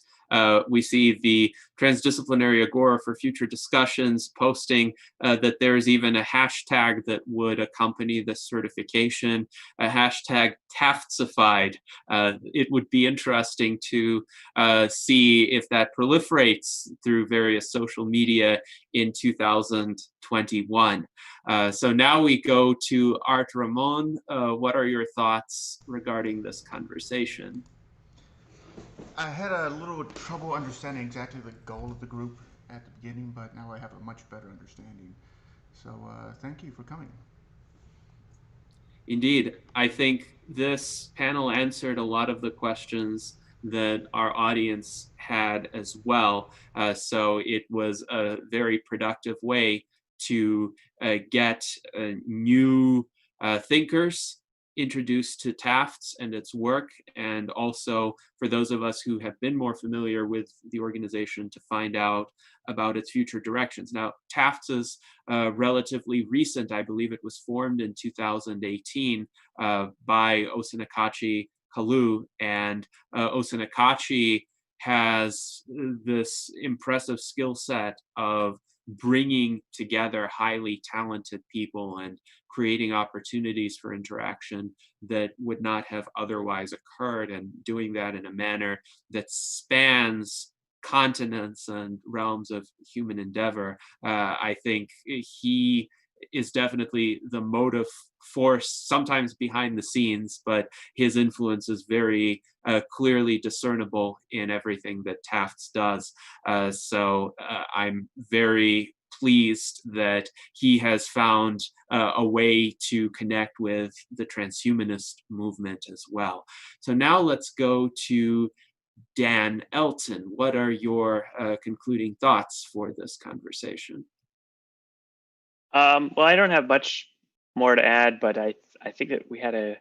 we see the Transdisciplinary Agora for Future Discussions posting that there is even a hashtag that would accompany this certification, a hashtag TAFFDsified. It would be interesting to see if that proliferates through various social media in 2021. So now we go to Art Ramon. What are your thoughts regarding this conversation? I had a little trouble understanding exactly the goal of the group at the beginning, but now I have a much better understanding. So thank you for coming. Indeed, I think this panel answered a lot of the questions that our audience had as well. So it was a very productive way to get new thinkers introduced to TAFFDs and its work, and also for those of us who have been more familiar with the organization to find out about its future directions. Now, TAFFDs is relatively recent. I believe it was formed in 2018 by Osanakachi Kalu, and Osanakachi has this impressive skill set of bringing together highly talented people and creating opportunities for interaction that would not have otherwise occurred, and doing that in a manner that spans continents and realms of human endeavor. I think he is definitely the motive force, sometimes behind the scenes, but his influence is very clearly discernible in everything that TAFFDs does. So I'm very pleased that he has found a way to connect with the transhumanist movement as well. So now let's go to Dan Elton. What are your concluding thoughts for this conversation? Well, I don't have much more to add, but I think that we had a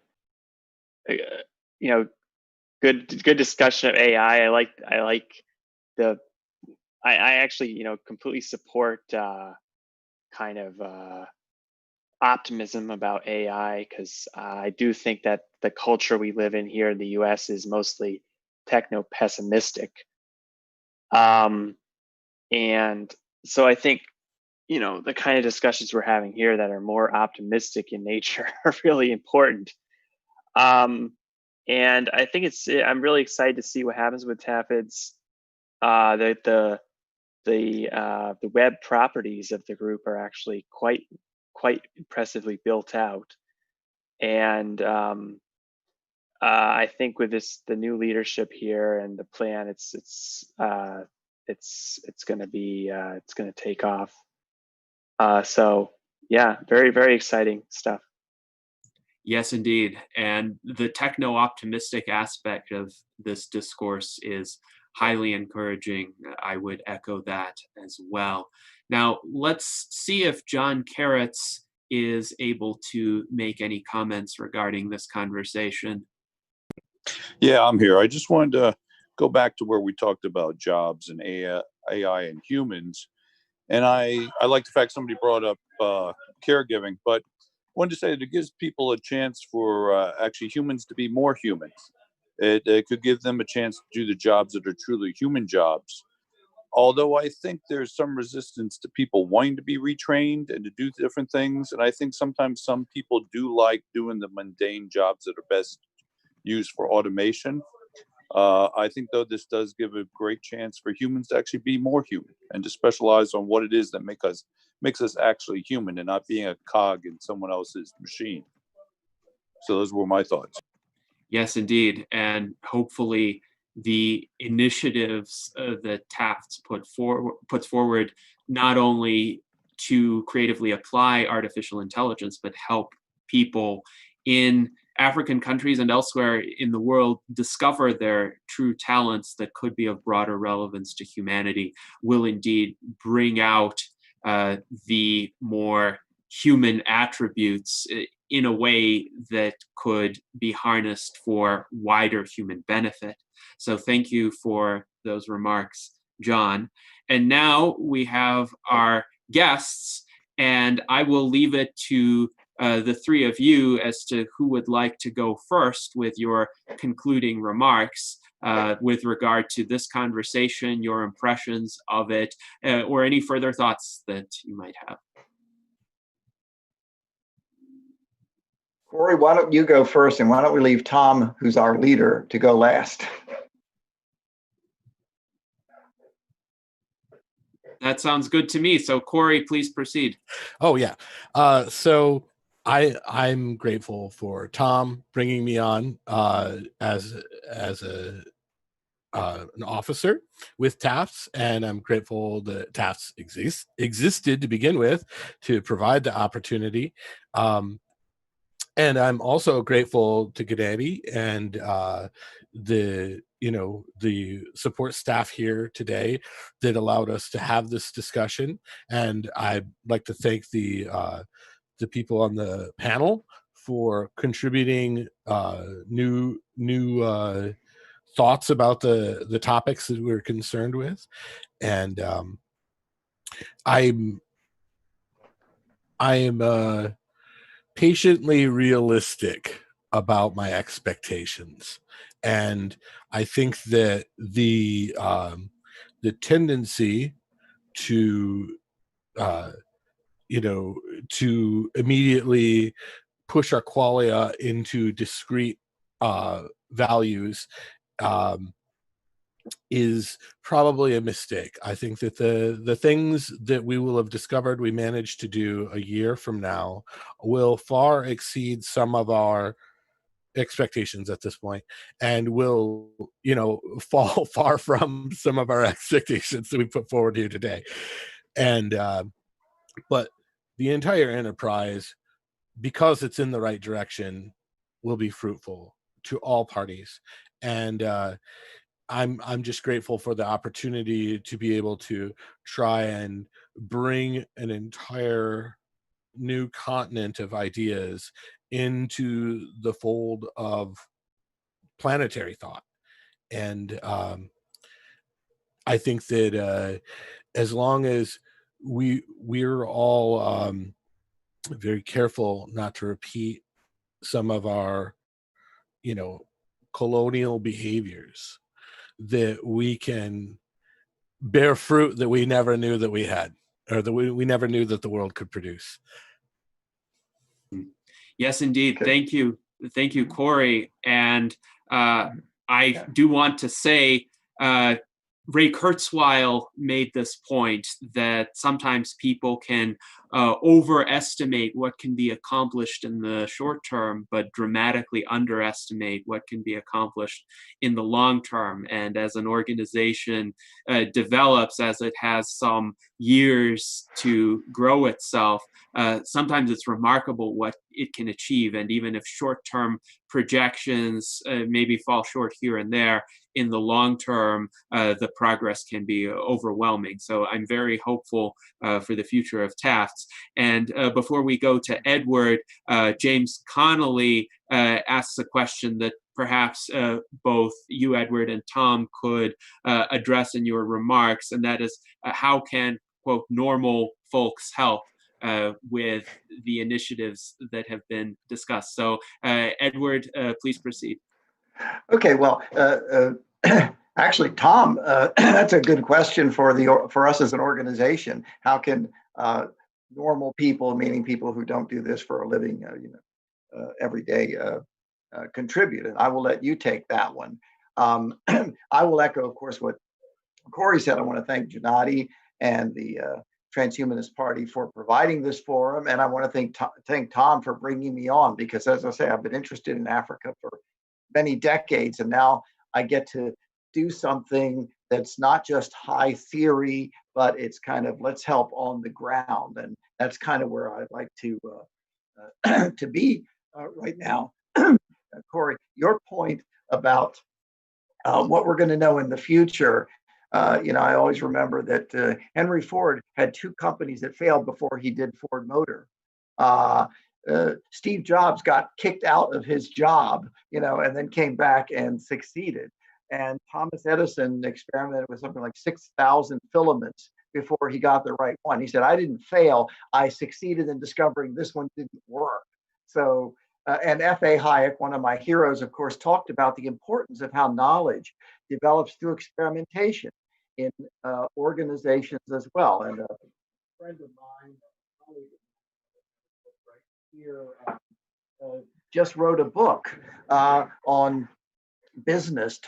good discussion of AI. I actually completely support kind of optimism about AI, because I do think that the culture we live in here in the US is mostly techno-pessimistic. And so I think, the kind of discussions we're having here that are more optimistic in nature are really important. And I think I'm really excited to see what happens with TAFFDs. The web properties of the group are actually quite impressively built out. And I think with the new leadership here and the plan, it's going to take off. So yeah, very, very exciting stuff. Yes, indeed. And the techno-optimistic aspect of this discourse is highly encouraging. I would echo that as well. Now, let's see if John Carrots is able to make any comments regarding this conversation. Yeah, I'm here. I just wanted to go back to where we talked about jobs and AI and humans. And I like the fact somebody brought up caregiving, but wanted to say that it gives people a chance for actually humans to be more humans. It could give them a chance to do the jobs that are truly human jobs. Although I think there's some resistance to people wanting to be retrained and to do different things. And I think sometimes some people do like doing the mundane jobs that are best used for automation. I think, though, this does give a great chance for humans to actually be more human and to specialize on what it is that makes us actually human and not being a cog in someone else's machine. So those were my thoughts. Yes, indeed. And hopefully the initiatives that TAFFD puts forward not only to creatively apply artificial intelligence, but help people in African countries and elsewhere in the world discover their true talents that could be of broader relevance to humanity, will indeed bring out the more human attributes in a way that could be harnessed for wider human benefit. So thank you for those remarks, John. And now we have our guests, and I will leave it to the three of you as to who would like to go first with your concluding remarks with regard to this conversation, your impressions of it, or any further thoughts that you might have. Correy, why don't you go first, and why don't we leave Tom, who's our leader, to go last? That sounds good to me. So Correy, please proceed. Oh yeah. So I'm grateful for Tom bringing me on as an officer with TAFFDs, and I'm grateful that TAFFDs existed to begin with to provide the opportunity. And I'm also grateful to Gennady and the support staff here today that allowed us to have this discussion. And I'd like to thank the people on the panel for contributing new thoughts about the topics that we're concerned with. And I am patiently realistic about my expectations, and I think that the tendency to to immediately push our qualia into discrete values is probably a mistake. I think that the things that we will have discovered we managed to do a year from now will far exceed some of our expectations at this point, and will fall far from some of our expectations that we put forward here today. And but the entire enterprise, because it's in the right direction, will be fruitful to all parties. And I'm just grateful for the opportunity to be able to try and bring an entire new continent of ideas into the fold of planetary thought. And I think that as long as we're all very careful not to repeat some of our, colonial behaviors, that we can bear fruit that we never knew that we had, or that we never knew that the world could produce. Yes, indeed. Okay. Thank you. Thank you, Correy. And I do want to say, Ray Kurzweil made this point that sometimes people can overestimate what can be accomplished in the short term, but dramatically underestimate what can be accomplished in the long term. And as an organization develops, as it has some years to grow itself, sometimes it's remarkable what it can achieve. And even if short-term projections maybe fall short here and there, in the long term, the progress can be overwhelming. So I'm very hopeful for the future of TAFFD. And before we go to Edward, James Connolly asks a question that perhaps both you, Edward, and Tom could address in your remarks, and that is how can, quote, normal folks help with the initiatives that have been discussed. So Edward, please proceed. Okay, well, actually, Tom, that's a good question for us as an organization. How can normal people, meaning people who don't do this for a living, every day, contribute? And I will let you take that one. I will echo, of course, what Correy said. I want to thank Gennady and the Transhumanist Party for providing this forum, and I want to thank Tom for bringing me on, because, as I say, I've been interested in Africa for many decades, and now I get to do something that's not just high theory, but it's kind of let's help on the ground, and that's kind of where I'd like to be right now. Correy, your point about what we're going to know in the future. I always remember that Henry Ford had two companies that failed before he did Ford Motor. Steve Jobs got kicked out of his job, and then came back and succeeded. And Thomas Edison experimented with something like 6,000 filaments before he got the right one. He said, I didn't fail. I succeeded in discovering this one didn't work. So, and F.A. Hayek, one of my heroes, of course, talked about the importance of how knowledge develops through experimentation in organizations as well. And a friend of mine, a colleague right here, just wrote a book on business,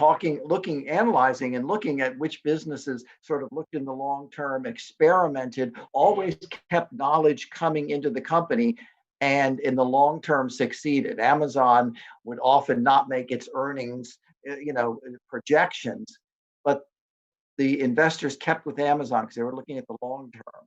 analyzing and looking at which businesses sort of looked in the long term, experimented, always kept knowledge coming into the company, and in the long term succeeded. Amazon would often not make its earnings, projections, but the investors kept with Amazon because they were looking at the long term.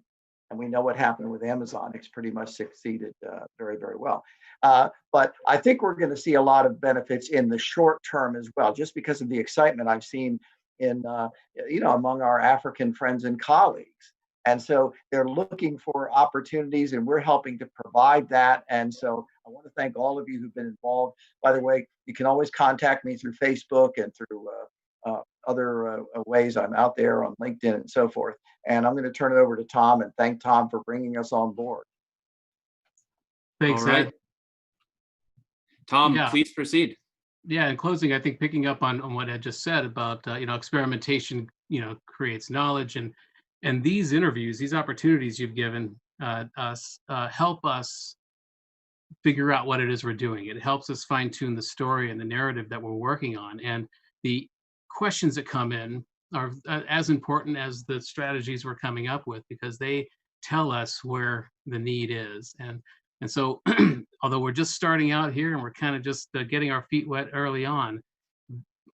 And we know what happened with Amazon. It's pretty much succeeded very, very well. But I think we're going to see a lot of benefits in the short term as well, just because of the excitement I've seen in, among our African friends and colleagues. And so they're looking for opportunities, and we're helping to provide that. And so I want to thank all of you who've been involved. By the way, you can always contact me through Facebook and through other ways. I'm out there on LinkedIn and so forth. And I'm going to turn it over to Tom and thank Tom for bringing us on board. Thanks, All right. Ed. Tom, please proceed. Yeah, in closing, I think picking up on what Ed just said about experimentation, creates knowledge, and these interviews, these opportunities you've given us help us figure out what it is we're doing. It helps us fine tune the story and the narrative that we're working on, and the questions that come in are as important as the strategies we're coming up with, because they tell us where the need is. And so although we're just starting out here and we're kind of just getting our feet wet early on,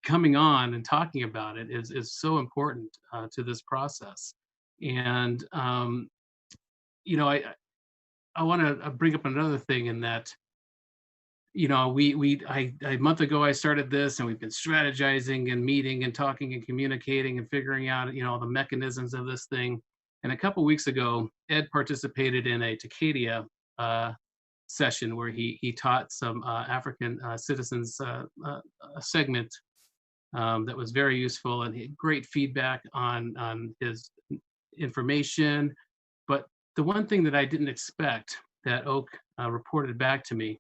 coming on and talking about it is so important to this process. And I want to bring up another thing in that, a month ago I started this, and we've been strategizing and meeting and talking and communicating and figuring out, the mechanisms of this thing. And a couple weeks ago, Ed participated in a Tacadia session where he taught some African citizens a segment that was very useful, and he had great feedback on his information. But the one thing that I didn't expect that Oak reported back to me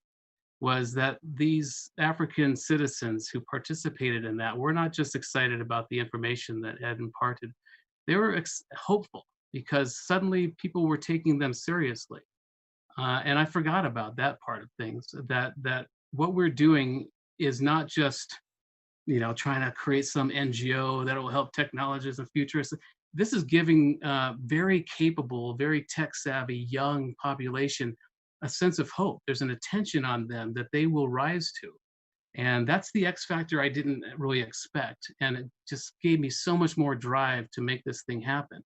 was that these African citizens who participated in that were not just excited about the information that Ed imparted, they were hopeful because suddenly people were taking them seriously. And I forgot about that part of things, that what we're doing is not just, trying to create some NGO that will help technologists and futurists. This is giving very capable, very tech savvy young population a sense of hope. There's an attention on them that they will rise to. And that's the X factor I didn't really expect. And it just gave me so much more drive to make this thing happen.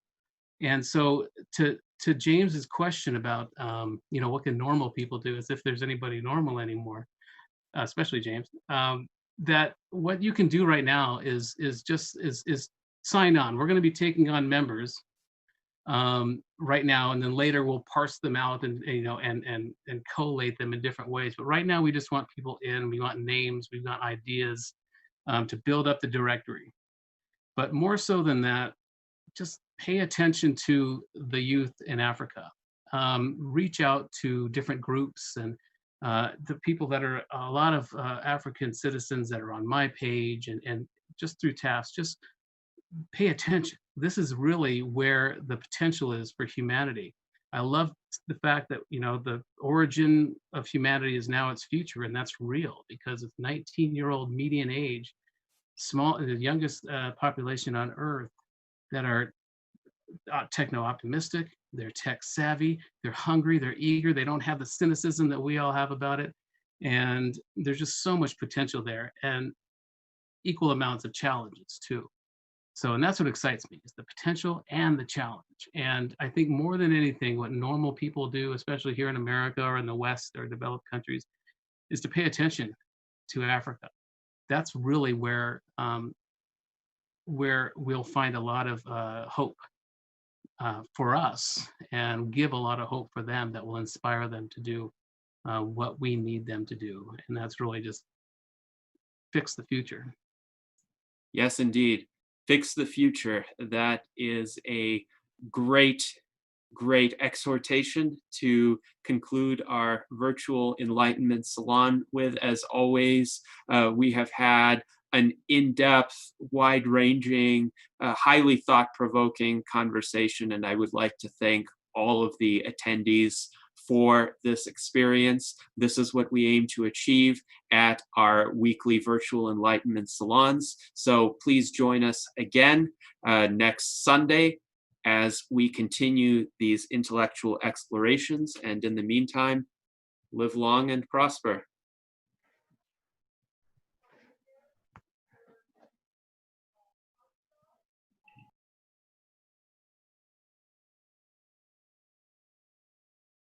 And so to James's question about, what can normal people do, as if there's anybody normal anymore, especially James, that what you can do right now is sign on. We're going to be taking on members right now, and then later we'll parse them out and collate them in different ways. But right now we just want people in. We want names. We want ideas to build up the directory. But more so than that, just pay attention to the youth in Africa. Reach out to different groups and the people that are a lot of African citizens that are on my page and just through TAFFD, just pay attention. This is really where the potential is for humanity. I love the fact that, the origin of humanity is now its future, and that's real because it's 19-year-old median age, the youngest population on Earth that are techno-optimistic, they're tech savvy, they're hungry, they're eager, they don't have the cynicism that we all have about it. And there's just so much potential there and equal amounts of challenges too. So, and that's what excites me, is the potential and the challenge. And I think more than anything, what normal people do, especially here in America or in the West or developed countries, is to pay attention to Africa. That's really where we'll find a lot of hope for us and give a lot of hope for them that will inspire them to do what we need them to do. And that's really just fix the future. Yes, indeed. Fix the future. That is a great exhortation to conclude our virtual Enlightenment Salon with. As always, we have had an in-depth, wide-ranging, highly thought-provoking conversation, and I would like to thank all of the attendees for this experience. This is what we aim to achieve at our weekly virtual Enlightenment Salons. So please join us again next Sunday as we continue these intellectual explorations. And in the meantime, live long and prosper.